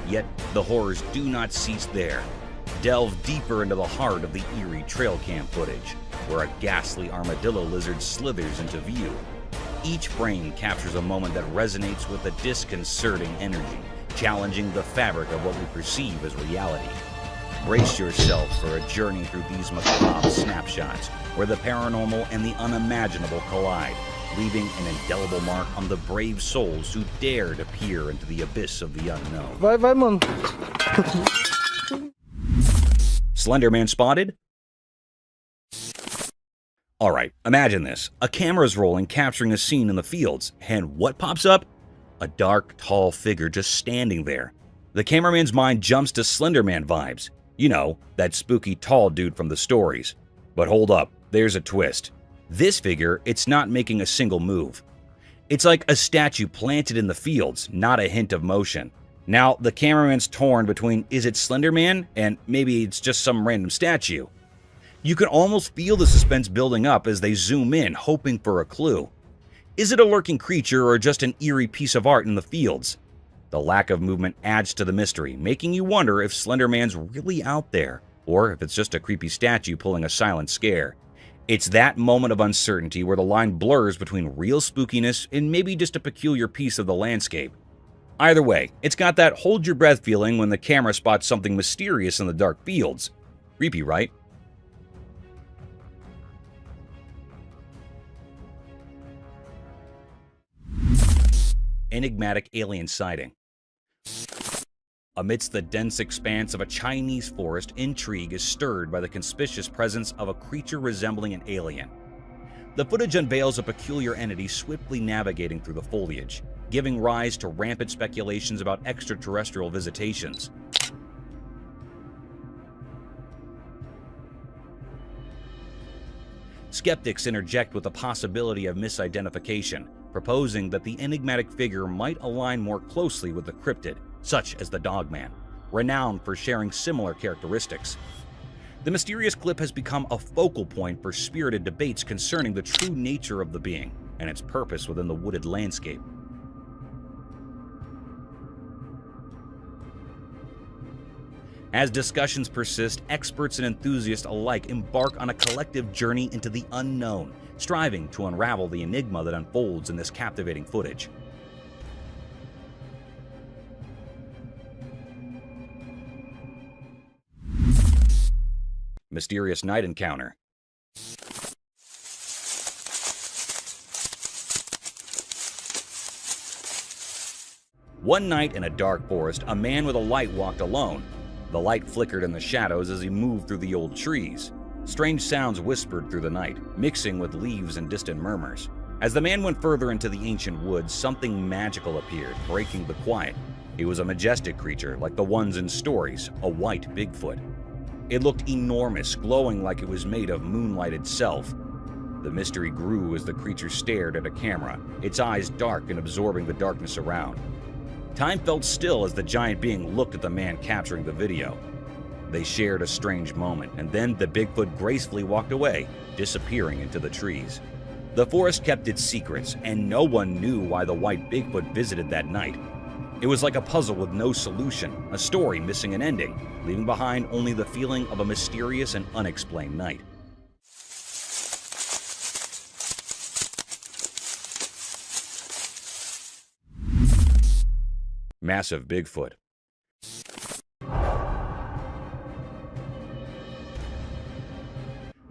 S2: Yet the horrors do not cease there. Delve deeper into the heart of the eerie trail cam footage, where a ghastly armadillo lizard slithers into view. Each frame captures a moment that resonates with a disconcerting energy, challenging the fabric of what we perceive as reality. Brace yourself for a journey through these macabre snapshots, where the paranormal and the unimaginable collide, leaving an indelible mark on the brave souls who dare to peer into the abyss of the unknown.
S7: Vai, mano.
S2: Slenderman spotted?
S1: Alright, imagine this. A camera's rolling, capturing a scene in the fields, and what pops up? A dark, tall figure just standing there. The cameraman's mind jumps to Slender Man vibes. You know, that spooky tall dude from the stories. But hold up, there's a twist. This figure, it's not making a single move. It's like a statue planted in the fields, not a hint of motion. Now, the cameraman's torn between is it Slender Man and maybe it's just some random statue. You can almost feel the suspense building up as they zoom in, hoping for a clue. Is it a lurking creature or just an eerie piece of art in the fields? The lack of movement adds to the mystery, making you wonder if Slender Man's really out there, or if it's just a creepy statue pulling a silent scare. It's that moment of uncertainty where the line blurs between real spookiness and maybe just a peculiar piece of the landscape. Either way, it's got that hold your breath feeling when the camera spots something mysterious in the dark fields. Creepy, right? Enigmatic alien sighting. Amidst the dense expanse of a Chinese forest, intrigue is stirred by the conspicuous presence of a creature resembling an alien. The footage unveils a peculiar entity swiftly navigating through the foliage, giving rise to rampant speculations about extraterrestrial visitations. Skeptics interject with the possibility of misidentification, proposing that the enigmatic figure might align more closely with the cryptid, such as the Dogman, renowned for sharing similar characteristics. The mysterious clip has become a focal point for spirited debates concerning the true nature of the being and its purpose within the wooded landscape. As discussions persist, experts and enthusiasts alike embark on a collective journey into the unknown, striving to unravel the enigma that unfolds in this captivating footage. Mysterious night encounter. One night in a dark forest, a man with a light walked alone. The light flickered in the shadows as he moved through the old trees. Strange sounds whispered through the night, mixing with leaves and distant murmurs. As the man went further into the ancient woods, something magical appeared, breaking the quiet. It was a majestic creature, like the ones in stories, a white Bigfoot. It looked enormous, glowing like it was made of moonlight itself. The mystery grew as the creature stared at a camera, its eyes dark and absorbing the darkness around. Time felt still as the giant being looked at the man capturing the video. They shared a strange moment, and then the Bigfoot gracefully walked away, disappearing into the trees. The forest kept its secrets, and no one knew why the white Bigfoot visited that night. It was like a puzzle with no solution, a story missing an ending, leaving behind only the feeling of a mysterious and unexplained night. Massive Bigfoot.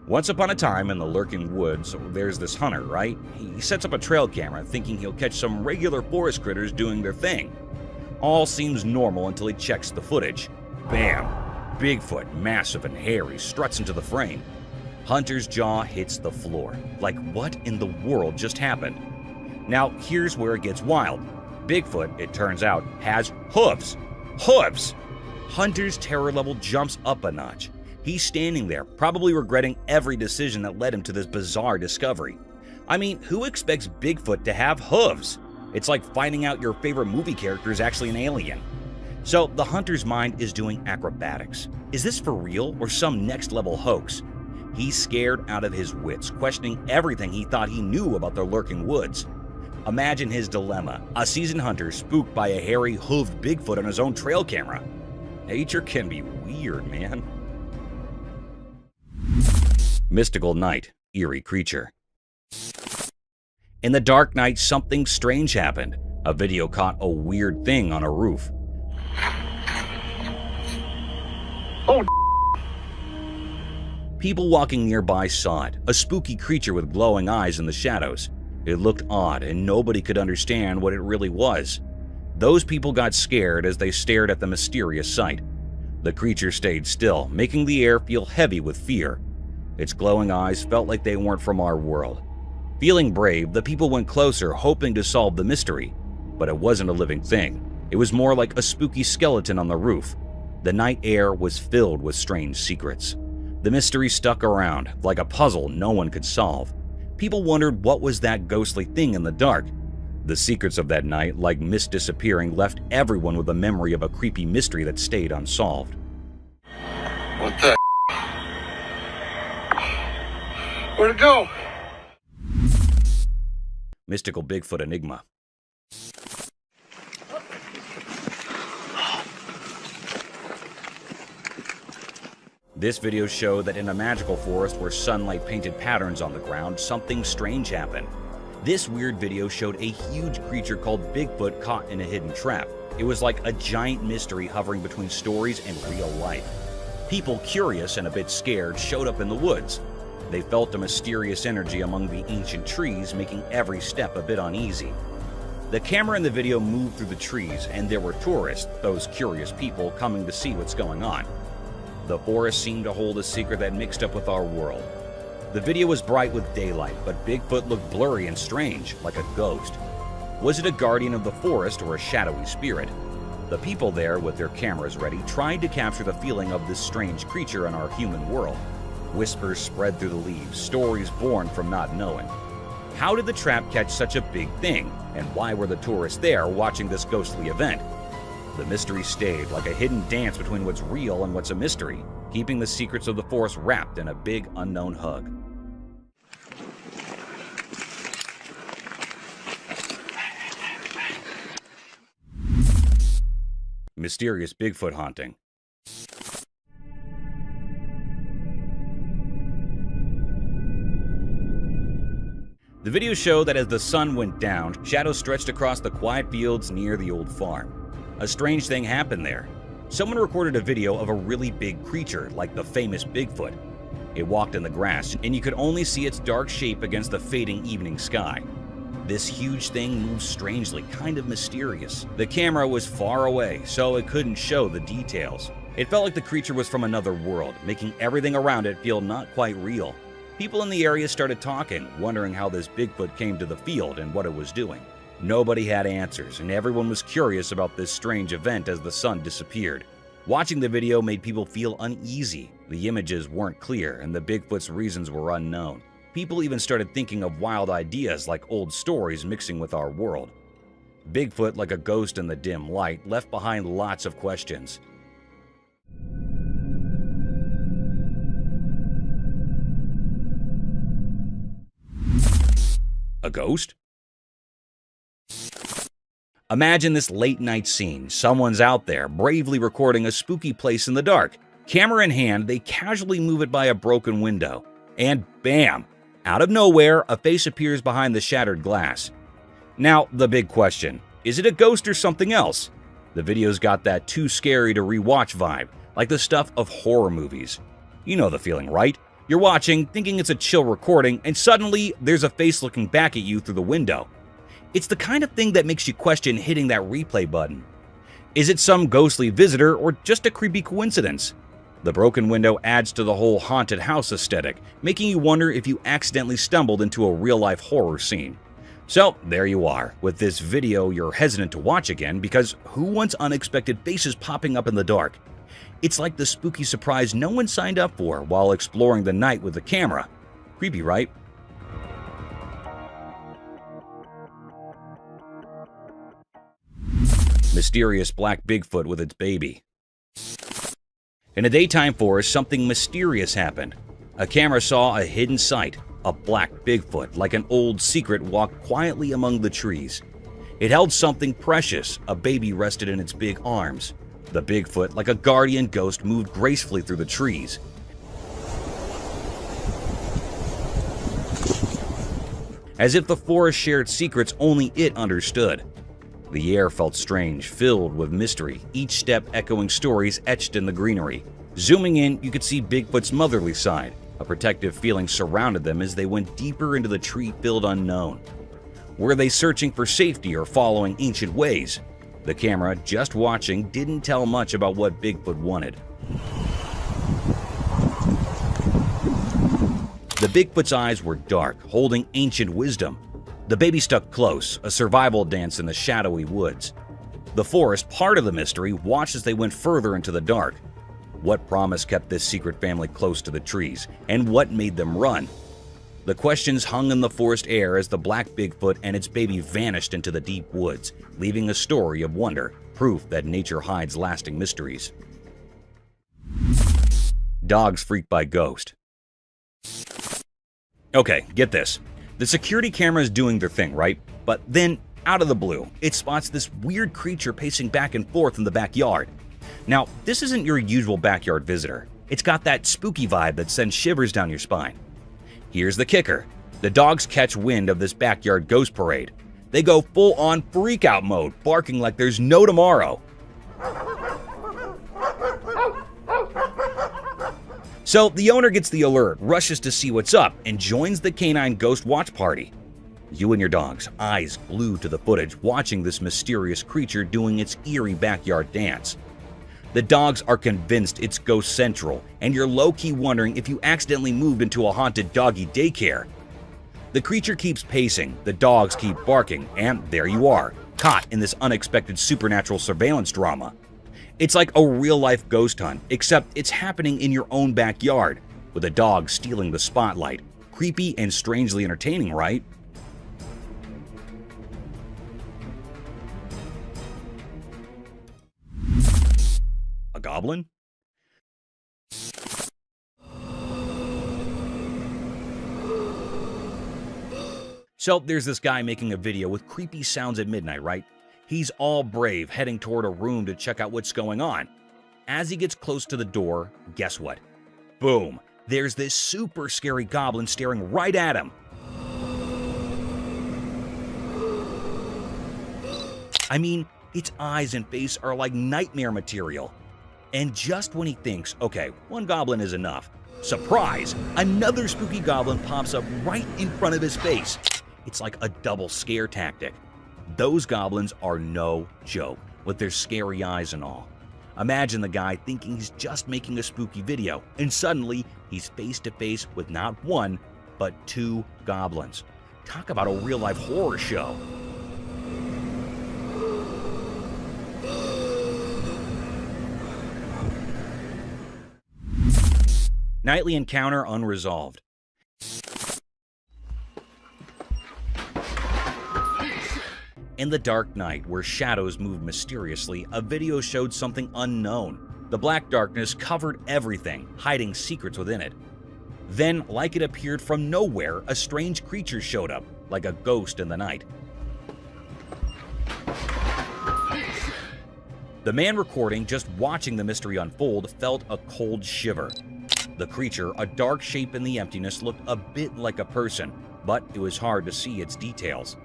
S1: Once upon a time in the lurking woods, there's this hunter, right? He sets up a trail camera thinking he'll catch some regular forest critters doing their thing. All seems normal until he checks the footage. Bam! Bigfoot, massive and hairy, struts into the frame. Hunter's jaw hits the floor. Like, what in the world just happened? Now, here's where it gets wild. Bigfoot, it turns out, has hooves. Hooves! Hunter's terror level jumps up a notch. He's standing there, probably regretting every decision that led him to this bizarre discovery. I mean, who expects Bigfoot to have hooves? It's like finding out your favorite movie character is actually an alien. So the hunter's mind is doing acrobatics. Is this for real or some next-level hoax? He's scared out of his wits, questioning everything he thought he knew about the lurking woods. Imagine his dilemma, a seasoned hunter spooked by a hairy, hooved Bigfoot on his own trail camera. Nature can be weird, man. Mystical night, eerie creature. In the dark night, something strange happened. A video caught a weird thing on a roof. People walking nearby saw it, a spooky creature with glowing eyes in the shadows. It looked odd, and nobody could understand what it really was. Those people got scared as they stared at the mysterious sight. The creature stayed still, making the air feel heavy with fear. Its glowing eyes felt like they weren't from our world. Feeling brave, the people went closer, hoping to solve the mystery. But it wasn't a living thing. It was more like a spooky skeleton on the roof. The night air was filled with strange secrets. The mystery stuck around, like a puzzle no one could solve. People wondered what was that ghostly thing in the dark. The secrets of that night, like mist disappearing, left everyone with a memory of a creepy mystery that stayed unsolved.
S5: What the? Where'd it go?
S1: Mystical Bigfoot Enigma. This video showed that in a magical forest where sunlight painted patterns on the ground, something strange happened. This weird video showed a huge creature called Bigfoot caught in a hidden trap. It was like a giant mystery hovering between stories and real life. People, curious and a bit scared, showed up in the woods. They felt a mysterious energy among the ancient trees, making every step a bit uneasy. The camera in the video moved through the trees, and there were tourists, those curious people, coming to see what's going on. The forest seemed to hold a secret that mixed up with our world. The video was bright with daylight, but Bigfoot looked blurry and strange, like a ghost. Was it a guardian of the forest or a shadowy spirit? The people there, with their cameras ready, tried to capture the feeling of this strange creature in our human world. Whispers spread through the leaves, stories born from not knowing. How did the trap catch such a big thing? And why were the tourists there watching this ghostly event? The mystery stayed, like a hidden dance between what's real and what's a mystery, keeping the secrets of the forest wrapped in a big unknown hug. Mysterious Bigfoot haunting. The video showed that as the sun went down, shadows stretched across the quiet fields near the old farm. A strange thing happened there. Someone recorded a video of a really big creature, like the famous Bigfoot. It walked in the grass, and you could only see its dark shape against the fading evening sky. This huge thing moved strangely, kind of mysterious. The camera was far away, so it couldn't show the details. It felt like the creature was from another world, making everything around it feel not quite real. People in the area started talking, wondering how this Bigfoot came to the field and what it was doing. Nobody had answers, and everyone was curious about this strange event as the sun disappeared. Watching the video made people feel uneasy. The images weren't clear, and the Bigfoot's reasons were unknown. People even started thinking of wild ideas like old stories mixing with our world. Bigfoot, like a ghost in the dim light, left behind lots of questions. A ghost? Imagine this late-night scene. Someone's out there, bravely recording a spooky place in the dark. Camera in hand, they casually move it by a broken window. And bam! Out of nowhere, a face appears behind the shattered glass. Now, the big question. Is it a ghost or something else? The video's got that too scary to rewatch vibe, like the stuff of horror movies. You know the feeling, right? You're watching, thinking it's a chill recording, and suddenly there's a face looking back at you through the window. It's the kind of thing that makes you question hitting that replay button. Is it some ghostly visitor or just a creepy coincidence? The broken window adds to the whole haunted house aesthetic, making you wonder if you accidentally stumbled into a real-life horror scene. So, there you are. With this video, you're hesitant to watch again because who wants unexpected faces popping up in the dark? It's like the spooky surprise no one signed up for while exploring the night with the camera. Creepy, right? Mysterious black Bigfoot with its baby. In a daytime forest, something mysterious happened. A camera saw a hidden sight. A black Bigfoot, like an old secret, walked quietly among the trees. It held something precious. A baby rested in its big arms. The Bigfoot, like a guardian ghost, moved gracefully through the trees. As if the forest shared secrets only it understood. The air felt strange, filled with mystery, each step echoing stories etched in the greenery. Zooming in, you could see Bigfoot's motherly side. A protective feeling surrounded them as they went deeper into the tree-filled unknown. Were they searching for safety or following ancient ways? The camera, just watching, didn't tell much about what Bigfoot wanted. The Bigfoot's eyes were dark, holding ancient wisdom. The baby stuck close, a survival dance in the shadowy woods. The forest, part of the mystery, watched as they went further into the dark. What promise kept this secret family close to the trees, and what made them run? The questions hung in the forest air as the black Bigfoot and its baby vanished into the deep woods, leaving a story of wonder, proof that nature hides lasting mysteries. Dogs freaked by ghost. Okay, get this. The security camera is doing their thing, right? But then, out of the blue, it spots this weird creature pacing back and forth in the backyard. Now, this isn't your usual backyard visitor. It's got that spooky vibe that sends shivers down your spine. Here's the kicker. The dogs catch wind of this backyard ghost parade. They go full-on freak-out mode, barking like there's no tomorrow. So the owner gets the alert, rushes to see what's up, and joins the canine ghost watch party. You and your dogs, eyes glued to the footage, watching this mysterious creature doing its eerie backyard dance. The dogs are convinced it's ghost central, and you're low-key wondering if you accidentally moved into a haunted doggy daycare. The creature keeps pacing, the dogs keep barking, and there you are, caught in this unexpected supernatural surveillance drama. It's like a real-life ghost hunt, except it's happening in your own backyard, with a dog stealing the spotlight. Creepy and strangely entertaining, right? A goblin? So there's this guy making a video with creepy sounds at midnight, right? He's all brave, heading toward a room to check out what's going on. As he gets close to the door, guess what? Boom! There's this super scary goblin staring right at him. I mean, its eyes and face are like nightmare material. And just when he thinks, okay, one goblin is enough, surprise! Another spooky goblin pops up right in front of his face. It's like a double scare tactic. Those goblins are no joke, with their scary eyes and all. Imagine the guy thinking he's just making a spooky video, and suddenly he's face to face with not one, but two goblins. Talk about a real-life horror show. Nightly encounter unresolved. In the dark night, where shadows moved mysteriously, a video showed something unknown. The black darkness covered everything, hiding secrets within it. Then, like it appeared from nowhere, a strange creature showed up, like a ghost in the night. The man recording, just watching the mystery unfold, felt a cold shiver. The creature, a dark shape in the emptiness, looked a bit like a person, but it was hard to see its details.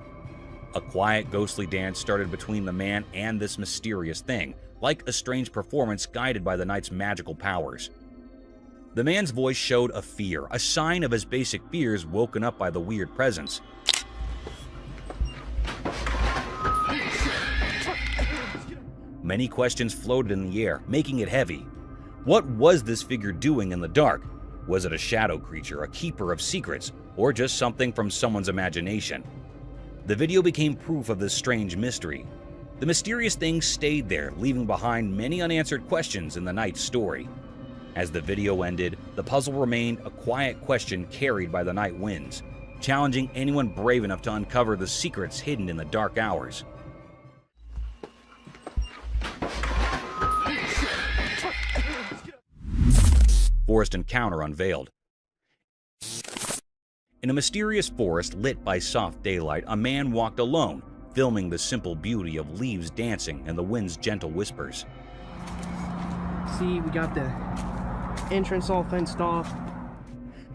S1: A quiet, ghostly dance started between the man and this mysterious thing, like a strange performance guided by the night's magical powers. The man's voice showed a fear, a sign of his basic fears woken up by the weird presence. Many questions floated in the air, making it heavy. What was this figure doing in the dark? Was it a shadow creature, a keeper of secrets, or just something from someone's imagination? The video became proof of this strange mystery. The mysterious thing stayed there, leaving behind many unanswered questions in the night's story. As the video ended, the puzzle remained a quiet question carried by the night winds, challenging anyone brave enough to uncover the secrets hidden in the dark hours. Forest encounter unveiled. In a mysterious forest lit by soft daylight, a man walked alone, filming the simple beauty of leaves dancing and the wind's gentle whispers.
S10: See, we got the entrance all fenced off.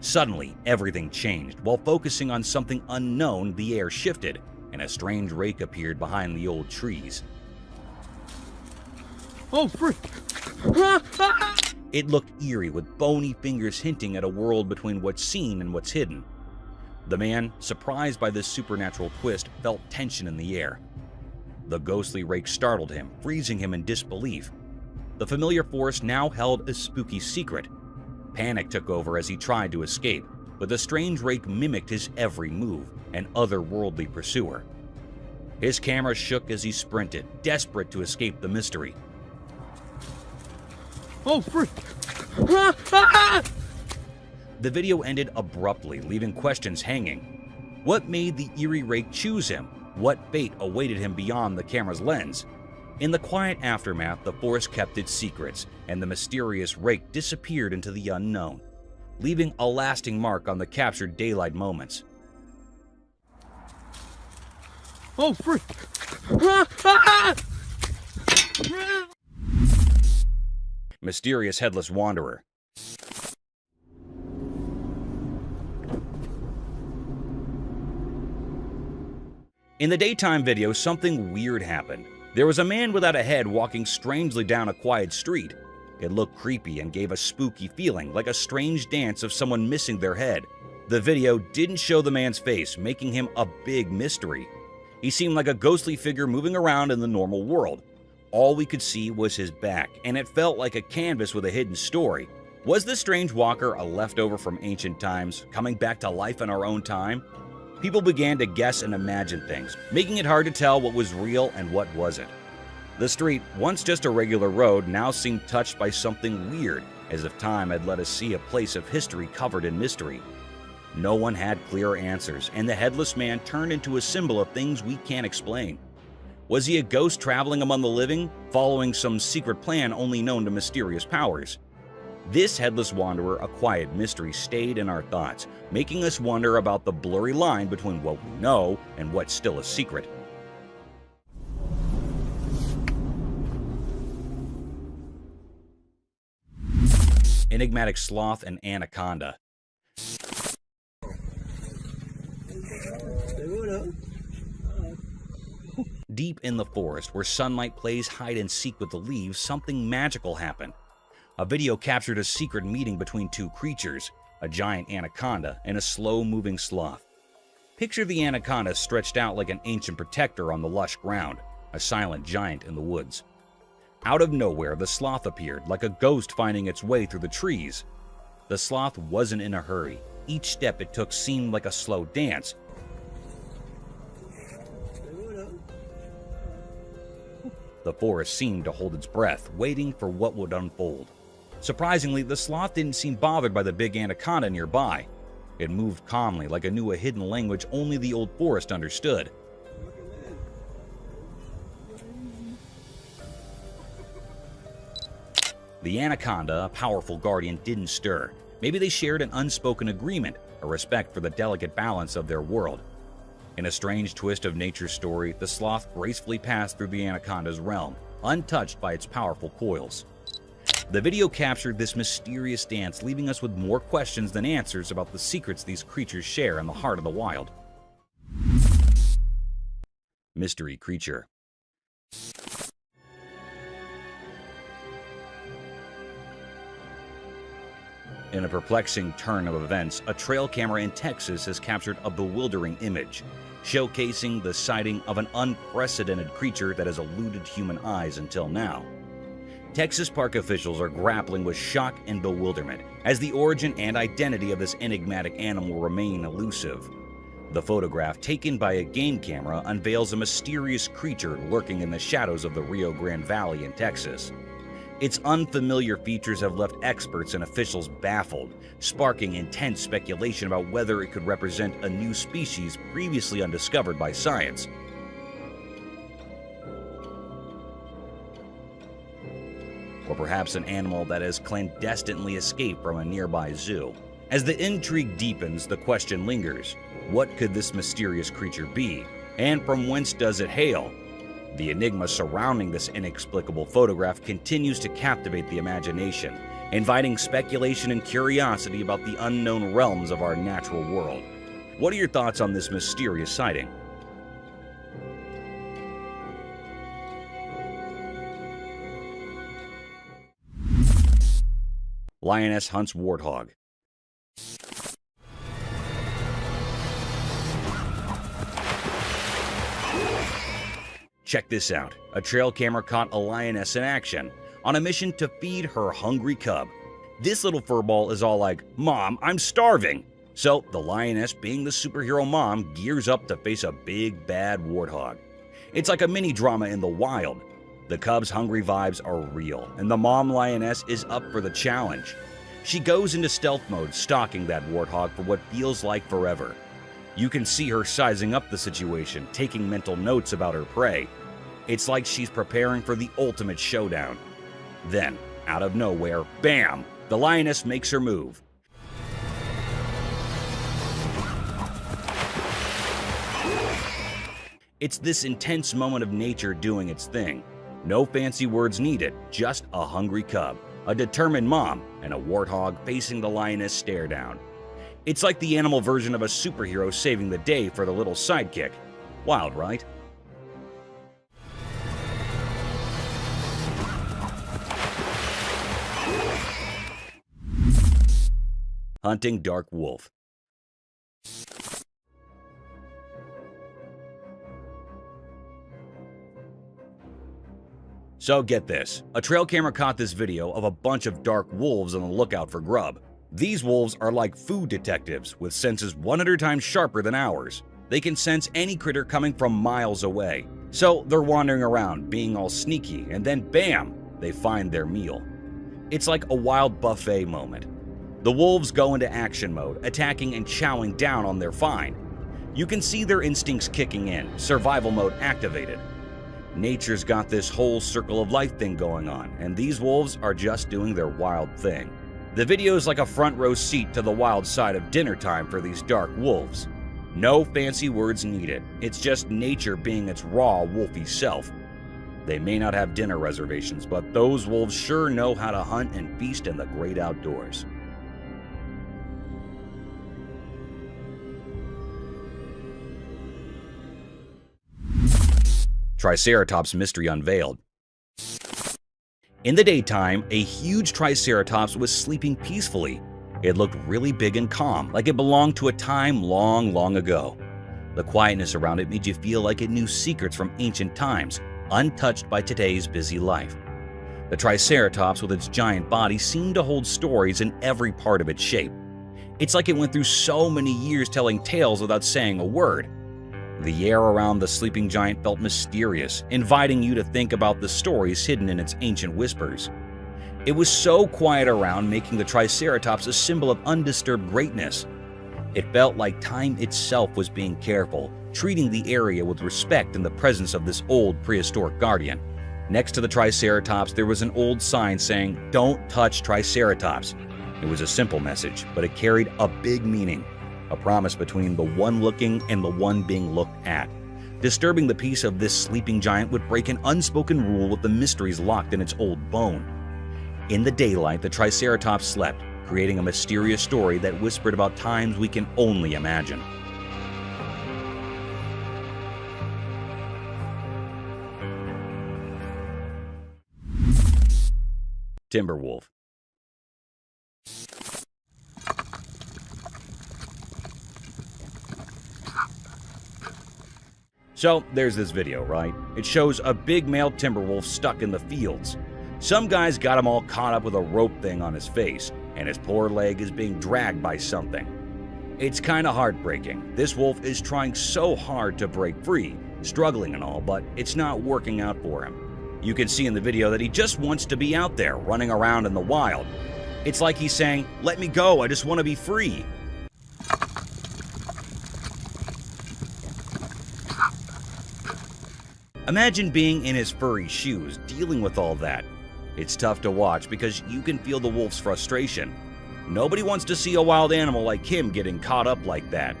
S1: Suddenly, everything changed. While focusing on something unknown, the air shifted, and a strange rake appeared behind the old trees.
S10: Oh, frick!
S1: It looked eerie, with bony fingers hinting at a world between what's seen and what's hidden. The man, surprised by this supernatural twist, felt tension in the air. The ghostly rake startled him, freezing him in disbelief. The familiar forest now held a spooky secret. Panic took over as he tried to escape.
S2: but the strange rake mimicked his every move, an otherworldly pursuer. His camera shook as he sprinted, desperate to escape the mystery.
S10: Oh, frick!
S2: The video ended abruptly, leaving questions hanging. What made the eerie rake choose him? What fate awaited him beyond the camera's lens? In the quiet aftermath, the forest kept its secrets, and the mysterious rake disappeared into the unknown, leaving a lasting mark on the captured daylight moments.
S10: Oh, frick!
S2: Mysterious Headless Wanderer. In the daytime video, something weird happened. There was a man without a head walking strangely down a quiet street. It looked creepy and gave a spooky feeling, like a strange dance of someone missing their head. The video didn't show the man's face, making him a big mystery. He seemed like a ghostly figure moving around in the normal world. All we could see was his back, and it felt like a canvas with a hidden story. Was this strange walker a leftover from ancient times, coming back to life in our own time? People began to guess and imagine things, making it hard to tell what was real and what wasn't. The street, once just a regular road, now seemed touched by something weird, as if time had let us see a place of history covered in mystery. No one had clear answers, and the headless man turned into a symbol of things we can't explain. Was he a ghost traveling among the living, following some secret plan only known to mysterious powers? This headless wanderer, a quiet mystery, stayed in our thoughts, making us wonder about the blurry line between what we know and what's still a secret. Enigmatic sloth and anaconda. Deep in the forest, where sunlight plays hide and seek with the leaves, something magical happened. A video captured a secret meeting between two creatures, a giant anaconda and a slow-moving sloth. Picture the anaconda stretched out like an ancient protector on the lush ground, a silent giant in the woods. Out of nowhere, the sloth appeared, like a ghost finding its way through the trees. The sloth wasn't in a hurry. Each step it took seemed like a slow dance. The forest seemed to hold its breath, waiting for what would unfold. Surprisingly, the sloth didn't seem bothered by the big anaconda nearby. It moved calmly, like it knew a hidden language only the old forest understood. The anaconda, a powerful guardian, didn't stir. Maybe they shared an unspoken agreement, a respect for the delicate balance of their world. In a strange twist of nature's story, the sloth gracefully passed through the anaconda's realm, untouched by its powerful coils. The video captured this mysterious dance, leaving us with more questions than answers about the secrets these creatures share in the heart of the wild. Mystery creature. In a perplexing turn of events, a trail camera in Texas has captured a bewildering image, showcasing the sighting of an unprecedented creature that has eluded human eyes until now. Texas park officials are grappling with shock and bewilderment as the origin and identity of this enigmatic animal remain elusive. The photograph, taken by a game camera, unveils a mysterious creature lurking in the shadows of the Rio Grande Valley in Texas. Its unfamiliar features have left experts and officials baffled, sparking intense speculation about whether it could represent a new species previously undiscovered by science. Or perhaps an animal that has clandestinely escaped from a nearby zoo. As the intrigue deepens, the question lingers: what could this mysterious creature be, and from whence does it hail? The enigma surrounding this inexplicable photograph continues to captivate the imagination, inviting speculation and curiosity about the unknown realms of our natural world. What are your thoughts on this mysterious sighting? Lioness hunts warthog. Check this out. A trail camera caught a lioness in action, on a mission to feed her hungry cub. This little furball is all like, "Mom, I'm starving."
S1: So the lioness, being the superhero mom, gears up to face a big bad warthog. It's like a mini drama in the wild. The cubs' hungry vibes are real, and the mom lioness is up for the challenge. She goes into stealth mode, stalking that warthog for what feels like forever. You can see her sizing up the situation, taking mental notes about her prey. It's like she's preparing for the ultimate showdown. Then, out of nowhere, bam! The lioness makes her move. It's this intense moment of nature doing its thing. No fancy words needed, just a hungry cub, a determined mom, and a warthog facing the lioness stare down. It's like the animal version of a superhero saving the day for the little sidekick. Wild, right? Hunting dark wolf. So get this, a trail camera caught this video of a bunch of dark wolves on the lookout for grub. These wolves are like food detectives with senses 100 times sharper than ours. They can sense any critter coming from miles away. So they're wandering around, being all sneaky, and then bam, they find their meal. It's like a wild buffet moment. The wolves go into action mode, attacking and chowing down on their find. You can see their instincts kicking in, survival mode activated. Nature's got this whole circle of life thing going on, and these wolves are just doing their wild thing. The video is like a front row seat to the wild side of dinner time for these dark wolves. No fancy words needed, it's just nature being its raw, wolfy self. They may not have dinner reservations, but those wolves sure know how to hunt and feast in the great outdoors. Triceratops mystery unveiled. In the daytime, a huge Triceratops was sleeping peacefully. It looked really big and calm, like it belonged to a time long, long ago. The quietness around it made you feel like it knew secrets from ancient times, untouched by today's busy life. The Triceratops with its giant body seemed to hold stories in every part of its shape. It's like it went through so many years telling tales without saying a word. The air around the sleeping giant felt mysterious, inviting you to think about the stories hidden in its ancient whispers. It was so quiet around, making the Triceratops a symbol of undisturbed greatness. It felt like time itself was being careful, treating the area with respect in the presence of this old prehistoric guardian. Next to the Triceratops, there was an old sign saying, "Don't touch Triceratops." It was a simple message, but it carried a big meaning. A promise between the one looking and the one being looked at. Disturbing the peace of this sleeping giant would break an unspoken rule with the mysteries locked in its old bone. In the daylight, the Triceratops slept, creating a mysterious story that whispered about times we can only imagine. Timberwolf. So there's this video, right? It shows a big male timber wolf stuck in the fields. Some guy's got him all caught up with a rope thing on his face, and his poor leg is being dragged by something. It's kinda heartbreaking. This wolf is trying so hard to break free, struggling and all, but it's not working out for him. You can see in the video that he just wants to be out there, running around in the wild. It's like he's saying, "Let me go, I just want to be free." Imagine being in his furry shoes, dealing with all that. It's tough to watch because you can feel the wolf's frustration. Nobody wants to see a wild animal like him getting caught up like that.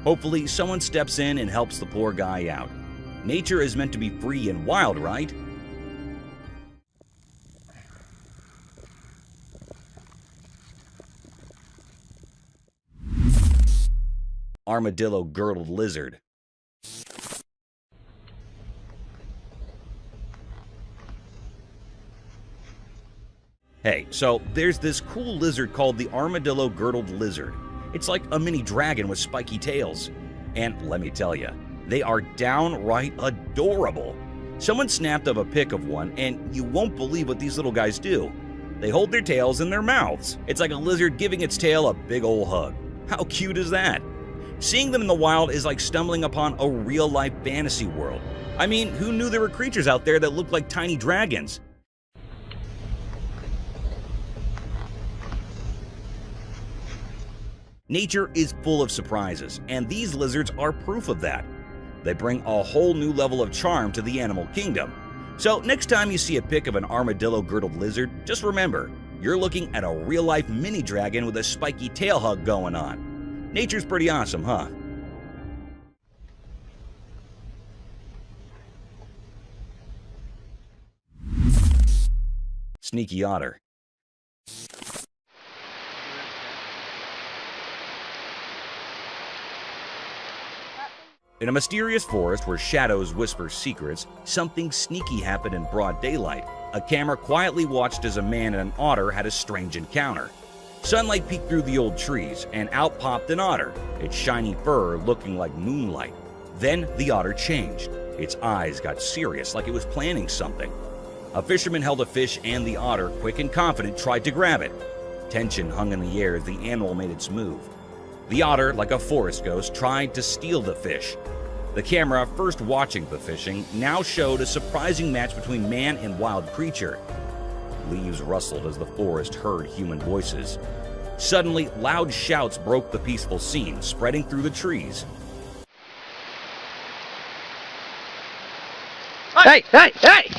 S1: Hopefully, someone steps in and helps the poor guy out. Nature is meant to be free and wild, right? Armadillo-girdled lizard. Hey, so there's this cool lizard called the armadillo-girdled lizard. It's like a mini dragon with spiky tails. And let me tell you, they are downright adorable. Someone snapped up a pic of one, and you won't believe what these little guys do. They hold their tails in their mouths. It's like a lizard giving its tail a big ol' hug. How cute is that? Seeing them in the wild is like stumbling upon a real-life fantasy world. I mean, who knew there were creatures out there that looked like tiny dragons? Nature is full of surprises, and these lizards are proof of that. They bring a whole new level of charm to the animal kingdom. So next time you see a pic of an armadillo-girdled lizard, just remember, you're looking at a real-life mini dragon with a spiky tail hug going on. Nature's pretty awesome, huh? Sneaky otter. In a mysterious forest where shadows whisper secrets, something sneaky happened in broad daylight. A camera quietly watched as a man and an otter had a strange encounter. Sunlight peeked through the old trees, and out popped an otter, its shiny fur looking like moonlight. Then the otter changed. Its eyes got serious, like it was planning something. A fisherman held a fish, and the otter, quick and confident, tried to grab it. Tension hung in the air as the animal made its move. The otter, like a forest ghost, tried to steal the fish. The camera, first watching the fishing, now showed a surprising match between man and wild creature. Leaves rustled as the forest heard human voices. Suddenly, loud shouts broke the peaceful scene, spreading through the trees.
S7: Hey, hey, hey!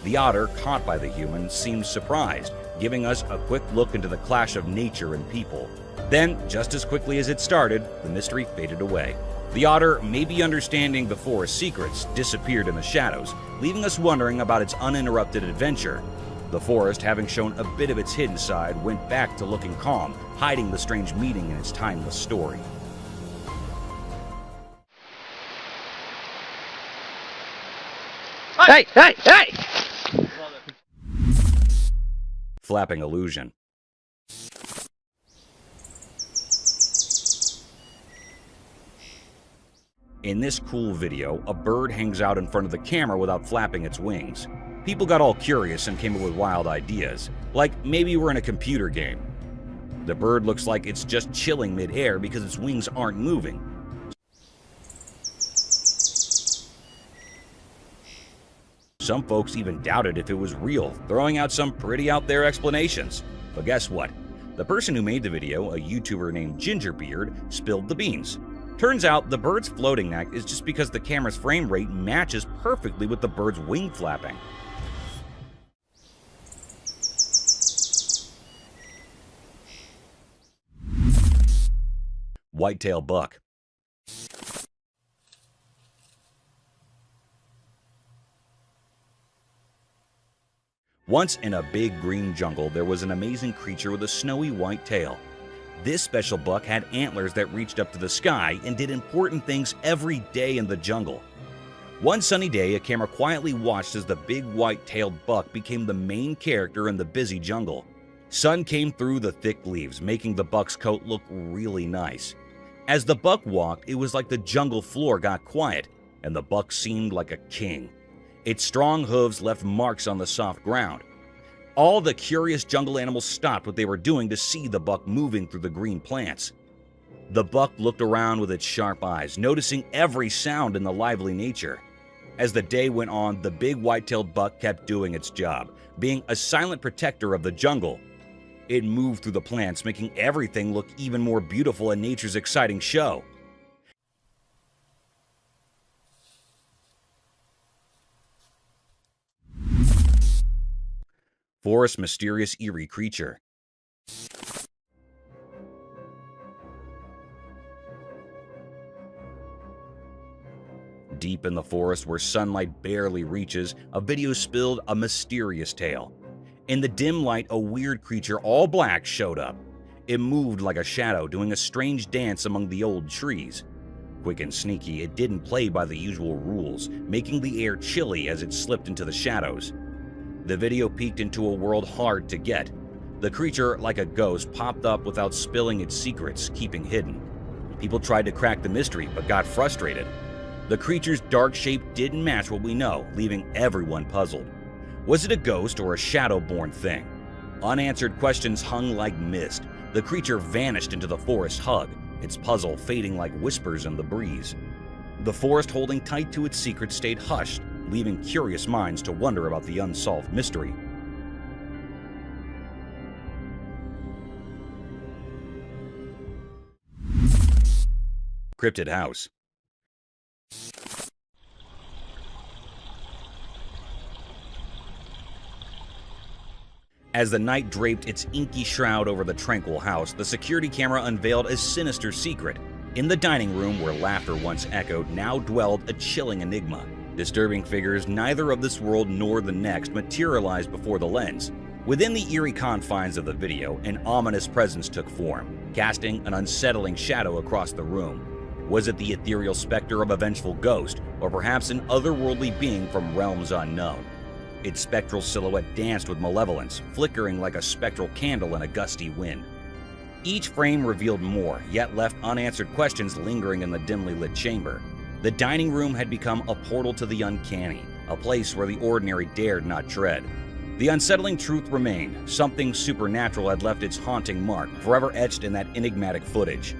S1: The otter, caught by the human, seemed surprised, giving us a quick look into the clash of nature and people. Then, just as quickly as it started, the mystery faded away. The otter, maybe understanding the forest's secrets, disappeared in the shadows, leaving us wondering about its uninterrupted adventure. The forest, having shown a bit of its hidden side, went back to looking calm, hiding the strange meeting in its timeless story.
S7: Hey, hey, hey!
S1: Flapping illusion. In this cool video, a bird hangs out in front of the camera without flapping its wings. People got all curious and came up with wild ideas, like maybe we're in a computer game. The bird looks like it's just chilling mid-air because its wings aren't moving. Some folks even doubted if it was real, throwing out some pretty out-there explanations. But guess what? The person who made the video, a YouTuber named Gingerbeard, spilled the beans. Turns out the bird's floating act is just because the camera's frame rate matches perfectly with the bird's wing flapping. Whitetail buck. Once in a big green jungle, there was an amazing creature with a snowy white tail. This special buck had antlers that reached up to the sky and did important things every day in the jungle. One sunny day, a camera quietly watched as the big white-tailed buck became the main character in the busy jungle. Sun came through the thick leaves, making the buck's coat look really nice. As the buck walked, it was like the jungle floor got quiet, and the buck seemed like a king. Its strong hooves left marks on the soft ground. All the curious jungle animals stopped what they were doing to see the buck moving through the green plants. The buck looked around with its sharp eyes, noticing every sound in the lively nature. As the day went on, the big white-tailed buck kept doing its job, being a silent protector of the jungle. It moved through the plants, making everything look even more beautiful in nature's exciting show. Forest mysterious eerie creature. Deep in the forest where sunlight barely reaches, a video spilled a mysterious tale. In the dim light, a weird creature, all black, showed up. It moved like a shadow, doing a strange dance among the old trees. Quick and sneaky, it didn't play by the usual rules, making the air chilly as it slipped into the shadows. The video peeked into a world hard to get. The creature, like a ghost, popped up without spilling its secrets, keeping hidden. People tried to crack the mystery, but got frustrated. The creature's dark shape didn't match what we know, leaving everyone puzzled. Was it a ghost or a shadow-born thing? Unanswered questions hung like mist,
S2: The creature vanished into the forest hug, its puzzle fading like whispers in the breeze. The forest holding tight to its secret stayed hushed, leaving curious minds to wonder about the unsolved mystery. Cryptid House. As the night draped its inky shroud over the tranquil house, the security camera unveiled a sinister secret. In the dining room, where laughter once echoed, now dwelled a chilling enigma. Disturbing figures neither of this world nor the next materialized before the lens. Within the eerie confines of the video, an ominous presence took form, casting an unsettling shadow across the room. Was it the ethereal specter of a vengeful ghost, or perhaps an otherworldly being from realms unknown? Its spectral silhouette danced with malevolence, flickering like a spectral candle in a gusty wind. Each frame revealed more, yet left unanswered questions lingering in the dimly lit chamber. The dining room had become a portal to the uncanny, a place where the ordinary dared not tread. The unsettling truth remained: something supernatural had left its haunting mark, forever etched in that enigmatic footage.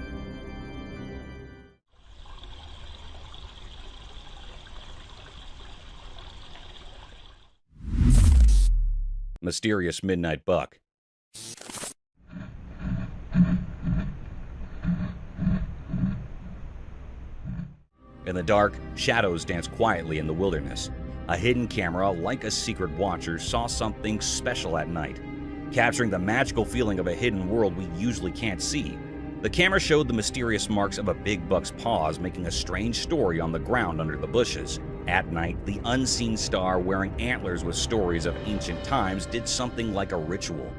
S2: Mysterious Midnight Buck. In the dark, shadows danced quietly in the wilderness. A hidden camera, like a secret watcher, saw something special at night, capturing the magical feeling of a hidden world we usually can't see. The camera showed the mysterious marks of a big buck's paws, making a strange story on the ground under the bushes. At night, the unseen star wearing antlers with stories of ancient times did something like a ritual.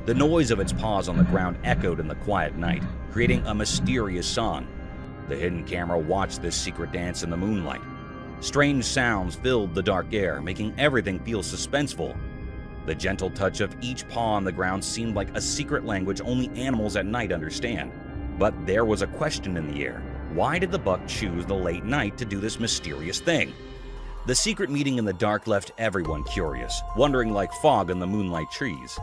S2: The noise of its paws on the ground echoed in the quiet night, creating a mysterious song. The hidden camera watched this secret dance in the moonlight. Strange sounds filled the dark air, making everything feel suspenseful. The gentle touch of each paw on the ground seemed like a secret language only animals at night understand. But there was a question in the air. Why did the buck choose the late night to do this mysterious thing? The secret meeting in the dark left everyone curious, wondering like fog in the moonlight trees.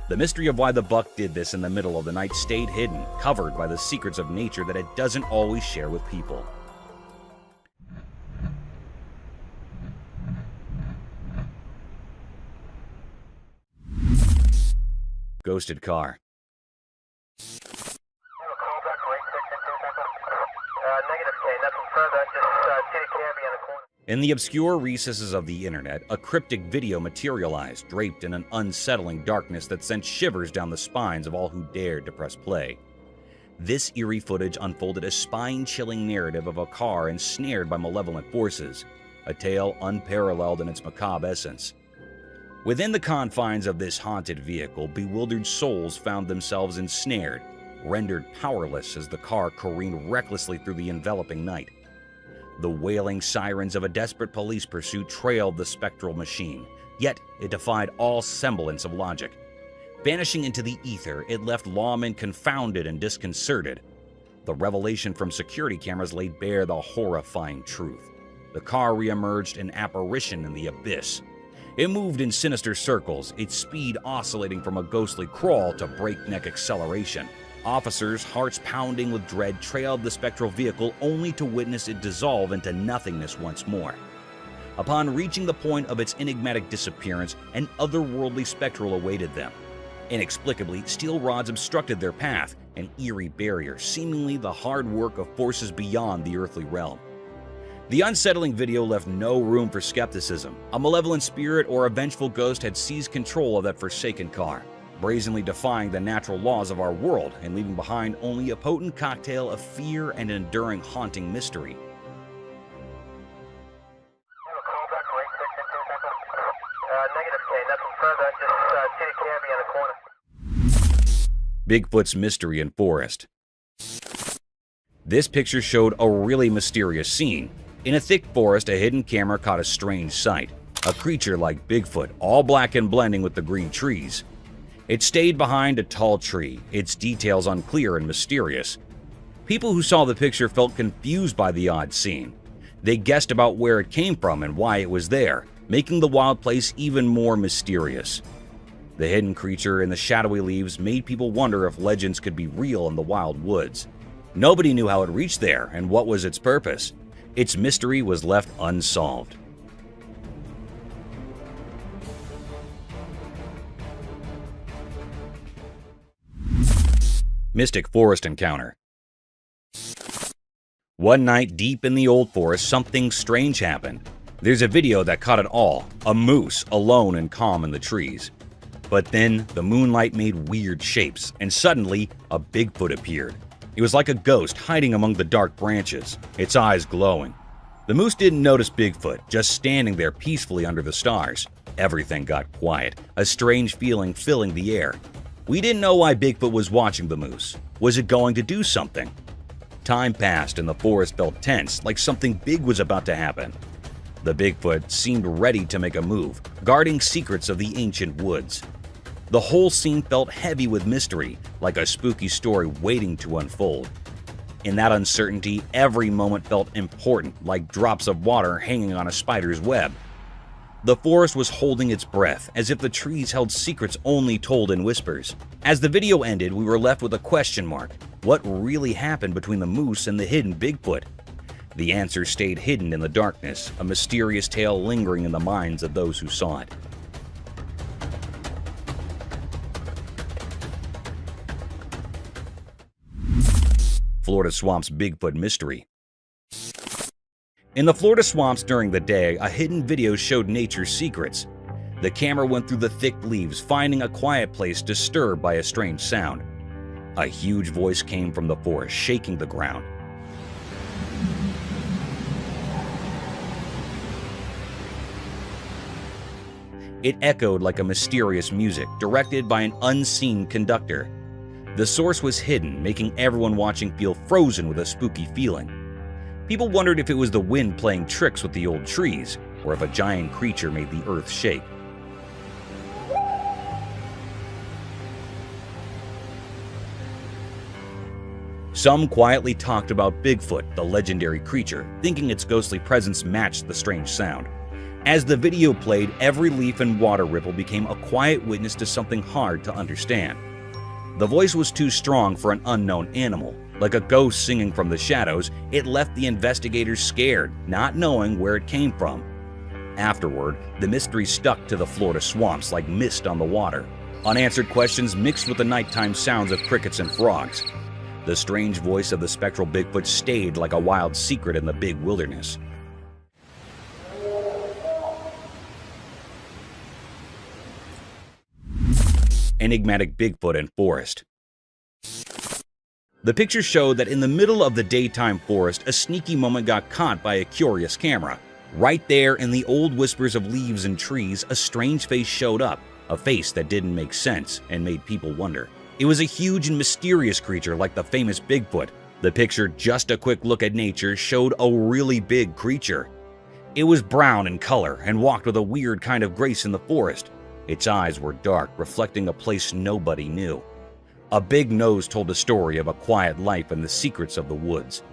S2: The mystery of why the buck did this in the middle of the night stayed hidden, covered by the secrets of nature that it doesn't always share with people. Ghosted car. In the obscure recesses of the internet, a cryptic video materialized, draped in an unsettling darkness that sent shivers down the spines of all who dared to press play. This eerie footage unfolded a spine-chilling narrative of a car ensnared by malevolent forces, a tale unparalleled in its macabre essence. Within the confines of this haunted vehicle, bewildered souls found themselves ensnared, rendered powerless as the car careened recklessly through the enveloping night. The wailing sirens of a desperate police pursuit trailed the spectral machine, yet it defied all semblance of logic. Vanishing into the ether, it left lawmen confounded and disconcerted. The revelation from security cameras laid bare the horrifying truth. The car reemerged an apparition in the abyss. It moved in sinister circles, its speed oscillating from a ghostly crawl to breakneck acceleration. Officers, hearts pounding with dread, trailed the spectral vehicle only to witness it dissolve into nothingness once more. Upon reaching the point of its enigmatic disappearance, an otherworldly spectral awaited them. Inexplicably, steel rods obstructed their path, an eerie barrier, seemingly the hard work of forces beyond the earthly realm. The unsettling video left no room for skepticism. A malevolent spirit or a vengeful ghost had seized control of that forsaken car, brazenly defying the natural laws of our world and leaving behind only a potent cocktail of fear and enduring haunting mystery. Bigfoot's mystery in forest. This picture showed a really mysterious scene. In a thick forest, a hidden camera caught a strange sight. A creature like Bigfoot, all black and blending with the green trees. It stayed behind a tall tree, its details unclear and mysterious. People who saw the picture felt confused by the odd scene. They guessed about where it came from and why it was there, making the wild place even more mysterious. The hidden creature in the shadowy leaves made people wonder if legends could be real in the wild woods. Nobody knew how it reached there and what was its purpose. Its mystery was left unsolved. Mystic Forest Encounter. One night deep in the old forest, something strange happened. There's a video that caught it all, a moose alone and calm in the trees. But then the moonlight made weird shapes, and suddenly a Bigfoot appeared. It was like a ghost hiding among the dark branches, its eyes glowing. The moose didn't notice Bigfoot, just standing there peacefully under the stars. Everything got quiet, a strange feeling filling the air. We didn't know why Bigfoot was watching the moose. Was it going to do something? Time passed and the forest felt tense, like something big was about to happen. The Bigfoot seemed ready to make a move, guarding secrets of the ancient woods. The whole scene felt heavy with mystery, like a spooky story waiting to unfold. In that uncertainty, every moment felt important, like drops of water hanging on a spider's web. The forest was holding its breath, as if the trees held secrets only told in whispers. As the video ended, we were left with a question mark. What really happened between the moose and the hidden Bigfoot? The answer stayed hidden in the darkness, a mysterious tale lingering in the minds of those who saw it. Florida Swamps Bigfoot Mystery. In the Florida swamps during the day, a hidden video showed nature's secrets. The camera went through the thick leaves, finding a quiet place disturbed by a strange sound. A huge voice came from the forest, shaking the ground. It echoed like a mysterious music, directed by an unseen conductor. The source was hidden, making everyone watching feel frozen with a spooky feeling. People wondered if it was the wind playing tricks with the old trees, or if a giant creature made the earth shake. Some quietly talked about Bigfoot, the legendary creature, thinking its ghostly presence matched the strange sound. As the video played, every leaf and water ripple became a quiet witness to something hard to understand. The voice was too strong for an unknown animal. Like a ghost singing from the shadows, it left the investigators scared, not knowing where it came from. Afterward, the mystery stuck to the Florida swamps like mist on the water. Unanswered questions mixed with the nighttime sounds of crickets and frogs. The strange voice of the spectral Bigfoot stayed like a wild secret in the big wilderness. Enigmatic Bigfoot and Forest. The picture showed that in the middle of the daytime forest, a sneaky moment got caught by a curious camera. Right there in the old whispers of leaves and trees, a strange face showed up, a face that didn't make sense and made people wonder. It was a huge and mysterious creature like the famous Bigfoot. The picture, just a quick look at nature, showed a really big creature. It was brown in color and walked with a weird kind of grace in the forest. Its eyes were dark, reflecting a place nobody knew. A big nose told a story of a quiet life and the secrets of the woods.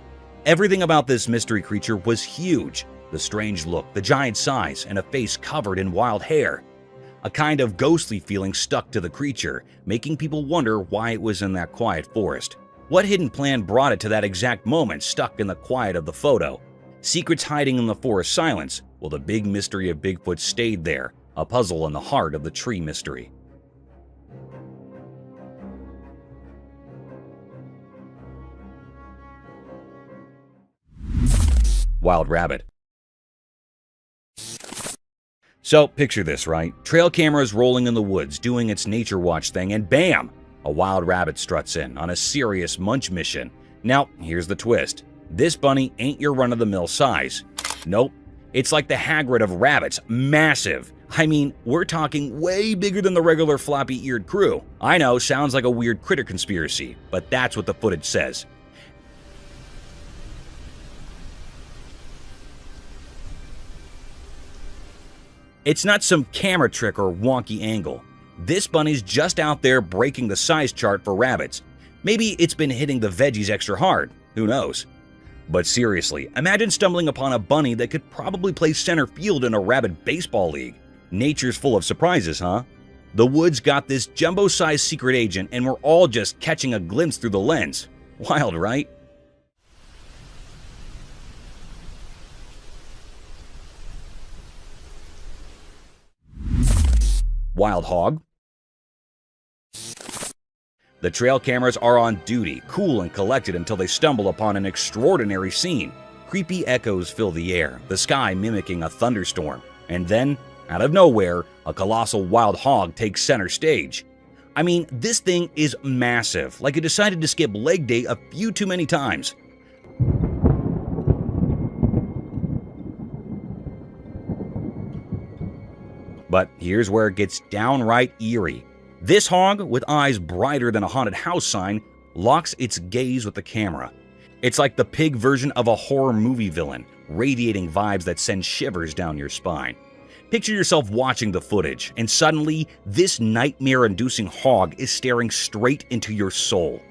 S2: Everything about this mystery creature was huge. The strange look, the giant size, and a face covered in wild hair. A kind of ghostly feeling stuck to the creature, making people wonder why it was in that quiet forest. What hidden plan brought it to that exact moment stuck in the quiet of the photo? Secrets hiding in the forest silence? Well, the big mystery of Bigfoot stayed there, a puzzle in the heart of the tree mystery. Wild rabbit. So, picture this, right? Trail cameras rolling in the woods, doing its nature watch thing, and bam! A wild rabbit struts in on a serious munch mission. Now, here's the twist. This bunny ain't your run-of-the-mill size. Nope. It's like the Hagrid of rabbits, massive. I mean, we're talking way bigger than the regular floppy-eared crew. I know, sounds like a weird critter conspiracy, but that's what the footage says. It's not some camera trick or wonky angle. This bunny's just out there breaking the size chart for rabbits. Maybe it's been hitting the veggies extra hard, who knows? But seriously, imagine stumbling upon a bunny that could probably play center field in a rabbit baseball league. Nature's full of surprises, huh?
S1: The woods got this jumbo-sized secret agent and we're all just catching a glimpse through the lens. Wild, right? Wild hog. The trail cameras are on duty, cool and collected until they stumble upon an extraordinary scene. Creepy echoes fill the air, the sky mimicking a thunderstorm. And then, out of nowhere, a colossal wild hog takes center stage. I mean, this thing is massive, like it decided to skip leg day a few too many times. But here's where it gets downright eerie. This hog, with eyes brighter than a haunted house sign, locks its gaze with the camera. It's like the pig version of a horror movie villain, radiating vibes that send shivers down your spine. Picture yourself watching the footage, and suddenly, this nightmare-inducing hog is staring straight into your soul.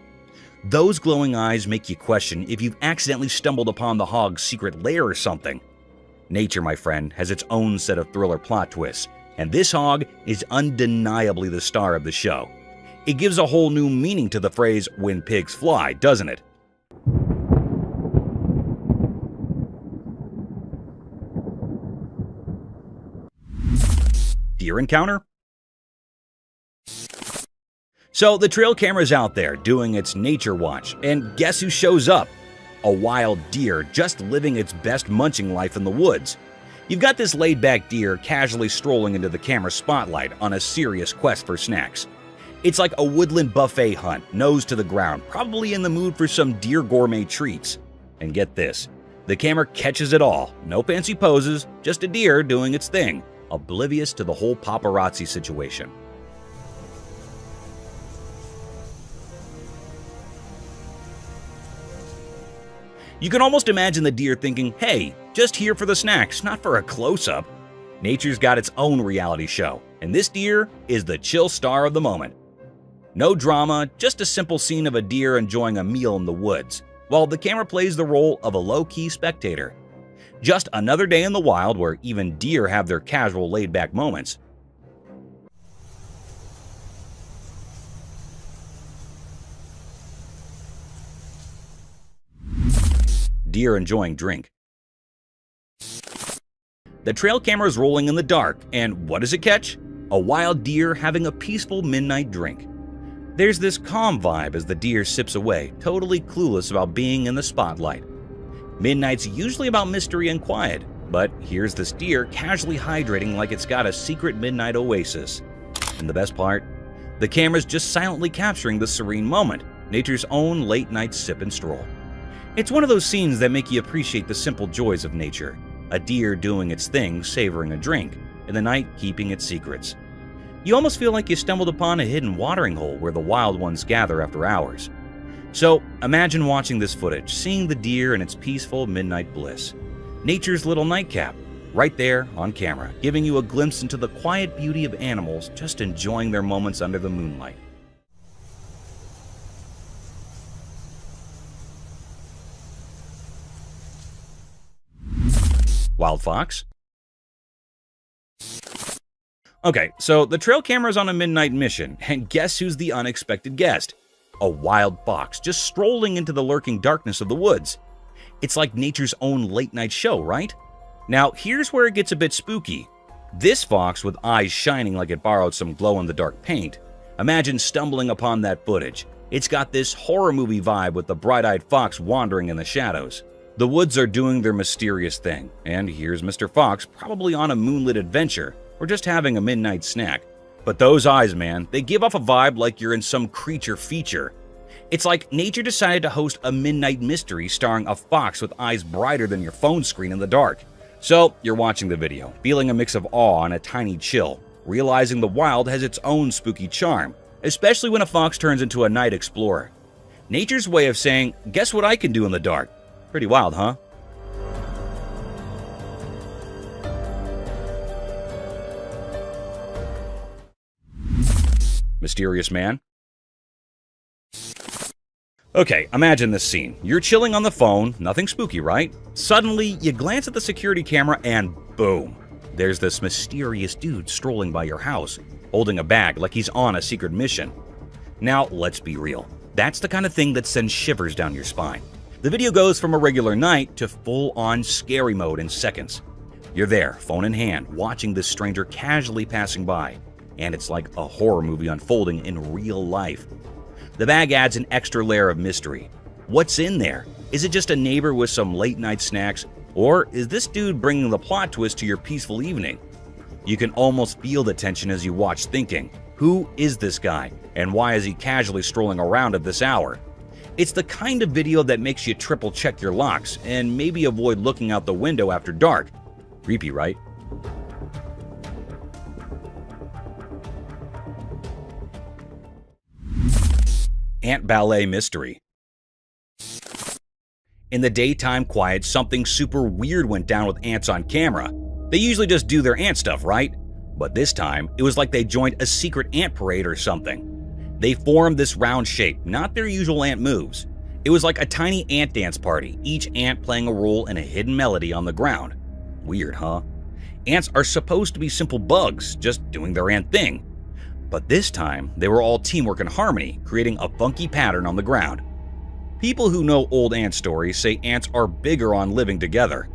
S1: Those glowing eyes make you question if you've accidentally stumbled upon the hog's secret lair or something. Nature, my friend, has its own set of thriller plot twists, and this hog is undeniably the star of the show. It gives a whole new meaning to the phrase, "when pigs fly," doesn't it? Deer encounter? So the trail camera's out there doing its nature watch, and guess who shows up? A wild deer just living its best munching life in the woods. You've got this laid-back deer casually strolling into the camera spotlight on a serious quest for snacks. It's like a woodland buffet hunt, nose to the ground, probably in the mood for some deer gourmet treats. And get this, the camera catches it all. No fancy poses, just a deer doing its thing, oblivious to the whole paparazzi situation. You can almost imagine the deer thinking, hey, just here for the snacks, not for a close-up. Nature's got its own reality show, and this deer is the chill star of the moment. No drama, just a simple scene of a deer enjoying a meal in the woods, while the camera plays the role of a low-key spectator. Just another day in the wild where even deer have their casual laid-back moments. Deer enjoying drink. The trail camera is rolling in the dark, and what does it catch? A wild deer having a peaceful midnight drink. There's this calm vibe as the deer sips away, totally clueless about being in the spotlight. Midnight's usually about mystery and quiet, but here's this deer casually hydrating like it's got a secret midnight oasis. And the best part? The camera's just silently capturing the serene moment, nature's own late-night sip and stroll. It's one of those scenes that make you appreciate the simple joys of nature. A deer doing its thing, savoring a drink, in the night keeping its secrets. You almost feel like you stumbled upon a hidden watering hole where the wild ones gather after hours. So imagine watching this footage, seeing the deer in its peaceful midnight bliss. Nature's little nightcap, right there on camera, giving you a glimpse into the quiet beauty of animals just enjoying their moments under the moonlight. Wild fox? Okay, so the trail camera's on a midnight mission, and guess who's the unexpected guest? A wild fox just strolling into the lurking darkness of the woods. It's like nature's own late-night show, right? Now, here's where it gets a bit spooky. This fox, with eyes shining like it borrowed some glow-in-the-dark paint, imagine stumbling upon that footage. It's got this horror movie vibe with the bright-eyed fox wandering in the shadows. The woods are doing their mysterious thing, and here's Mr. Fox probably on a moonlit adventure, or just having a midnight snack. But those eyes, man, they give off a vibe like you're in some creature feature. It's like nature decided to host a midnight mystery starring a fox with eyes brighter than your phone screen in the dark. So, you're watching the video, feeling a mix of awe and a tiny chill, realizing the wild has its own spooky charm, especially when a fox turns into a night explorer. Nature's way of saying, guess what I can do in the dark? Pretty wild, huh? Mysterious man? Okay, imagine this scene. You're chilling on the phone, nothing spooky, right? Suddenly, you glance at the security camera and boom! There's this mysterious dude strolling by your house,
S2: holding a bag like he's on a secret mission. Now, let's be real. That's the kind of thing that sends shivers down your spine. The video goes from a regular night to full-on scary mode in seconds. You're there, phone in hand, watching this stranger casually passing by, and it's like a horror movie unfolding in real life. The bag adds an extra layer of mystery. What's in there? Is it just a neighbor with some late-night snacks, or is this dude bringing the plot twist to your peaceful evening? You can almost feel the tension as you watch, thinking, who is this guy, and why is he casually strolling around at this hour? It's the kind of video that makes you triple-check your locks and maybe avoid looking out the window after dark. Creepy, right? Ant ballet mystery. In the daytime quiet, something super weird went down with ants on camera. They usually just do their ant stuff, right? But this time, it was like they joined a secret ant parade or something. They formed this round shape, not their usual ant moves. It was like a tiny ant dance party, each ant playing a role in a hidden melody on the ground. Weird, huh? Ants are supposed to be simple bugs, just doing their ant thing. But this time, they were all teamwork and harmony, creating a funky pattern on the ground. People who know old ant stories say ants are bigger on living together.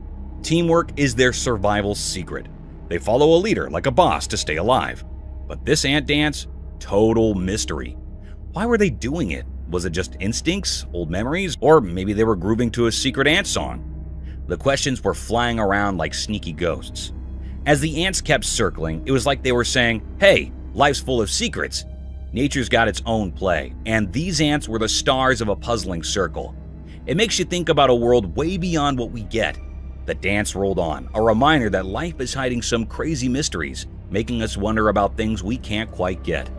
S2: Teamwork is their survival secret. They follow a leader like a boss to stay alive. But this ant dance? Total mystery. Why were they doing it? Was it just instincts, old memories, or maybe they were grooving to a secret ant song? The questions were flying around like sneaky ghosts. As the ants kept circling, it was like they were saying, hey, life's full of secrets. Nature's got its own play, and these ants were the stars of a puzzling circle. It makes you think about a world way beyond what we get. The dance rolled on, a reminder that life is hiding some crazy mysteries, making us wonder about things we can't quite get.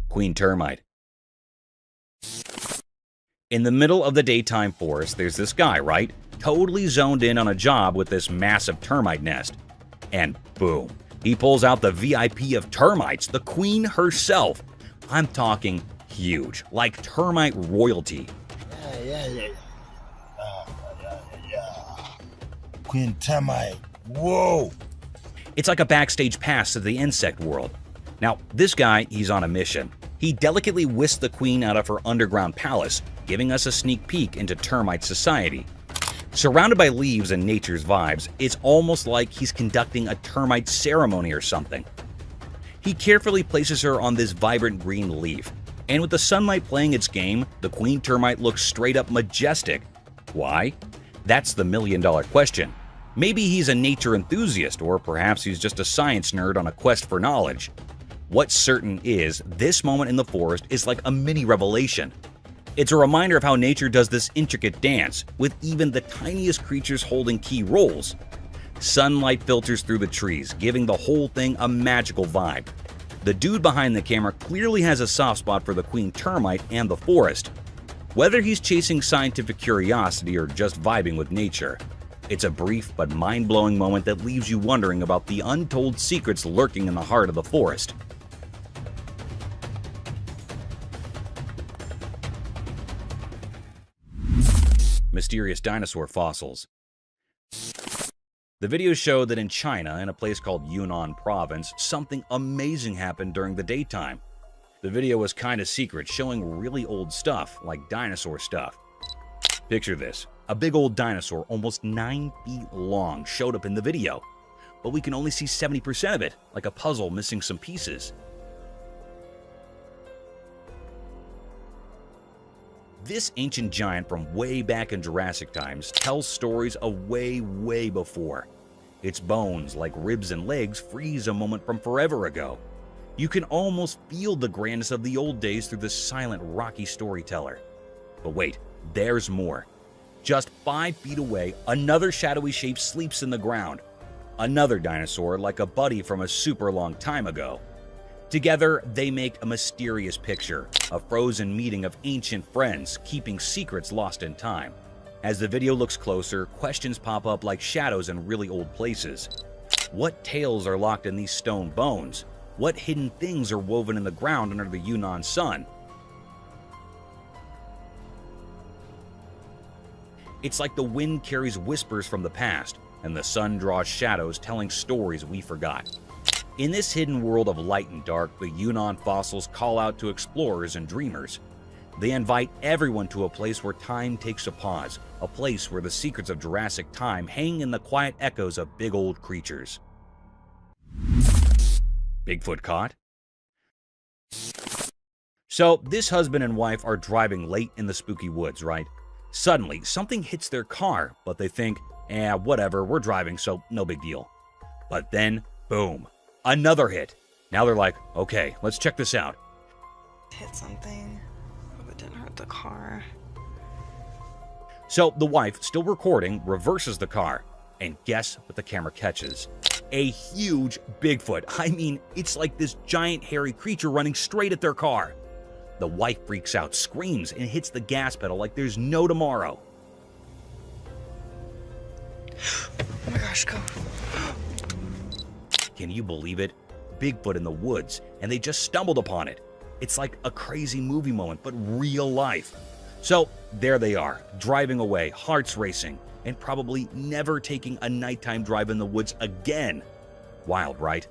S2: Queen termite. In the middle of the daytime forest, there's this guy, right? Totally zoned in on a job with this massive termite nest. And boom, he pulls out the VIP of termites, the queen herself. I'm talking huge, like termite royalty.
S5: Yeah. Queen termite. Whoa!
S2: It's like a backstage pass to the insect world. Now, this guy, he's on a mission. He delicately whisked the queen out of her underground palace, giving us a sneak peek into termite society. Surrounded by leaves and nature's vibes, it's almost like he's conducting a termite ceremony or something. He carefully places her on this vibrant green leaf, and with the sunlight playing its game, the queen termite looks straight up majestic. Why? That's the million-dollar question. Maybe he's a nature enthusiast, or perhaps he's just a science nerd on a quest for knowledge. What's certain is, this moment in the forest is like a mini revelation. It's a reminder of how nature does this intricate dance, with even the tiniest creatures holding key roles. Sunlight filters through the trees, giving the whole thing a magical vibe. The dude behind the camera clearly has a soft spot for the queen termite and the forest. Whether he's chasing scientific curiosity or just vibing with nature, it's a brief but mind-blowing moment that leaves you wondering about the untold secrets lurking in the heart of the forest. Mysterious dinosaur fossils. The videos show that in China, in a place called Yunnan Province, something amazing happened during the daytime. The video was kinda secret, showing really old stuff, like dinosaur stuff. Picture this. A big old dinosaur, almost 9 feet long, showed up in the video. But we can only see 70% of it, like a puzzle missing some pieces. This ancient giant from way back in Jurassic times tells stories of way before. Its bones, like ribs and legs, freeze a moment from forever ago. You can almost feel the grandness of the old days through this silent, rocky storyteller. But wait, there's more. Just 5 feet away, another shadowy shape sleeps in the ground. Another dinosaur, like a buddy from a super long time ago. Together, they make a mysterious picture, a frozen meeting of ancient friends, keeping secrets lost in time. As the video looks closer, questions pop up like shadows in really old places. What tales are locked in these stone bones? What hidden things are woven in the ground under the Yunnan sun? It's like the wind carries whispers from the past, and the sun draws shadows telling stories we forgot. In this hidden world of light and dark, the Yunnan fossils call out to explorers and dreamers. They invite everyone to a place where time takes a pause, a place where the secrets of Jurassic time hang in the quiet echoes of big old creatures. Bigfoot caught? So, this husband and wife are driving late in the spooky woods, right? Suddenly, something hits their car, but they think, whatever, we're driving, so no big deal. But then, boom, another hit. Now they're like, okay, let's check this out.
S11: Hit something, but didn't hurt the car.
S2: So the wife, still recording, reverses the car. And guess what the camera catches? A huge Bigfoot. I mean, it's like this giant hairy creature running straight at their car. The wife freaks out, screams, and hits the gas pedal like there's no tomorrow.
S11: Oh my gosh, go.
S2: Can you believe it? Bigfoot in the woods, and they just stumbled upon it. It's like a crazy movie moment, but real life. So there they are, driving away, hearts racing, and probably never taking a nighttime drive in the woods again. Wild, right?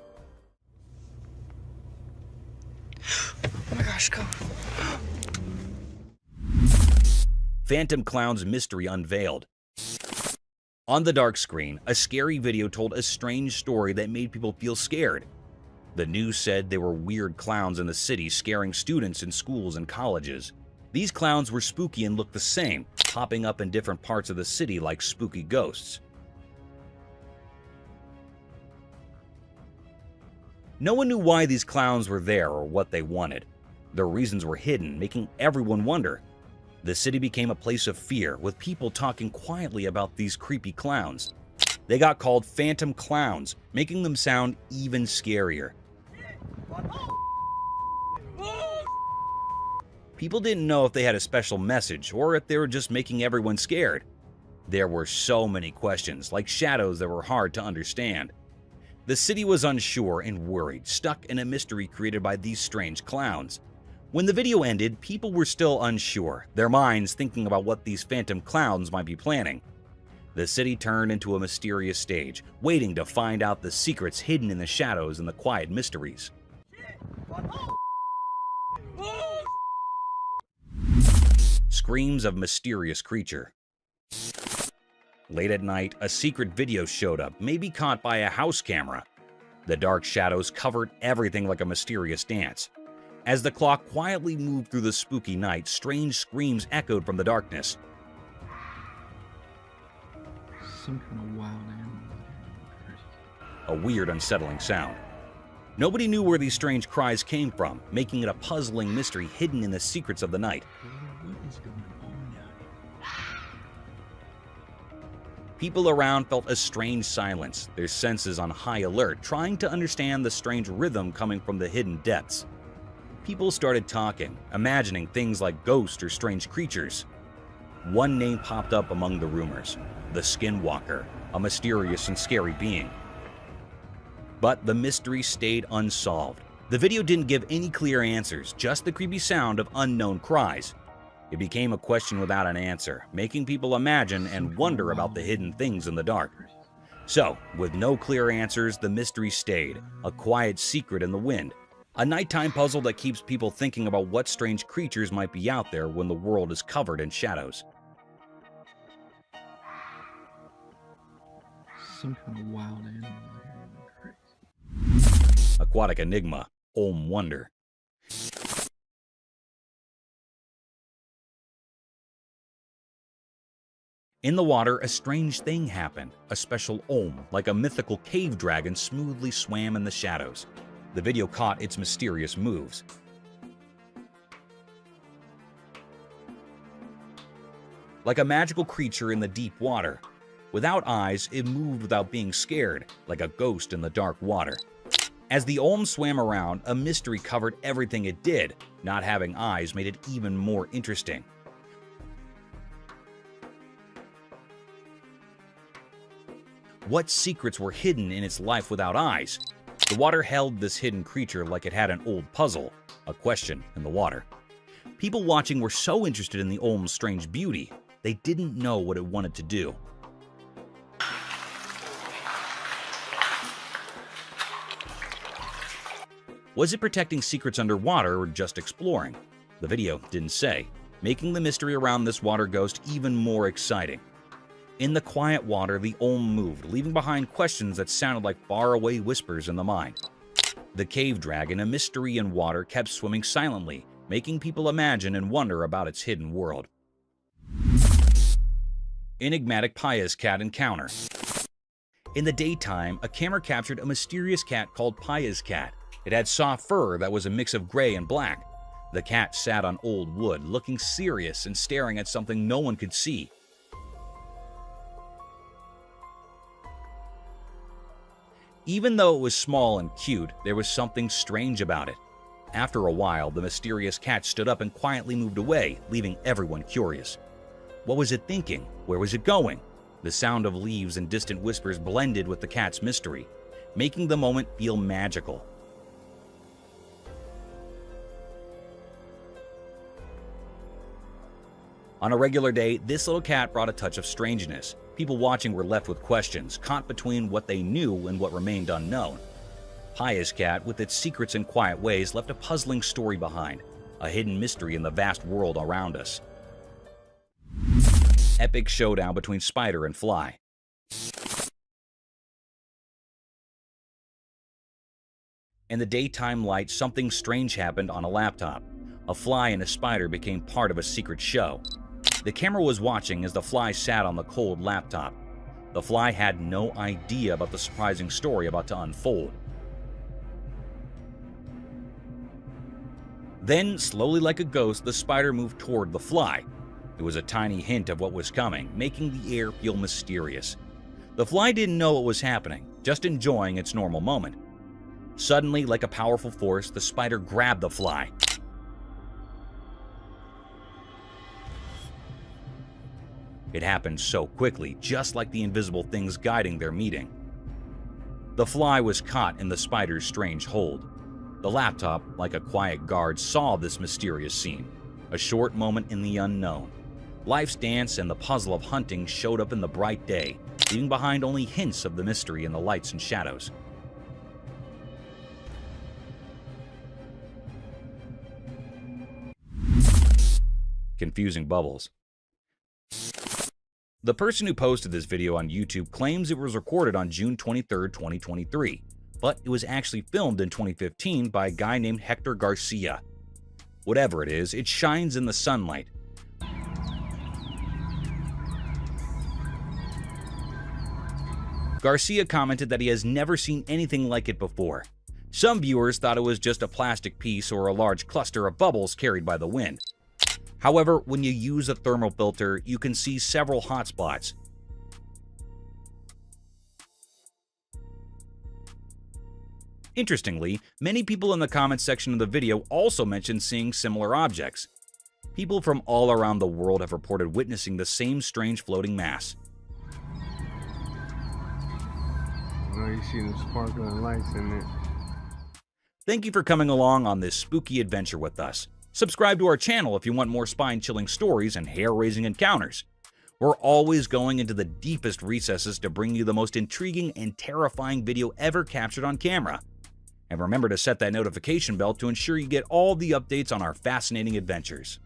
S11: Oh my gosh, go.
S2: Phantom Clown's mystery unveiled. On the dark screen, a scary video told a strange story that made people feel scared. The news said there were weird clowns in the city scaring students in schools and colleges. These clowns were spooky and looked the same, popping up in different parts of the city like spooky ghosts. No one knew why these clowns were there or what they wanted. Their reasons were hidden, making everyone wonder. The city became a place of fear, with people talking quietly about these creepy clowns. They got called Phantom Clowns, making them sound even scarier. People didn't know if they had a special message or if they were just making everyone scared. There were so many questions, like shadows that were hard to understand. The city was unsure and worried, stuck in a mystery created by these strange clowns. When the video ended, people were still unsure, their minds thinking about what these phantom clowns might be planning. The city turned into a mysterious stage, waiting to find out the secrets hidden in the shadows and the quiet mysteries. Screams of mysterious creature. Late at night, a secret video showed up, maybe caught by a house camera. The dark shadows covered everything like a mysterious dance. As the clock quietly moved through the spooky night, strange screams echoed from the darkness.
S5: Some kind of wild animal.
S2: A weird, unsettling sound. Nobody knew where these strange cries came from, making it a puzzling mystery hidden in the secrets of the night.
S5: What is going on now?
S2: People around felt a strange silence, their senses on high alert, trying to understand the strange rhythm coming from the hidden depths. People started talking, imagining things like ghosts or strange creatures. One name popped up among the rumors: the Skinwalker, a mysterious and scary being. But the mystery stayed unsolved. The video didn't give any clear answers, just the creepy sound of unknown cries. It became a question without an answer, making people imagine and wonder about the hidden things in the dark. So, with no clear answers, the mystery stayed, a quiet secret in the wind. A nighttime puzzle that keeps people thinking about what strange creatures might be out there when the world is covered in shadows.
S5: Some kind of wild animal here. Crazy.
S2: Aquatic enigma, Olm wonder. In the water, a strange thing happened. A special Olm, like a mythical cave dragon, smoothly swam in the shadows. The video caught its mysterious moves. Like a magical creature in the deep water. Without eyes, it moved without being scared, like a ghost in the dark water. As the Olm swam around, a mystery covered everything it did. Not having eyes made it even more interesting. What secrets were hidden in its life without eyes? The water held this hidden creature like it had an old puzzle, a question in the water. People watching were so interested in the Olm's strange beauty. They didn't know what it wanted to do. Was it protecting secrets underwater or just exploring? The video didn't say, making the mystery around this water ghost even more exciting. In the quiet water, the Olm moved, leaving behind questions that sounded like faraway whispers in the mind. The cave dragon, a mystery in water, kept swimming silently, making people imagine and wonder about its hidden world. Enigmatic Paya's cat encounter. In the daytime, a camera captured a mysterious cat called Paya's cat. It had soft fur that was a mix of gray and black. The cat sat on old wood, looking serious and staring at something no one could see. Even though it was small and cute, there was something strange about it. After a while, the mysterious cat stood up and quietly moved away, leaving everyone curious. What was it thinking? Where was it going? The sound of leaves and distant whispers blended with the cat's mystery, making the moment feel magical. On a regular day, this little cat brought a touch of strangeness. People watching were left with questions, caught between what they knew and what remained unknown. Paya's cat, with its secrets and quiet ways, left a puzzling story behind, a hidden mystery in the vast world around us. Epic showdown between spider and fly. In the daytime light, something strange happened on a laptop. A fly and a spider became part of a secret show. The camera was watching as the fly sat on the cold laptop. The fly had no idea about the surprising story about to unfold. Then, slowly like a ghost, the spider moved toward the fly. It was a tiny hint of what was coming, making the air feel mysterious. The fly didn't know what was happening, just enjoying its normal moment. Suddenly, like a powerful force, the spider grabbed the fly. It happened so quickly, just like the invisible things guiding their meeting. The fly was caught in the spider's strange hold. The laptop, like a quiet guard, saw this mysterious scene. A short moment in the unknown. Life's dance and the puzzle of hunting showed up in the bright day, leaving behind only hints of the mystery in the lights and shadows. Confusing bubbles. The person who posted this video on YouTube claims it was recorded on June 23, 2023, but it was actually filmed in 2015 by a guy named Hector Garcia. Whatever it is, it shines in the sunlight. Garcia commented that he has never seen anything like it before. Some viewers thought it was just a plastic piece or a large cluster of bubbles carried by the wind. However, when you use a thermal filter, you can see several hotspots. Interestingly, many people in the comments section of the video also mentioned seeing similar objects. People from all around the world have reported witnessing the same strange floating mass.
S3: Now you see them sparkling lights in it.
S2: Thank you for coming along on this spooky adventure with us. Subscribe to our channel if you want more spine-chilling stories and hair-raising encounters. We're always going into the deepest recesses to bring you the most intriguing and terrifying video ever captured on camera. And remember to set that notification bell to ensure you get all the updates on our fascinating adventures.